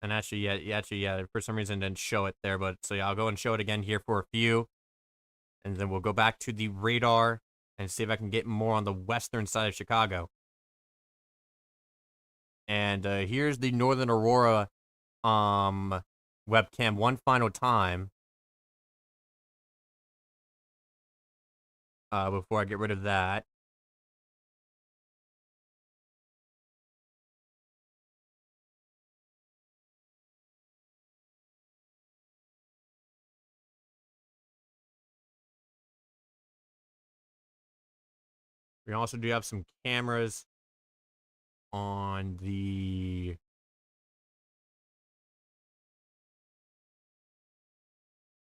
And actually, yeah, for some reason didn't show it there, but so yeah, I'll go and show it again here for a few. And then we'll go back to the radar and see if I can get more on the western side of Chicago. And here's the Northern Aurora webcam one final time before I get rid of that. We also do have some cameras on the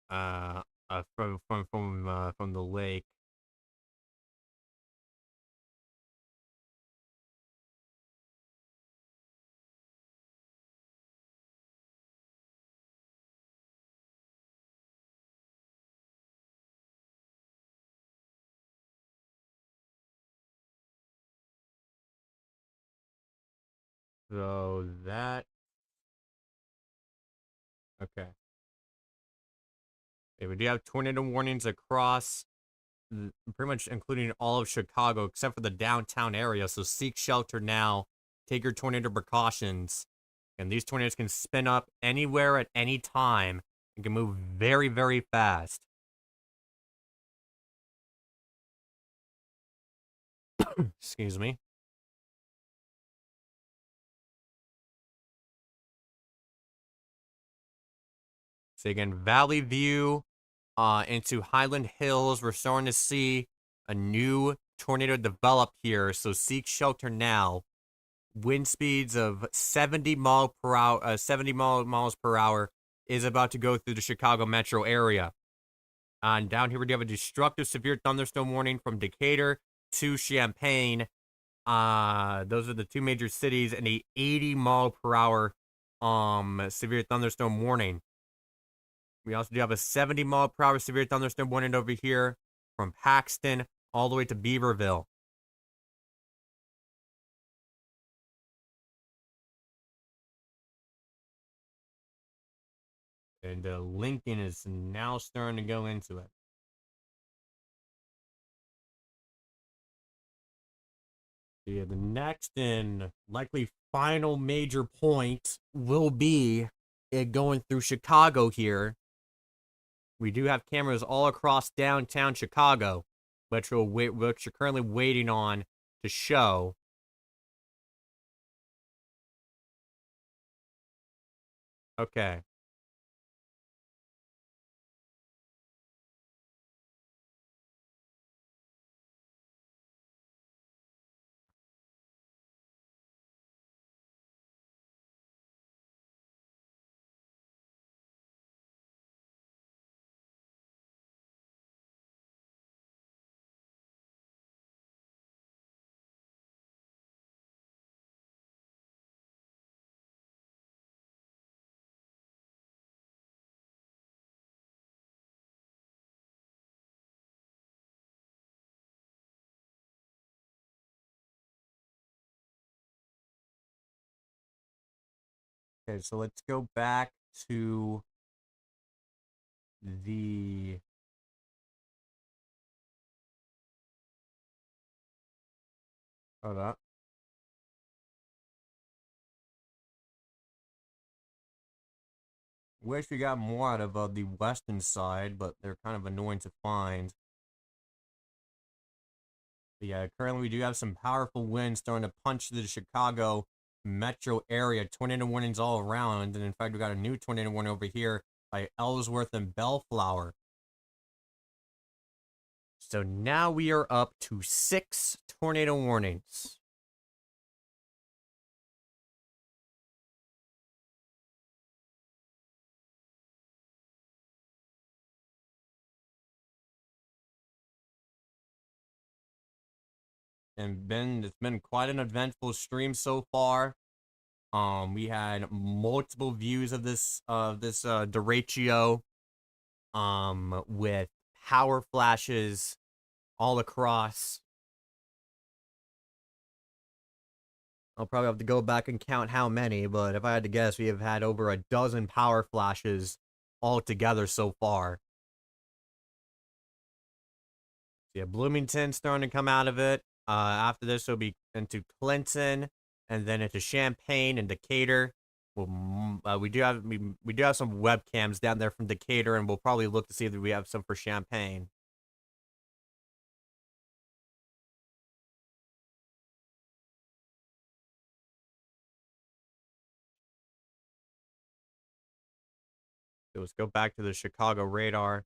from the lake. So that okay. Okay, we do have tornado warnings across, pretty much including all of Chicago, except for the downtown area. So seek shelter now. Take your tornado precautions. And these tornadoes can spin up anywhere at any time and can move very, very fast. Excuse me. So again, Valley View into Highland Hills. We're starting to see a new tornado develop here. So seek shelter now. Wind speeds of 70 mile per hour, miles per hour is about to go through the Chicago metro area. And down here we do have a destructive severe thunderstorm warning from Decatur to Champaign. Those are the two major cities, and a 80 mile per hour severe thunderstorm warning. We also do have a 70 mile per hour severe thunderstorm warning over here from Paxton all the way to Beaverville. And Lincoln is now starting to go into it. Yeah, the next and likely final major point will be it going through Chicago here. We do have cameras all across downtown Chicago, which you're currently waiting on to show. Okay. Okay, so let's go back to the hold up. Wish we got more out of the western side, but they're kind of annoying to find. But yeah, currently we do have some powerful winds starting to punch the Chicago metro area. Tornado warnings all around. And in fact, we got a new tornado warning over here by Ellsworth and Bellflower. So now we are up to 6 tornado warnings. And it's been quite an eventful stream so far. We had multiple views of this derecho, with power flashes all across. I'll probably have to go back and count how many, but if I had to guess, we have had over a dozen power flashes altogether so far. Yeah, Bloomington starting to come out of it. After this, it'll be into Clinton, and then into Champaign and Decatur. We do have some webcams down there from Decatur, and we'll probably look to see if we have some for Champaign. So let's go back to the Chicago radar.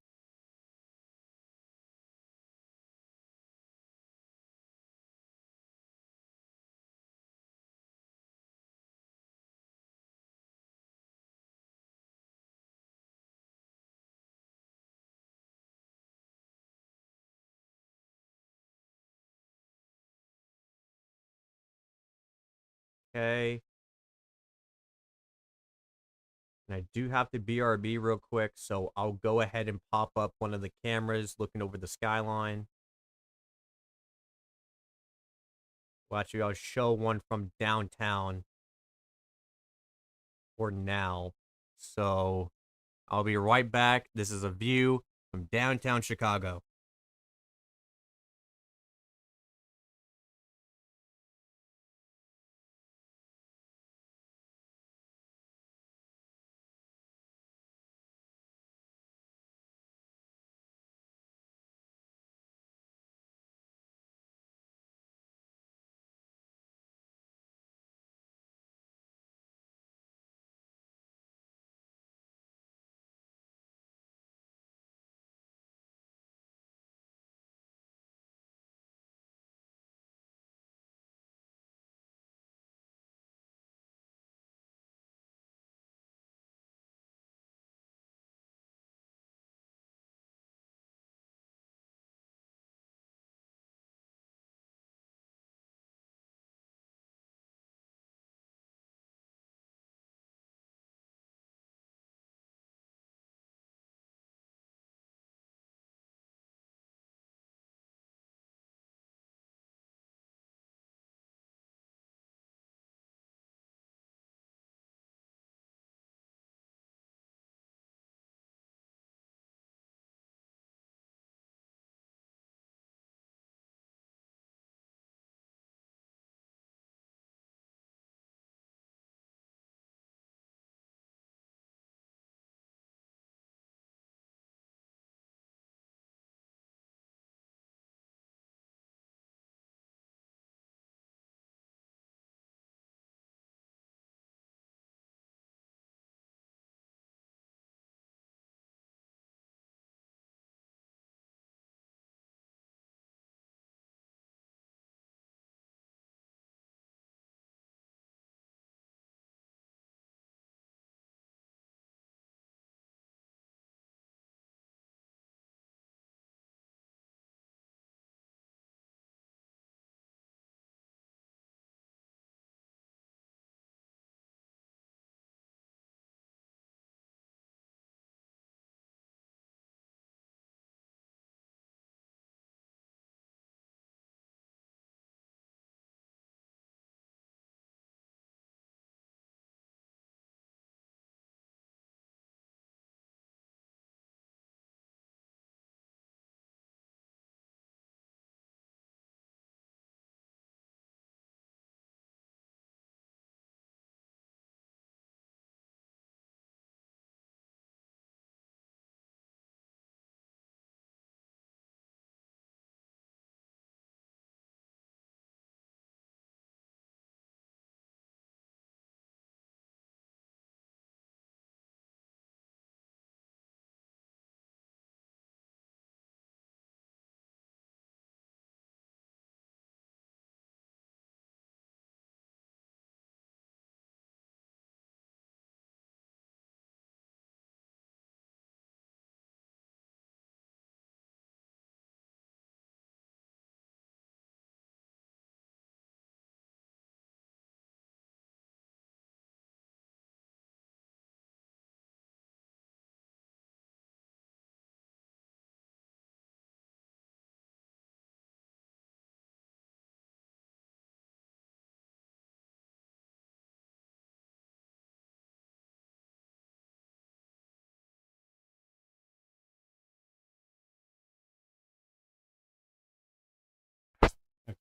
Okay. And I do have to BRB real quick, so I'll go ahead and pop up one of the cameras looking over the skyline. Well, actually, I'll show one from downtown for now. So I'll be right back. This is a view from downtown Chicago.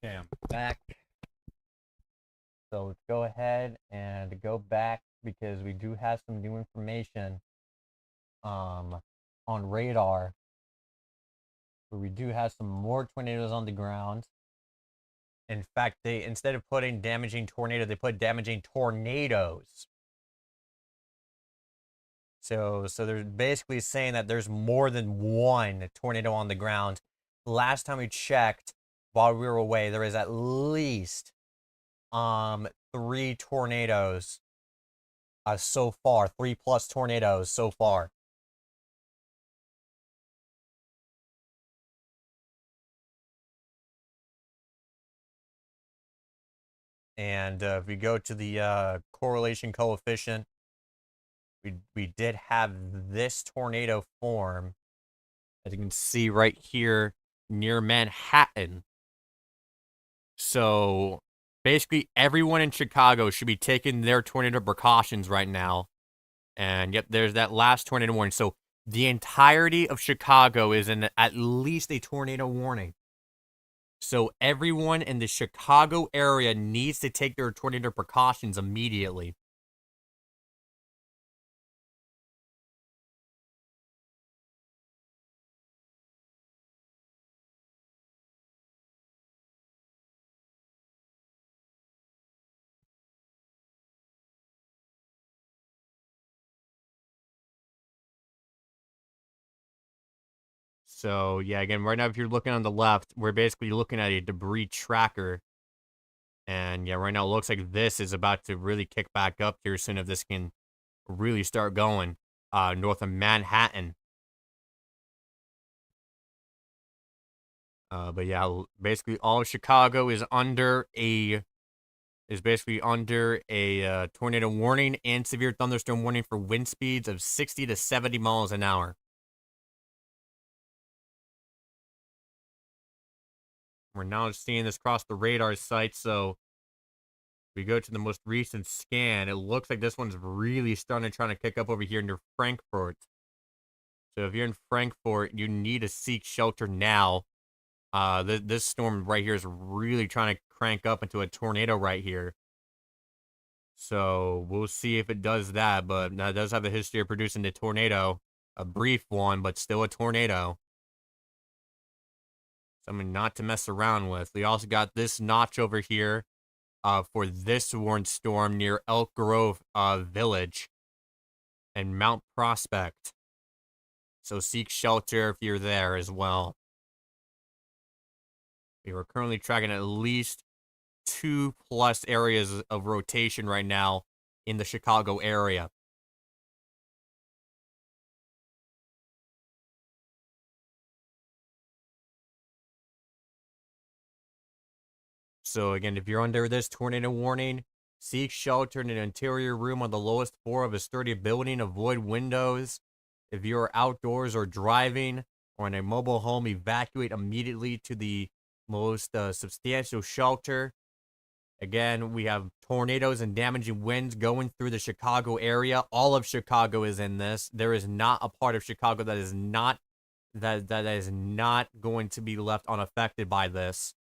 Okay, I'm back. So let's go ahead and go back because we do have some new information um, on radar. Where we do have some more tornadoes on the ground. In fact, they instead of putting damaging tornado, they put damaging tornadoes. So they're basically saying that there's more than one tornado on the ground. Last time we checked, while we were away, there was at least 3 tornadoes so far, 3+ tornadoes so far. And if we go to the correlation coefficient, we did have this tornado form, as you can see right here near Manhattan. So basically everyone in Chicago should be taking their tornado precautions right now And yep, there's that last tornado warning. So the entirety of Chicago is in at least a tornado warning. So everyone in the Chicago area needs to take their tornado precautions immediately. So, yeah, again, right now, if you're looking on the left, we're basically looking at a debris tracker. And, yeah, right now, it looks like this is about to really kick back up here soon if this can really start going north of Manhattan. But, yeah, basically all of Chicago is basically under a tornado warning and severe thunderstorm warning for wind speeds of 60 to 70 miles an hour. We're now seeing this cross the radar site, so we go to the most recent scan. It looks like this one's really starting to try to kick up over here near Frankfurt. So if you're in Frankfurt, you need to seek shelter now. This storm right here is really trying to crank up into a tornado right here. So we'll see if it does that, but that does have a history of producing a tornado. A brief one, but still a tornado. Something not to mess around with. We also got this notch over here for this warned storm near Elk Grove Village and Mount Prospect. So seek shelter if you're there as well. We are currently tracking at least 2+ areas of rotation right now in the Chicago area. So again, if you're under this tornado warning, seek shelter in an interior room on the lowest floor of a sturdy building. Avoid windows. If you're outdoors or driving or in a mobile home, evacuate immediately to the most substantial shelter. Again, we have tornadoes and damaging winds going through the Chicago area. All of Chicago is in this. There is not a part of Chicago that is not going to be left unaffected by this.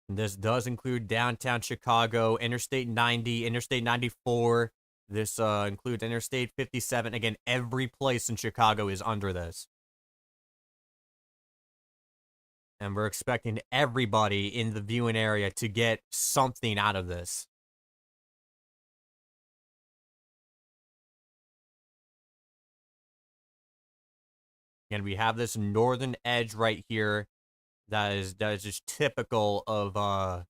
This does include downtown Chicago, Interstate 90, Interstate 94. This includes Interstate 57. Again, every place in Chicago is under this. And we're expecting everybody in the viewing area to get something out of this. And we have this northern edge right here that is just typical of the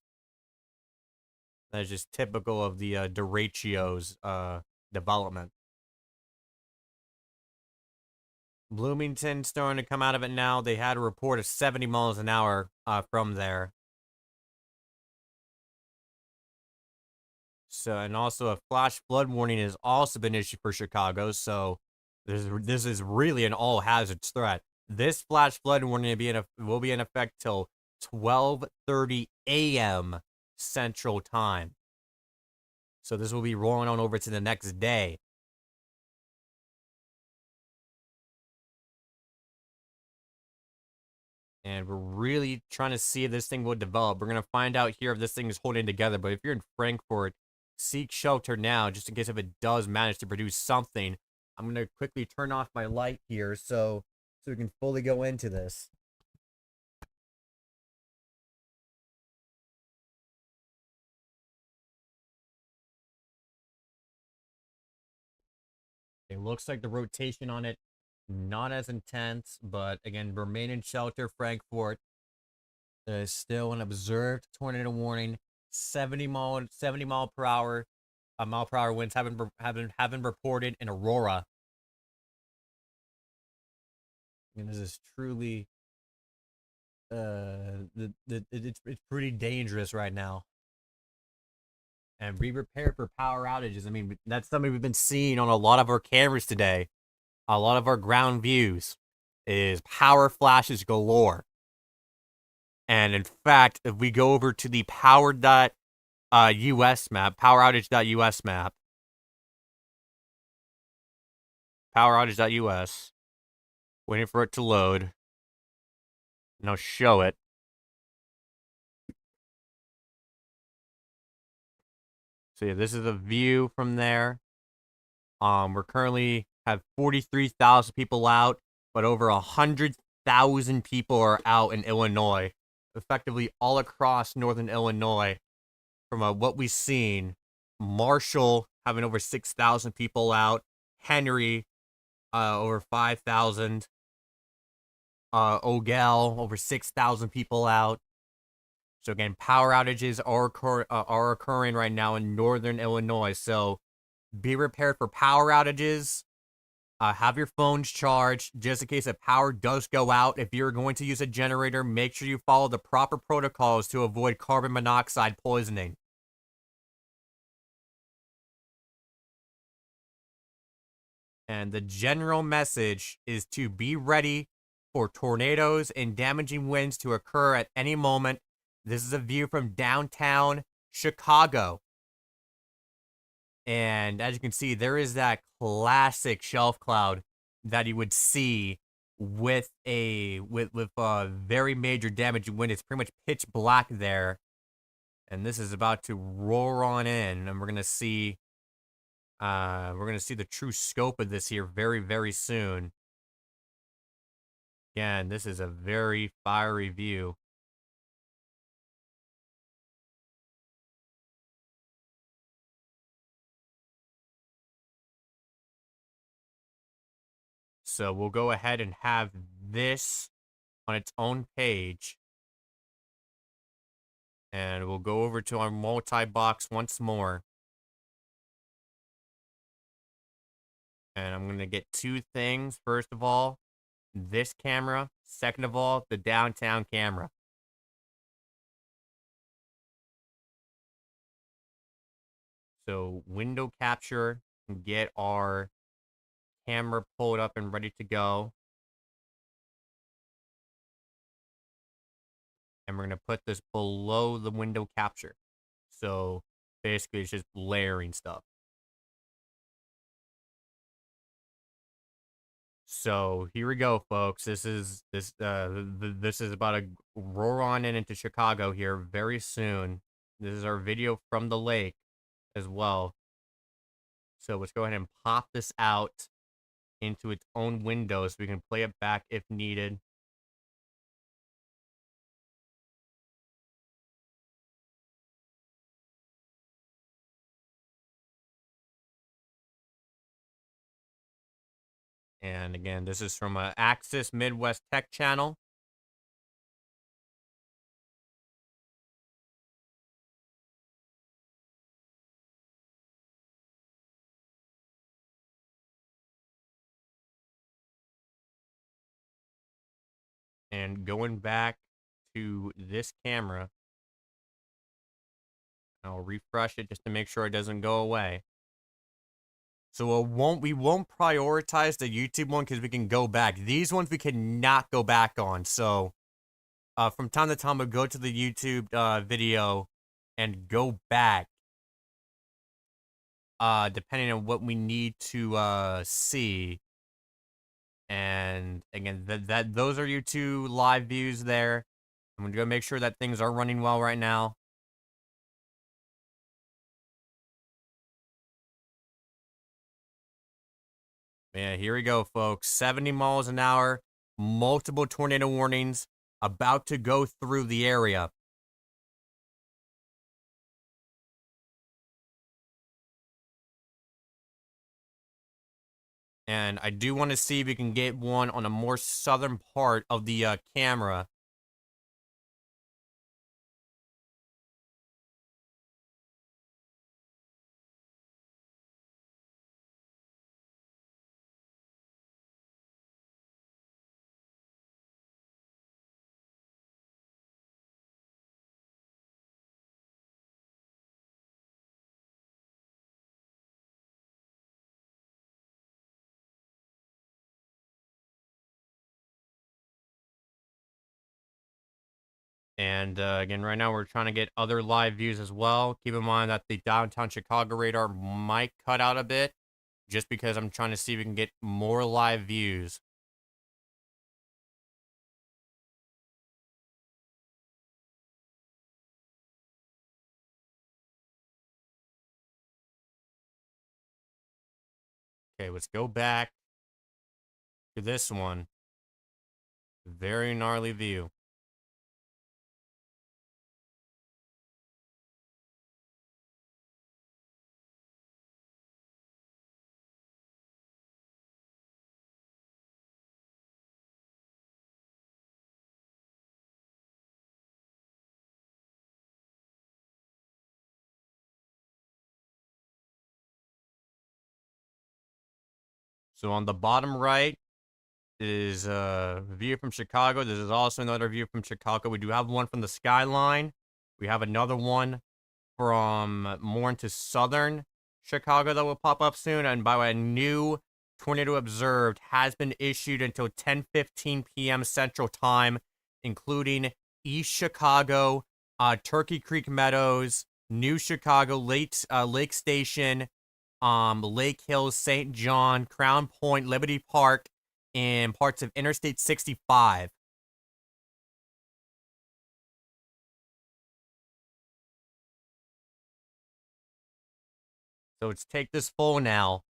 derechio's development. Bloomington starting to come out of it now. They had a report of 70 miles an hour from there. So, and also a flash flood warning has also been issued for Chicago. So, this is really an all hazards threat. This flash flood warning will be in effect till 12:30 a.m. Central Time. So this will be rolling on over to the next day. And we're really trying to see if this thing will develop. We're going to find out here if this thing is holding together. But if you're in Frankfurt, seek shelter now, just in case if it does manage to produce something. I'm going to quickly turn off my light here so we can fully go into this. It looks like the rotation on it not as intense, but again, remain in shelter, Frankfurt. There is still an observed tornado warning. 70 mile per hour winds have been reported in Aurora. And this is truly it's pretty dangerous right now. And be prepared for power outages. I mean, that's something we've been seeing on a lot of our cameras today. A lot of our ground views is power flashes galore. And in fact, if we go over to the power.us map, poweroutage.us map, poweroutage.us. Waiting for it to load. And I'll show it. So yeah, this is a view from there. We're currently have 43,000 people out, but over 100,000 people are out in Illinois, effectively all across northern Illinois. From what we've seen, Marshall having over 6,000 people out, Henry over 5,000, Ogell over 6,000 people out. So again, power outages are occurring right now in northern Illinois. So be prepared for power outages. Have your phones charged just in case if power does go out. If you're going to use a generator, make sure you follow the proper protocols to avoid carbon monoxide poisoning. And the general message is to be ready for tornadoes and damaging winds to occur at any moment. This is a view from downtown Chicago. And as you can see, there is that classic shelf cloud that you would see with a very major damaging wind. It's pretty much pitch black there. And this is about to roar on in, and we're gonna see the true scope of this here very, very soon. Again, this is a very fiery view. So we'll go ahead and have this on its own page. And we'll go over to our multi-box once more. And I'm going to get two things. First of all, this camera. Second of all, the downtown camera. So window capture, and get our camera pulled up and ready to go. And we're going to put this below the window capture. So basically it's just layering stuff. So here we go, folks. This is about to roar on into Chicago here very soon. This is our video from the lake as well. So let's go ahead and pop this out into its own window so we can play it back if needed. And again, this is from Axis Midwest Tech Channel. And going back to this camera, I'll refresh it just to make sure it doesn't go away. So we won't prioritize the YouTube one because we can go back. These ones we cannot go back on. So from time to time, we'll go to the YouTube video and go back. Depending on what we need to see. And again, those are your two live views there. I'm gonna go make sure that things are running well right now. Yeah, here we go, folks. 70 miles an hour, multiple tornado warnings about to go through the area. And I do want to see if we can get one on a more southern part of the camera. And again, right now we're trying to get other live views as well. Keep in mind that the downtown Chicago radar might cut out a bit. just because I'm trying to see if we can get more live views. Okay, let's go back to this one. Very gnarly view. So on the bottom right is a view from Chicago. This is also another view from Chicago. We do have one from the skyline. We have another one from more into southern Chicago that will pop up soon. And by the way, a new tornado observed has been issued until 10:15 p.m. Central Time, including East Chicago, Turkey Creek Meadows, New Chicago, Lake Station, Lake Hills, St. John, Crown Point, Liberty Park, and parts of Interstate 65. So let's take this full now.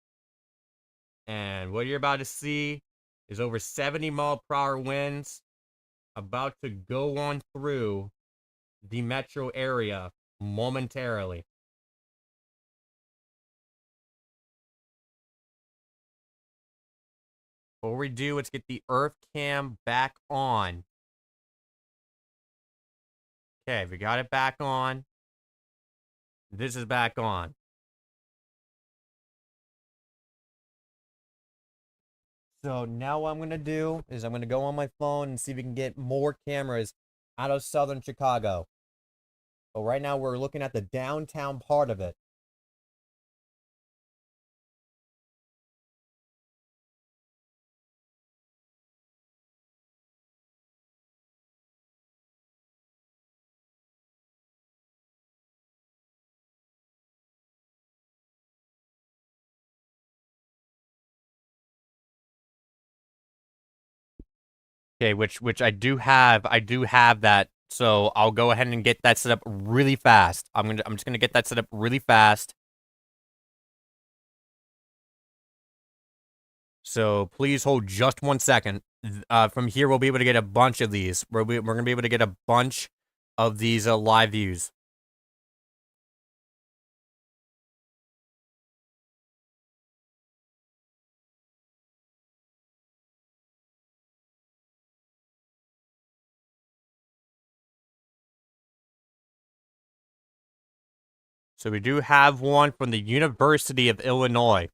And what you're about to see is over 70-mile-per-hour winds about to go on through the metro area momentarily. Before we do, let's get the Earth Cam back on. Okay, we got it back on. This is back on. So now what I'm going to do is I'm going to go on my phone and see if we can get more cameras out of southern Chicago. But right now we're looking at the downtown part of it. Okay, which I do have. I do have that. So I'll go ahead and get that set up really fast. I'm just gonna get that set up really fast. So please hold just 1 second. From here we'll be able to get a bunch of these. We're gonna be able to get a bunch of these live views. So we do have one from the University of Illinois.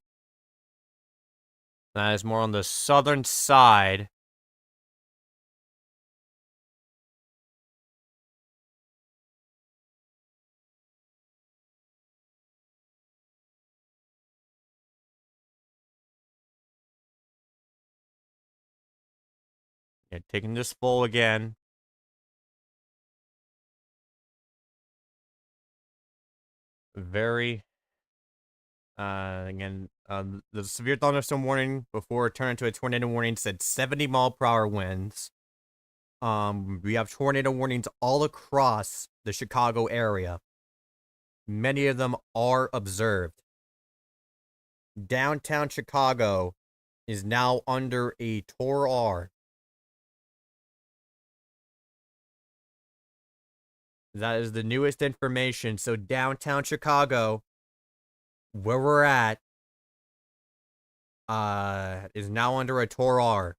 That is more on the southern side. Yeah, taking this full again. Very, again, the severe thunderstorm warning before it turned into a tornado warning said 70-mile-per-hour winds. We have tornado warnings all across the Chicago area. Many of them are observed. Downtown Chicago is now under a Tor R. That is the newest information. So downtown Chicago, where we're at, is now under a Tor R.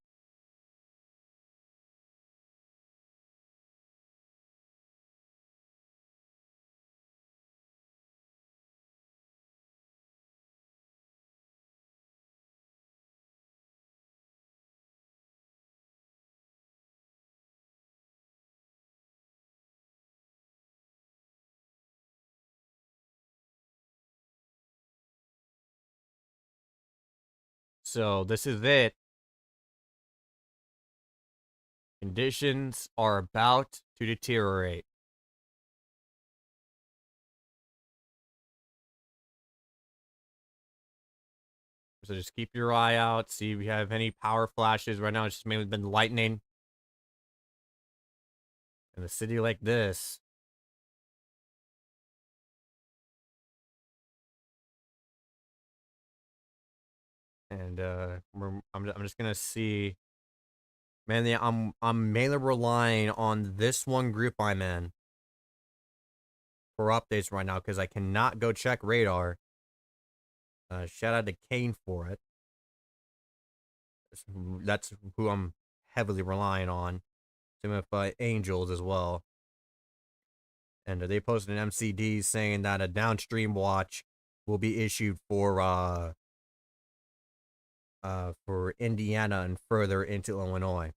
So this is it. Conditions are about to deteriorate. So just keep your eye out. See if you have any power flashes. Right now, it's just mainly been lightning. In a city like this. And I'm just gonna see. Man, I'm mainly relying on this one group I'm in for updates right now because I cannot go check radar. Shout out to Kane for it. That's who I'm heavily relying on. Same with Angels as well. And they posted an MCD saying that a downstream watch will be issued for Indiana and further into Illinois.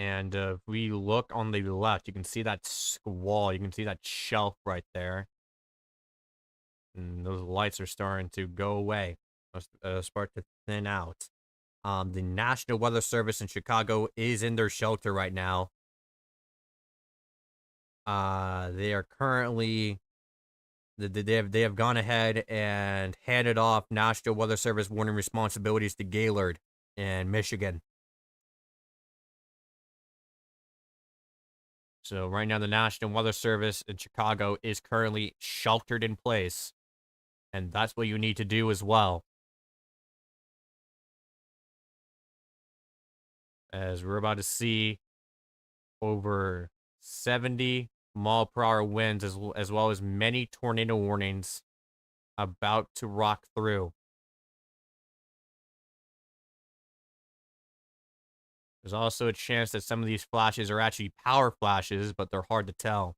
And if we look on the left, you can see that squall. You can see that shelf right there. And those lights are starting to go away. Start to thin out. The National Weather Service in Chicago is in their shelter right now. They are currently... They have gone ahead and handed off National Weather Service warning responsibilities to Gaylord in Michigan. So right now, the National Weather Service in Chicago is currently sheltered in place. And that's what you need to do as well. As we're about to see over 70-mile-per-hour winds as well as many tornado warnings about to rock through. There's also a chance that some of these flashes are actually power flashes, but they're hard to tell.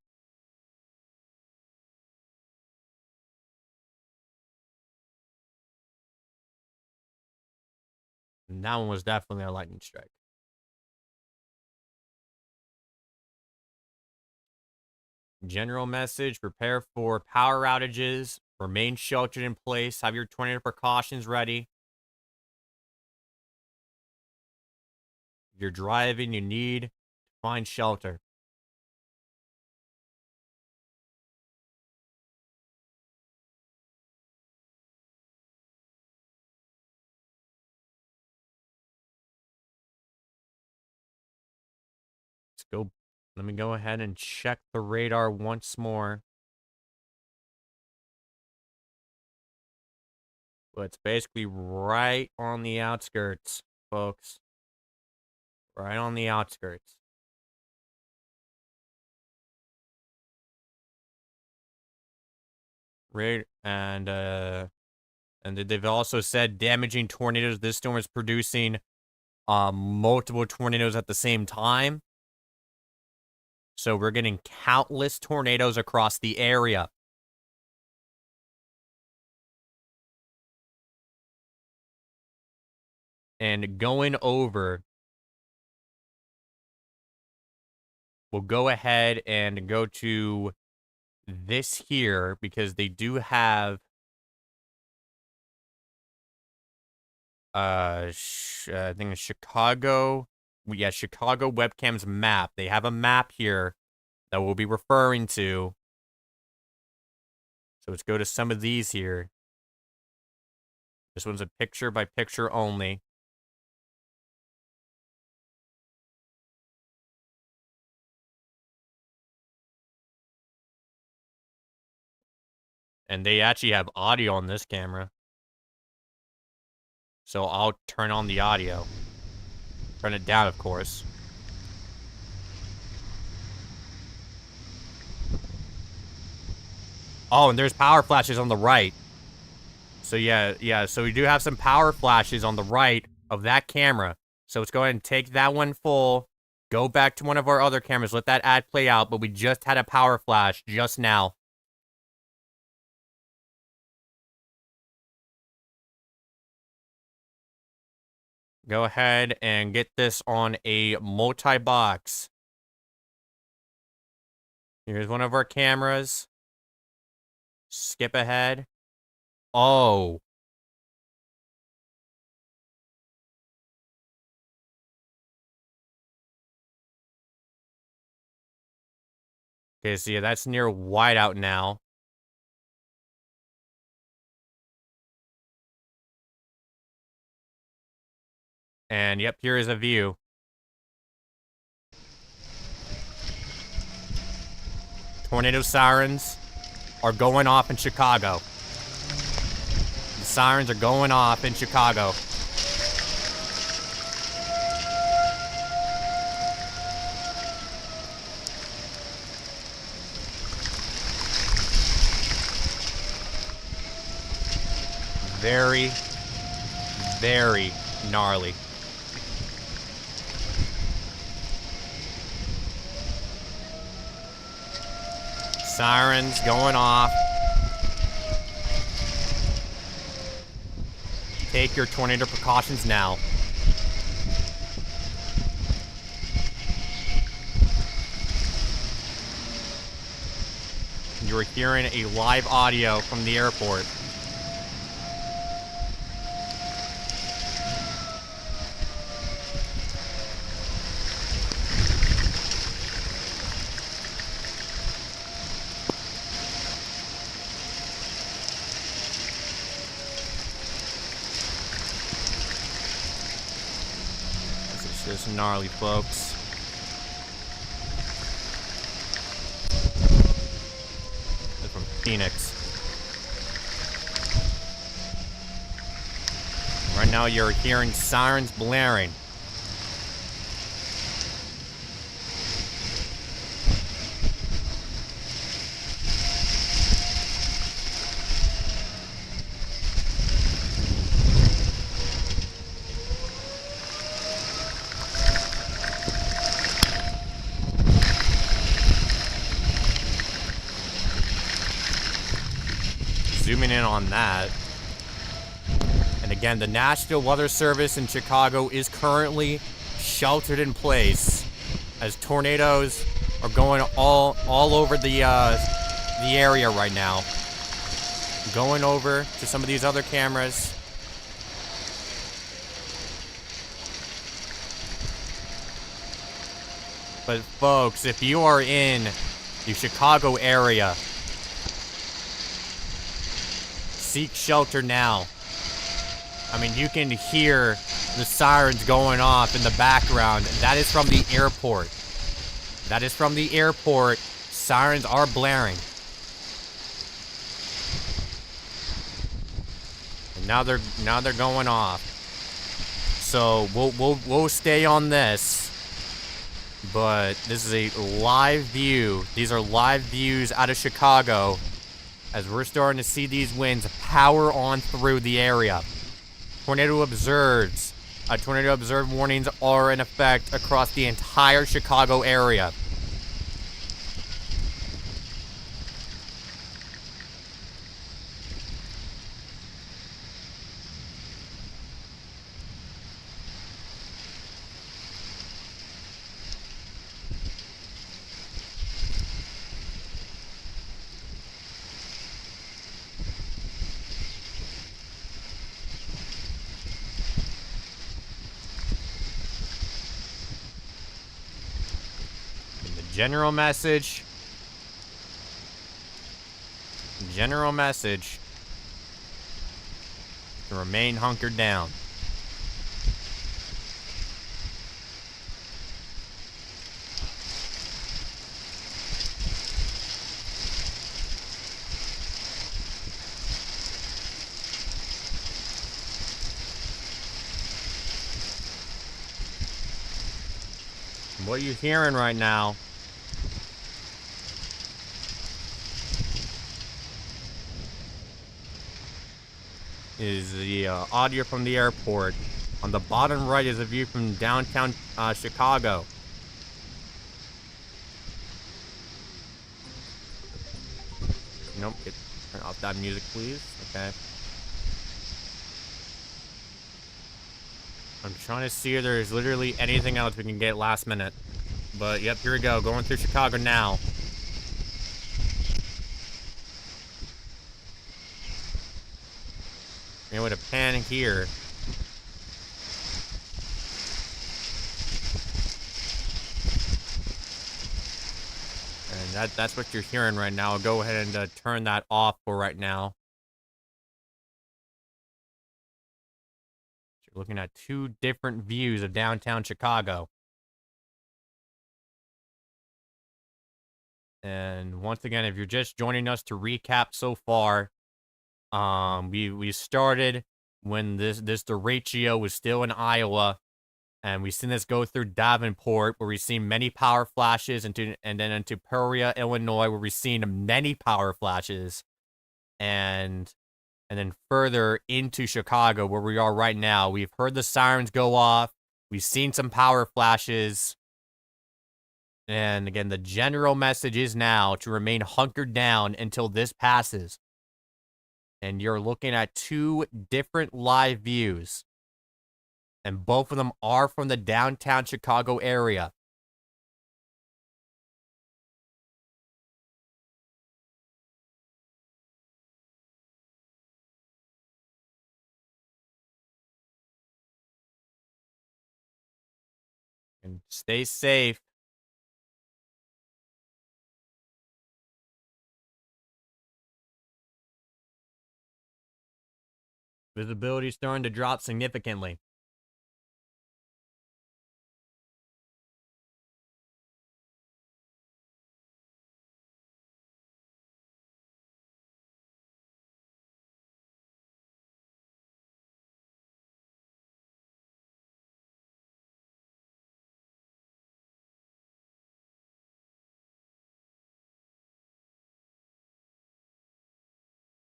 And that one was definitely a lightning strike. General message, prepare for power outages, remain sheltered in place, have your tornado precautions ready. If you're driving, you need to find shelter. Let's go. Let me go ahead and check the radar once more. Well, it's basically right on the outskirts, folks. Right on the outskirts. Right, and they've also said damaging tornadoes. This storm is producing multiple tornadoes at the same time. So we're getting countless tornadoes across the area. And going over, we'll go ahead and go to this here because they do have I think it's Chicago. Yeah, Chicago webcams map. They have a map here that we'll be referring to. So let's go to some of these here. This one's a picture by picture only. And they actually have audio on this camera. So I'll turn on the audio. Turn it down, of course. Oh, and there's power flashes on the right. So yeah, so we do have some power flashes on the right of that camera. So let's go ahead and take that one full. Go back to one of our other cameras. Let that ad play out. But we just had a power flash just now. go ahead and get this on a multi-box. Here's one of our cameras. Skip ahead. Oh. Okay, so yeah, that's near whiteout now. And yep, here is a view. Tornado sirens are going off in Chicago. The sirens are going off in Chicago. Very, very gnarly. Sirens going off. Take your tornado precautions now. You are hearing a live audio from the airport. This is gnarly, folks. They're from Phoenix. Right now you're hearing sirens blaring. Zooming in on that. And again, the National Weather Service in Chicago is currently sheltered in place as tornadoes are going all over the area right now. Going over to some of these other cameras. But folks, if you are in the Chicago area, seek shelter now. I mean, you can hear the sirens going off in the background. That is from the airport. That is from the airport. Sirens are blaring. And now they're going off. So we'll stay on this. But this is a live view. These are live views out of Chicago as we're starting to see these winds power on through the area. Tornado observed warnings are in effect across the entire Chicago area. General message to remain hunkered down. What you're hearing right now is the audio from the airport. On the bottom right is a view from downtown Chicago. Nope, turn off that music, please. Okay. I'm Trying to see if there's literally anything else we can get last minute. But, yep, here we go. Going through Chicago now. And with a pan here. And that's what you're hearing right now. I'll go ahead and turn that off for right now. So you're looking at two different views of downtown Chicago. And once again, if you're just joining us to recap so far, we started when this derecho was still in Iowa, and we've seen this go through Davenport, where we've seen many power flashes, and then into Peoria, Illinois, where we've seen many power flashes, and then further into Chicago, where we are right now. We've heard the sirens go off. We've seen some power flashes. And again, the general message is now to remain hunkered down until this passes. And you're looking at two different live views. And both of them are from the downtown Chicago area. And stay safe. Visibility is starting to drop significantly.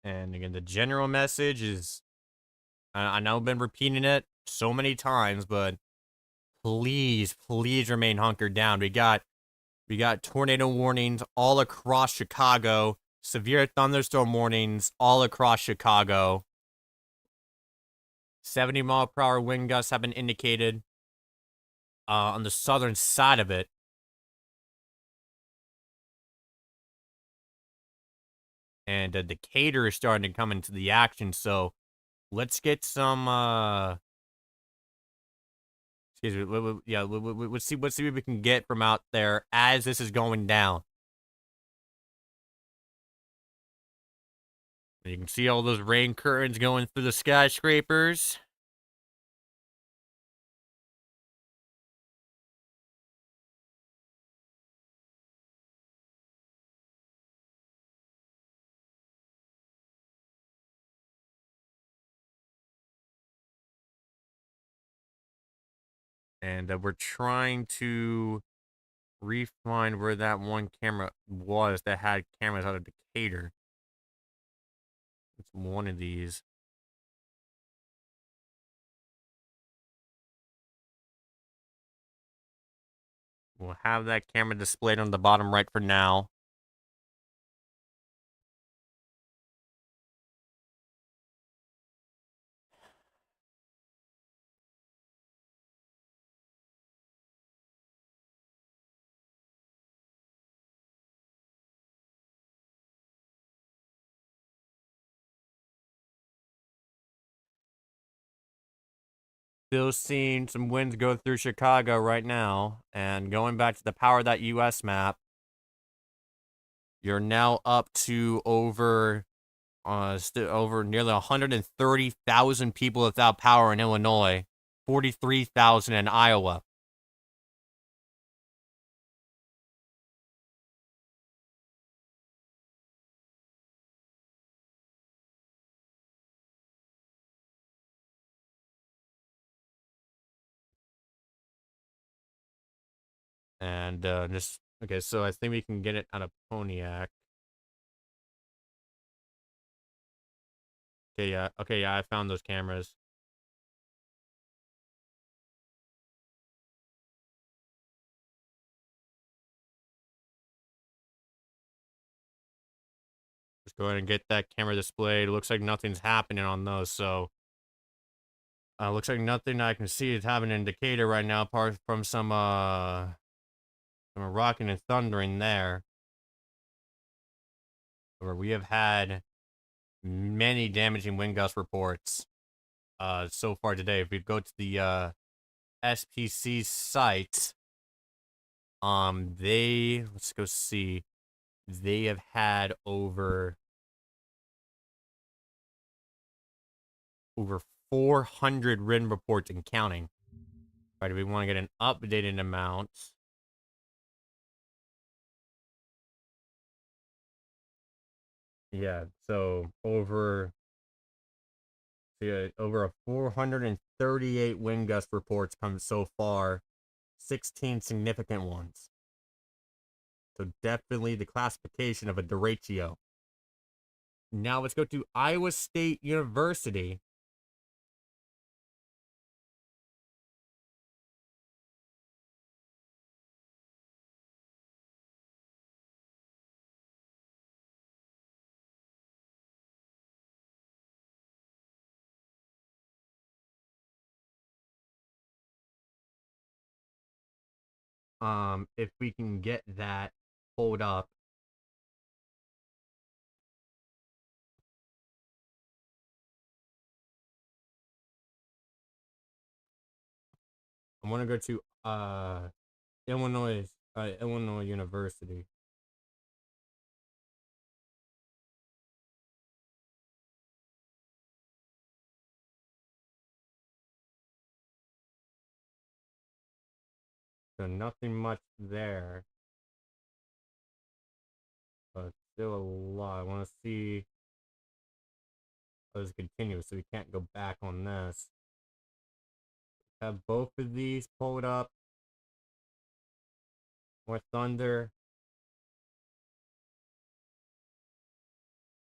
And again, the general message is, I know I've been repeating it so many times, but please remain hunkered down. We got tornado warnings all across Chicago, severe thunderstorm warnings all across Chicago. 70-mile-per-hour wind gusts have been indicated on the southern side of it. And Decatur is starting to come into the action, so let's get some, excuse me, yeah, let's see what we can get from out there as this is going down. You can see all those rain curtains going through the skyscrapers. And we're trying to re-find where that one camera was that had cameras out of Decatur. It's one of these. We'll have that camera displayed on the bottom right for now. Still seeing some winds go through Chicago right now. And going back to the power.us map, you're now up to over nearly 130,000 people without power in Illinois, 43,000 in Iowa. And just okay, so I think we can get it out of Pontiac. Okay, yeah, I found those cameras. Just go ahead and get that camera displayed. It looks like nothing's happening on those, so Looks like nothing I can see is having an indicator right now, apart from some rocking and thundering there. Where we have had many damaging wind gust reports so far today. If we go to the SPC site, let's go see. They have had over 400 wind reports and counting. Right, if we want to get an updated amount, yeah, so over a 438 wind gust reports come so far, 16 significant ones. So definitely the classification of a derecho. Now let's go to Iowa State University. If we can get that pulled up. I want to go to Illinois University. So nothing much there, but still a lot. I want to see how this continues, so we can't go back on this. Have both of these pulled up. More thunder.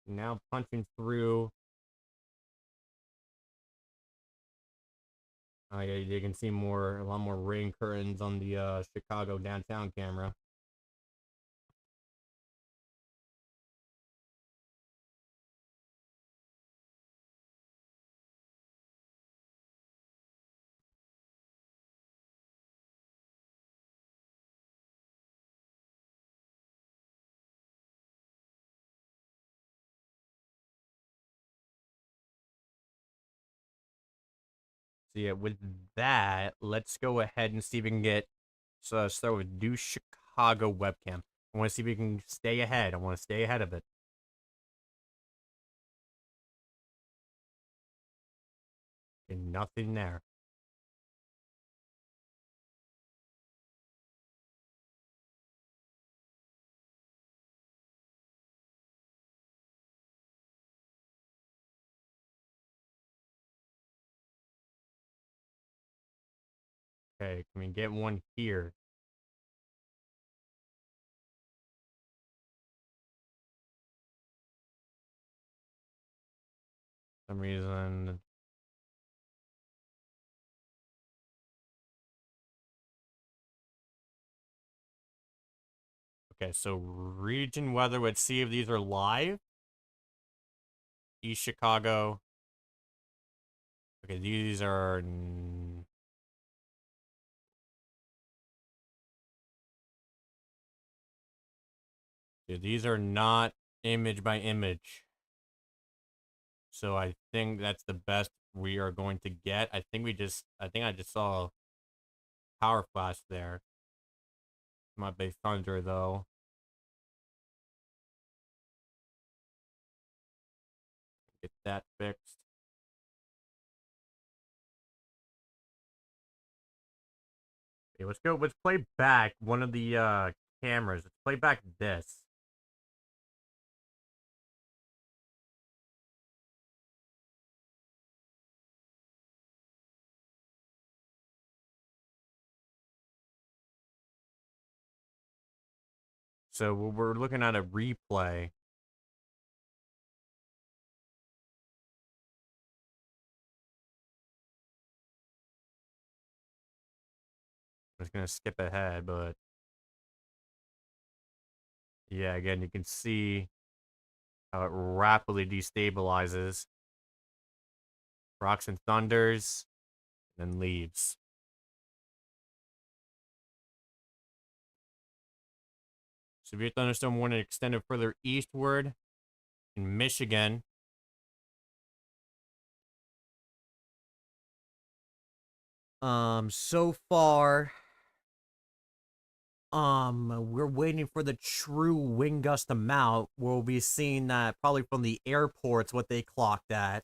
Now punching through. Yeah, you can see a lot more rain curtains on the Chicago downtown camera. So yeah, with that, let's go ahead and see if we can get. So start with do Chicago webcam. I want to see if we can stay ahead. I want to stay ahead of it. And nothing there. Okay, can we get one here? For some reason. Okay, so region weather. Let's see if these are live. East Chicago. Okay, these are. Dude, these are not image by image. So I think that's the best we are going to get. I think I just saw a power flash there. Might be thunder though. Get that fixed. Okay, let's go. Let's play back one of the cameras. Let's play back this. So we're looking at a replay. I'm just gonna skip ahead, but yeah, again, you can see how it rapidly destabilizes. Rocks and thunders. then leaves. Severe thunderstorm warning extended further eastward in Michigan. So far, we're waiting for the true wind gust amount. We'll be seeing that probably from the airports, what they clocked at.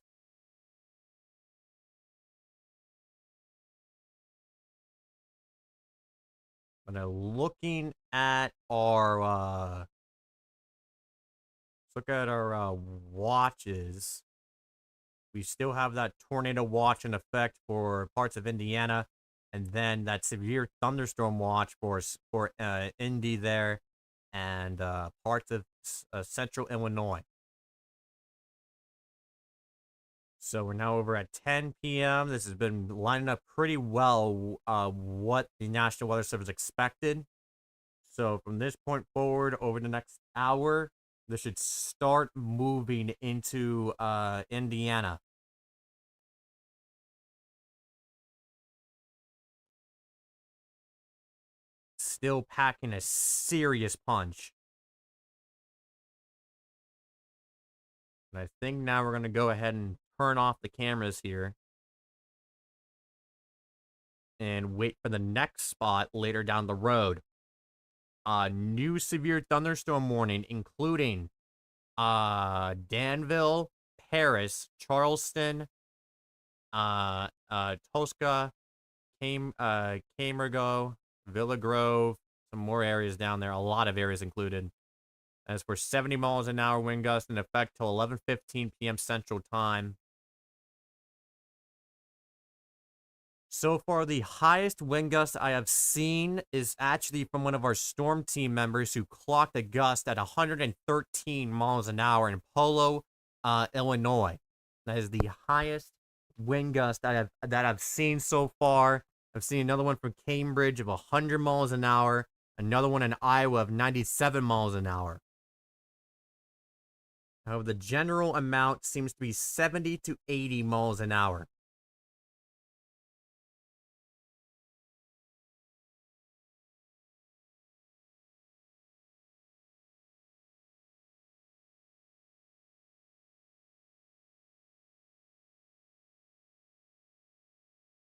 But looking at our, let's look at our watches. We still have that tornado watch in effect for parts of Indiana, and then that severe thunderstorm watch for Indy there, and parts of central Illinois. So we're now over at 10 p.m. This has been lining up pretty well what the National Weather Service expected. So from this point forward, over the next hour, this should start moving into Indiana. Still packing a serious punch. And I think now we're going to go ahead and turn off the cameras here and wait for the next spot later down the road. New severe thunderstorm warning, including Danville, Paris, Charleston, Tosca, Camergo, Villa Grove, some more areas down there, a lot of areas included. As for 70 miles an hour wind gust in effect till 11:15 p.m. Central Time. So far, the highest wind gust I have seen is actually from one of our storm team members who clocked a gust at 113 miles an hour in Polo, Illinois. That is the highest wind gust that I've seen so far. I've seen another one from Cambridge of 100 miles an hour, another one in Iowa of 97 miles an hour. However, the general amount seems to be 70 to 80 miles an hour.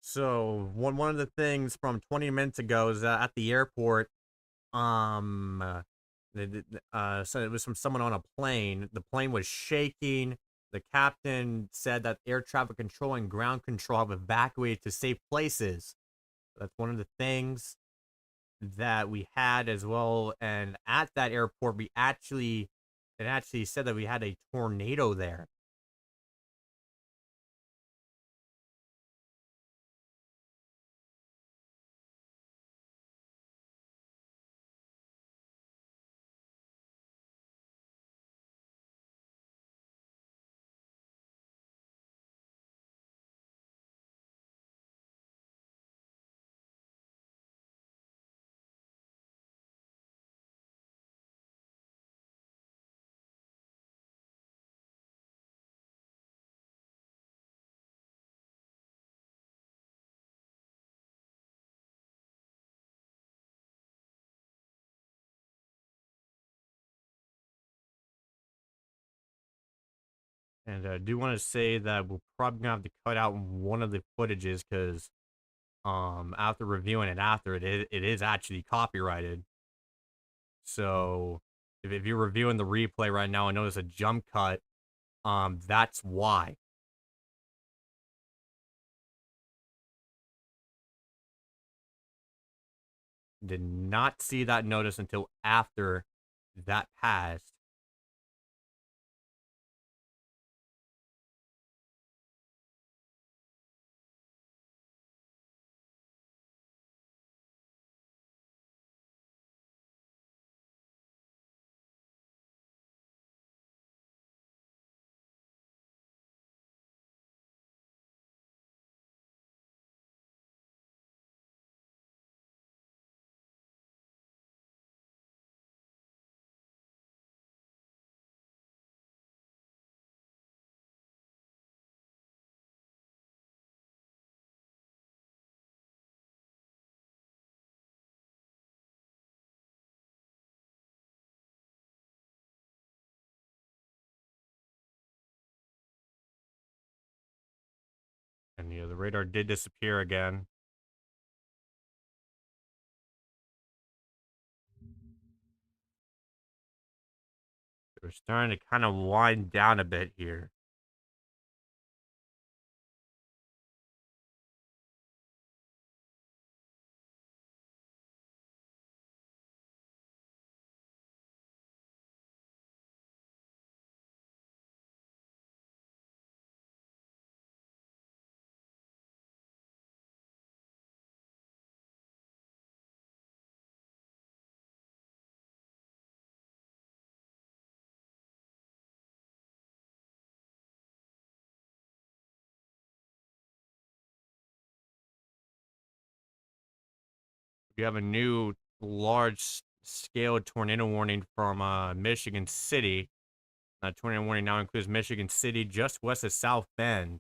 So one of the things from 20 minutes ago is that at the airport, so it was from someone on a plane. The plane was shaking. The captain said that air traffic control and ground control have evacuated to safe places. That's one of the things that we had as well. And at that airport, it actually said that we had a tornado there. And I do want to say that we're probably gonna have to cut out one of the footages because after reviewing it it is actually copyrighted. So if you're reviewing the replay right now and notice a jump cut, that's why. Did not see that notice until after that passed. And yeah, the radar did disappear again. We're starting to kind of wind down a bit here. We have a new large scale tornado warning from Michigan City. Tornado warning now includes Michigan City just west of South Bend.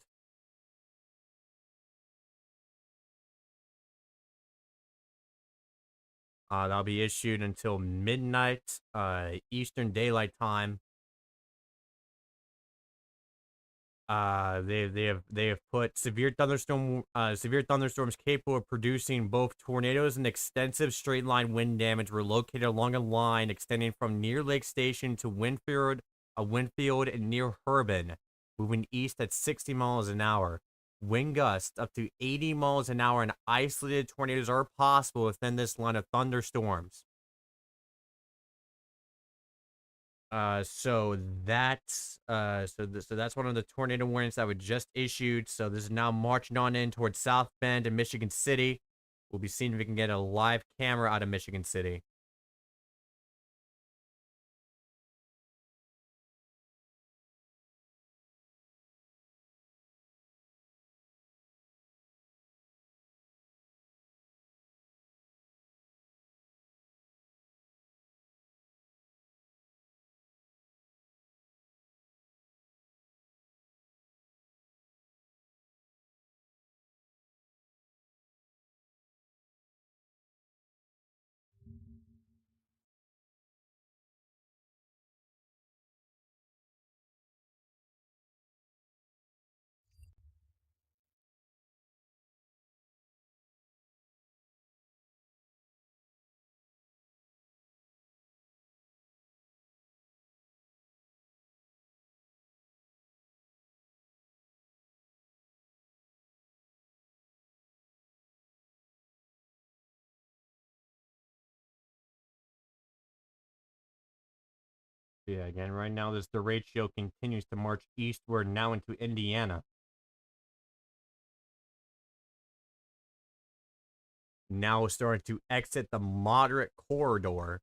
That'll be issued until midnight Eastern Daylight Time. They have put severe thunderstorms capable of producing both tornadoes and extensive straight line wind damage were located along a line extending from near Lake Station to Winfield and near Herbin, moving east at 60 miles an hour. Wind gusts up to 80 miles an hour and isolated tornadoes are possible within this line of thunderstorms. So that's so that's one of the tornado warnings that were just issued. So this is now marching on in towards South Bend and Michigan City. We'll be seeing if we can get a live camera out of Michigan City. Yeah, again, right now this derecho continues to march eastward now into Indiana. Now starting to exit the moderate corridor.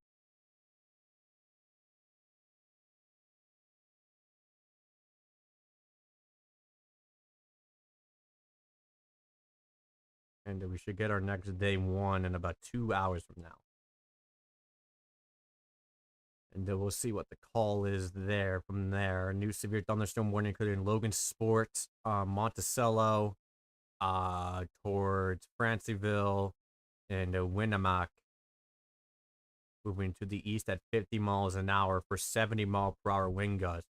And we should get our next day one in about 2 hours from now. And then we'll see what the call is there from there. New severe thunderstorm warning including Logan Sports, Monticello, towards Franceville and Winamac, moving to the east at 50 miles an hour for 70-mile-per-hour wind gusts.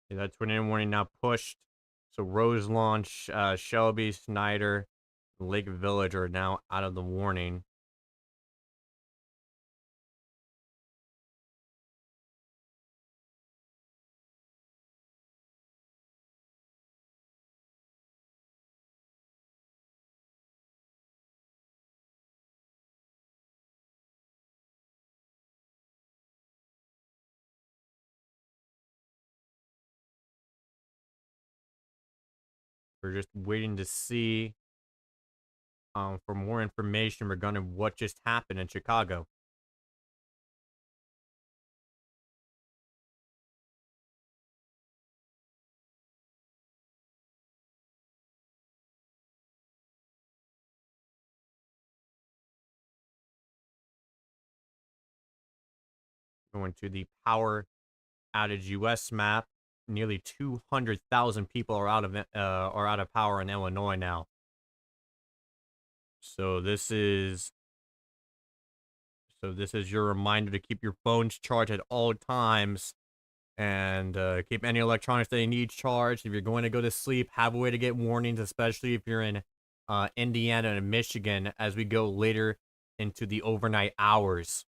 Yeah, that tornado warning now pushed. So Rose Launch, Shelby, Snyder, Lake Village are now out of the warning. We're just waiting to see for more information regarding what just happened in Chicago. Going to the power outage U.S. map, nearly 200,000 people are out of power in Illinois now. So this is your reminder to keep your phones charged at all times, and keep any electronics that you need charged. If you're going to go to sleep, have a way to get warnings, especially if you're in Indiana and Michigan, as we go later into the overnight hours.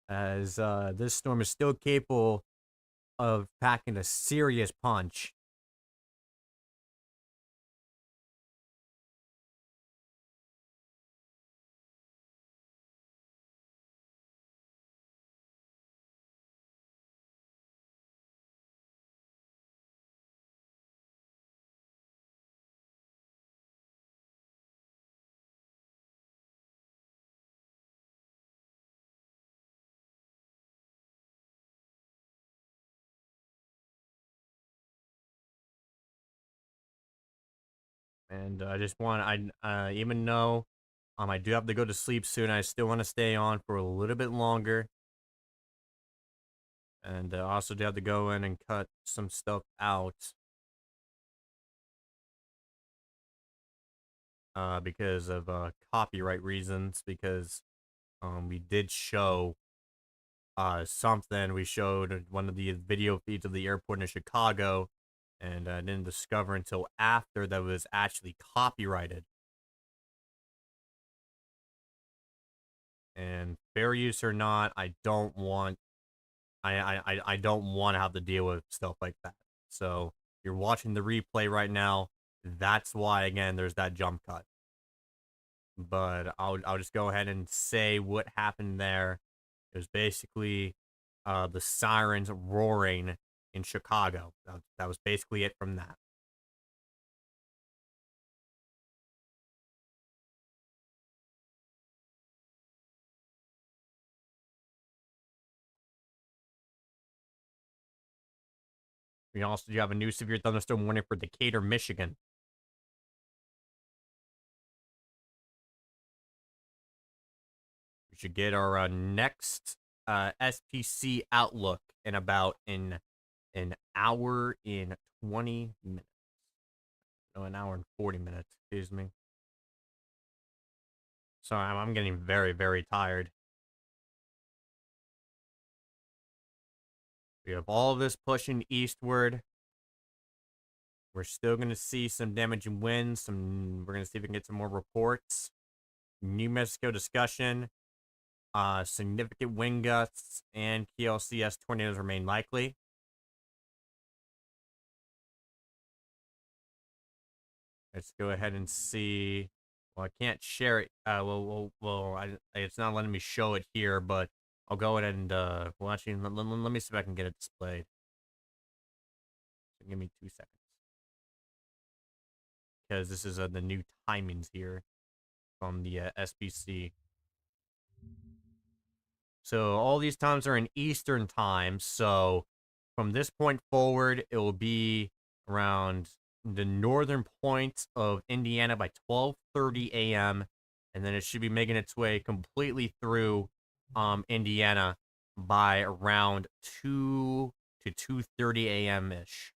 As this storm is still capable of packing a serious punch. And I just want even though I do have to go to sleep soon, I still want to stay on for a little bit longer. And I also do have to go in and cut some stuff out. Because of copyright reasons, because we did show something. We showed one of the video feeds of the airport in Chicago, and I didn't discover until after that was actually copyrighted. And fair use or not, I don't want I don't want to have to deal with stuff like that. So you're watching the replay right now. That's why again there's that jump cut. But I'll just go ahead and say what happened there. It was basically the sirens roaring in Chicago. That was basically it from that. We also do have a new severe thunderstorm warning for Decatur, Michigan. We should get our next SPC outlook in about an hour in 20 minutes. No, an hour and 40 minutes, excuse me. Sorry, I'm getting very, very tired. We have all of this pushing eastward. We're still going to see some damaging winds. We're going to see if we can get some more reports. New Mexico discussion. Significant wind gusts and KLCS tornadoes remain likely. Let's go ahead and see. Well, I can't share it. It's not letting me show it here, but I'll go ahead and well, actually, let me see if I can get it displayed. So give me 2 seconds, because this is the new timings here from the SBC. So all these times are in Eastern time. So from this point forward, it will be around the northern point of Indiana by 12:30 a.m. And then it should be making its way completely through Indiana by around 2 to 2:30 a.m. ish.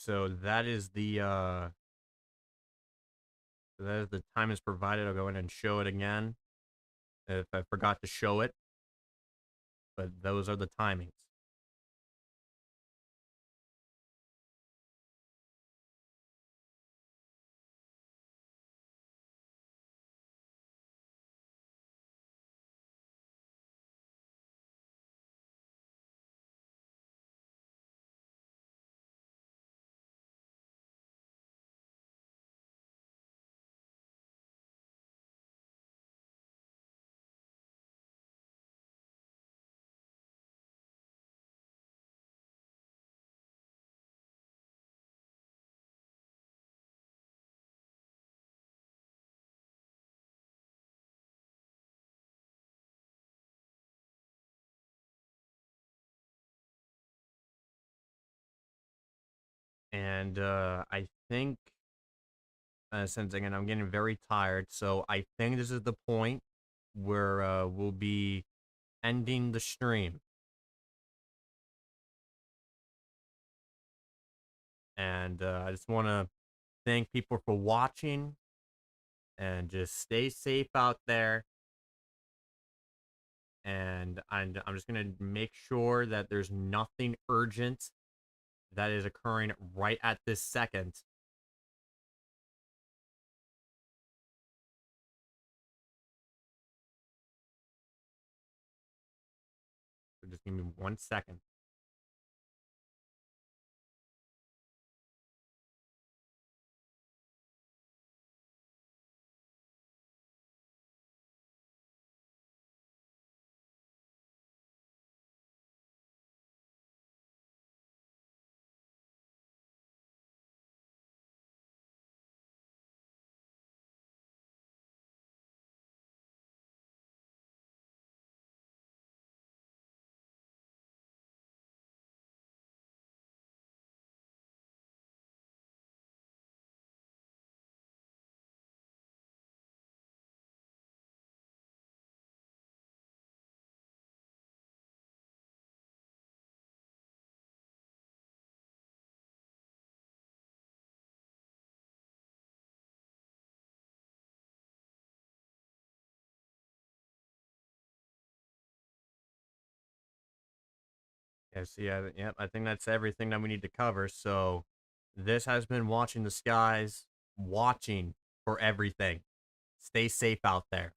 So that is the time is provided. I'll go in and show it again if I forgot to show it. But those are the timings. And I think, since again I'm getting very tired, so I think this is the point where we'll be ending the stream. And I just want to thank people for watching and just stay safe out there. And I'm just going to make sure that there's nothing urgent that is occurring right at this second. So just give me 1 second. Yes, yeah, yep. I think that's everything that we need to cover. So this has been Watching the Skies, watching for everything. Stay safe out there.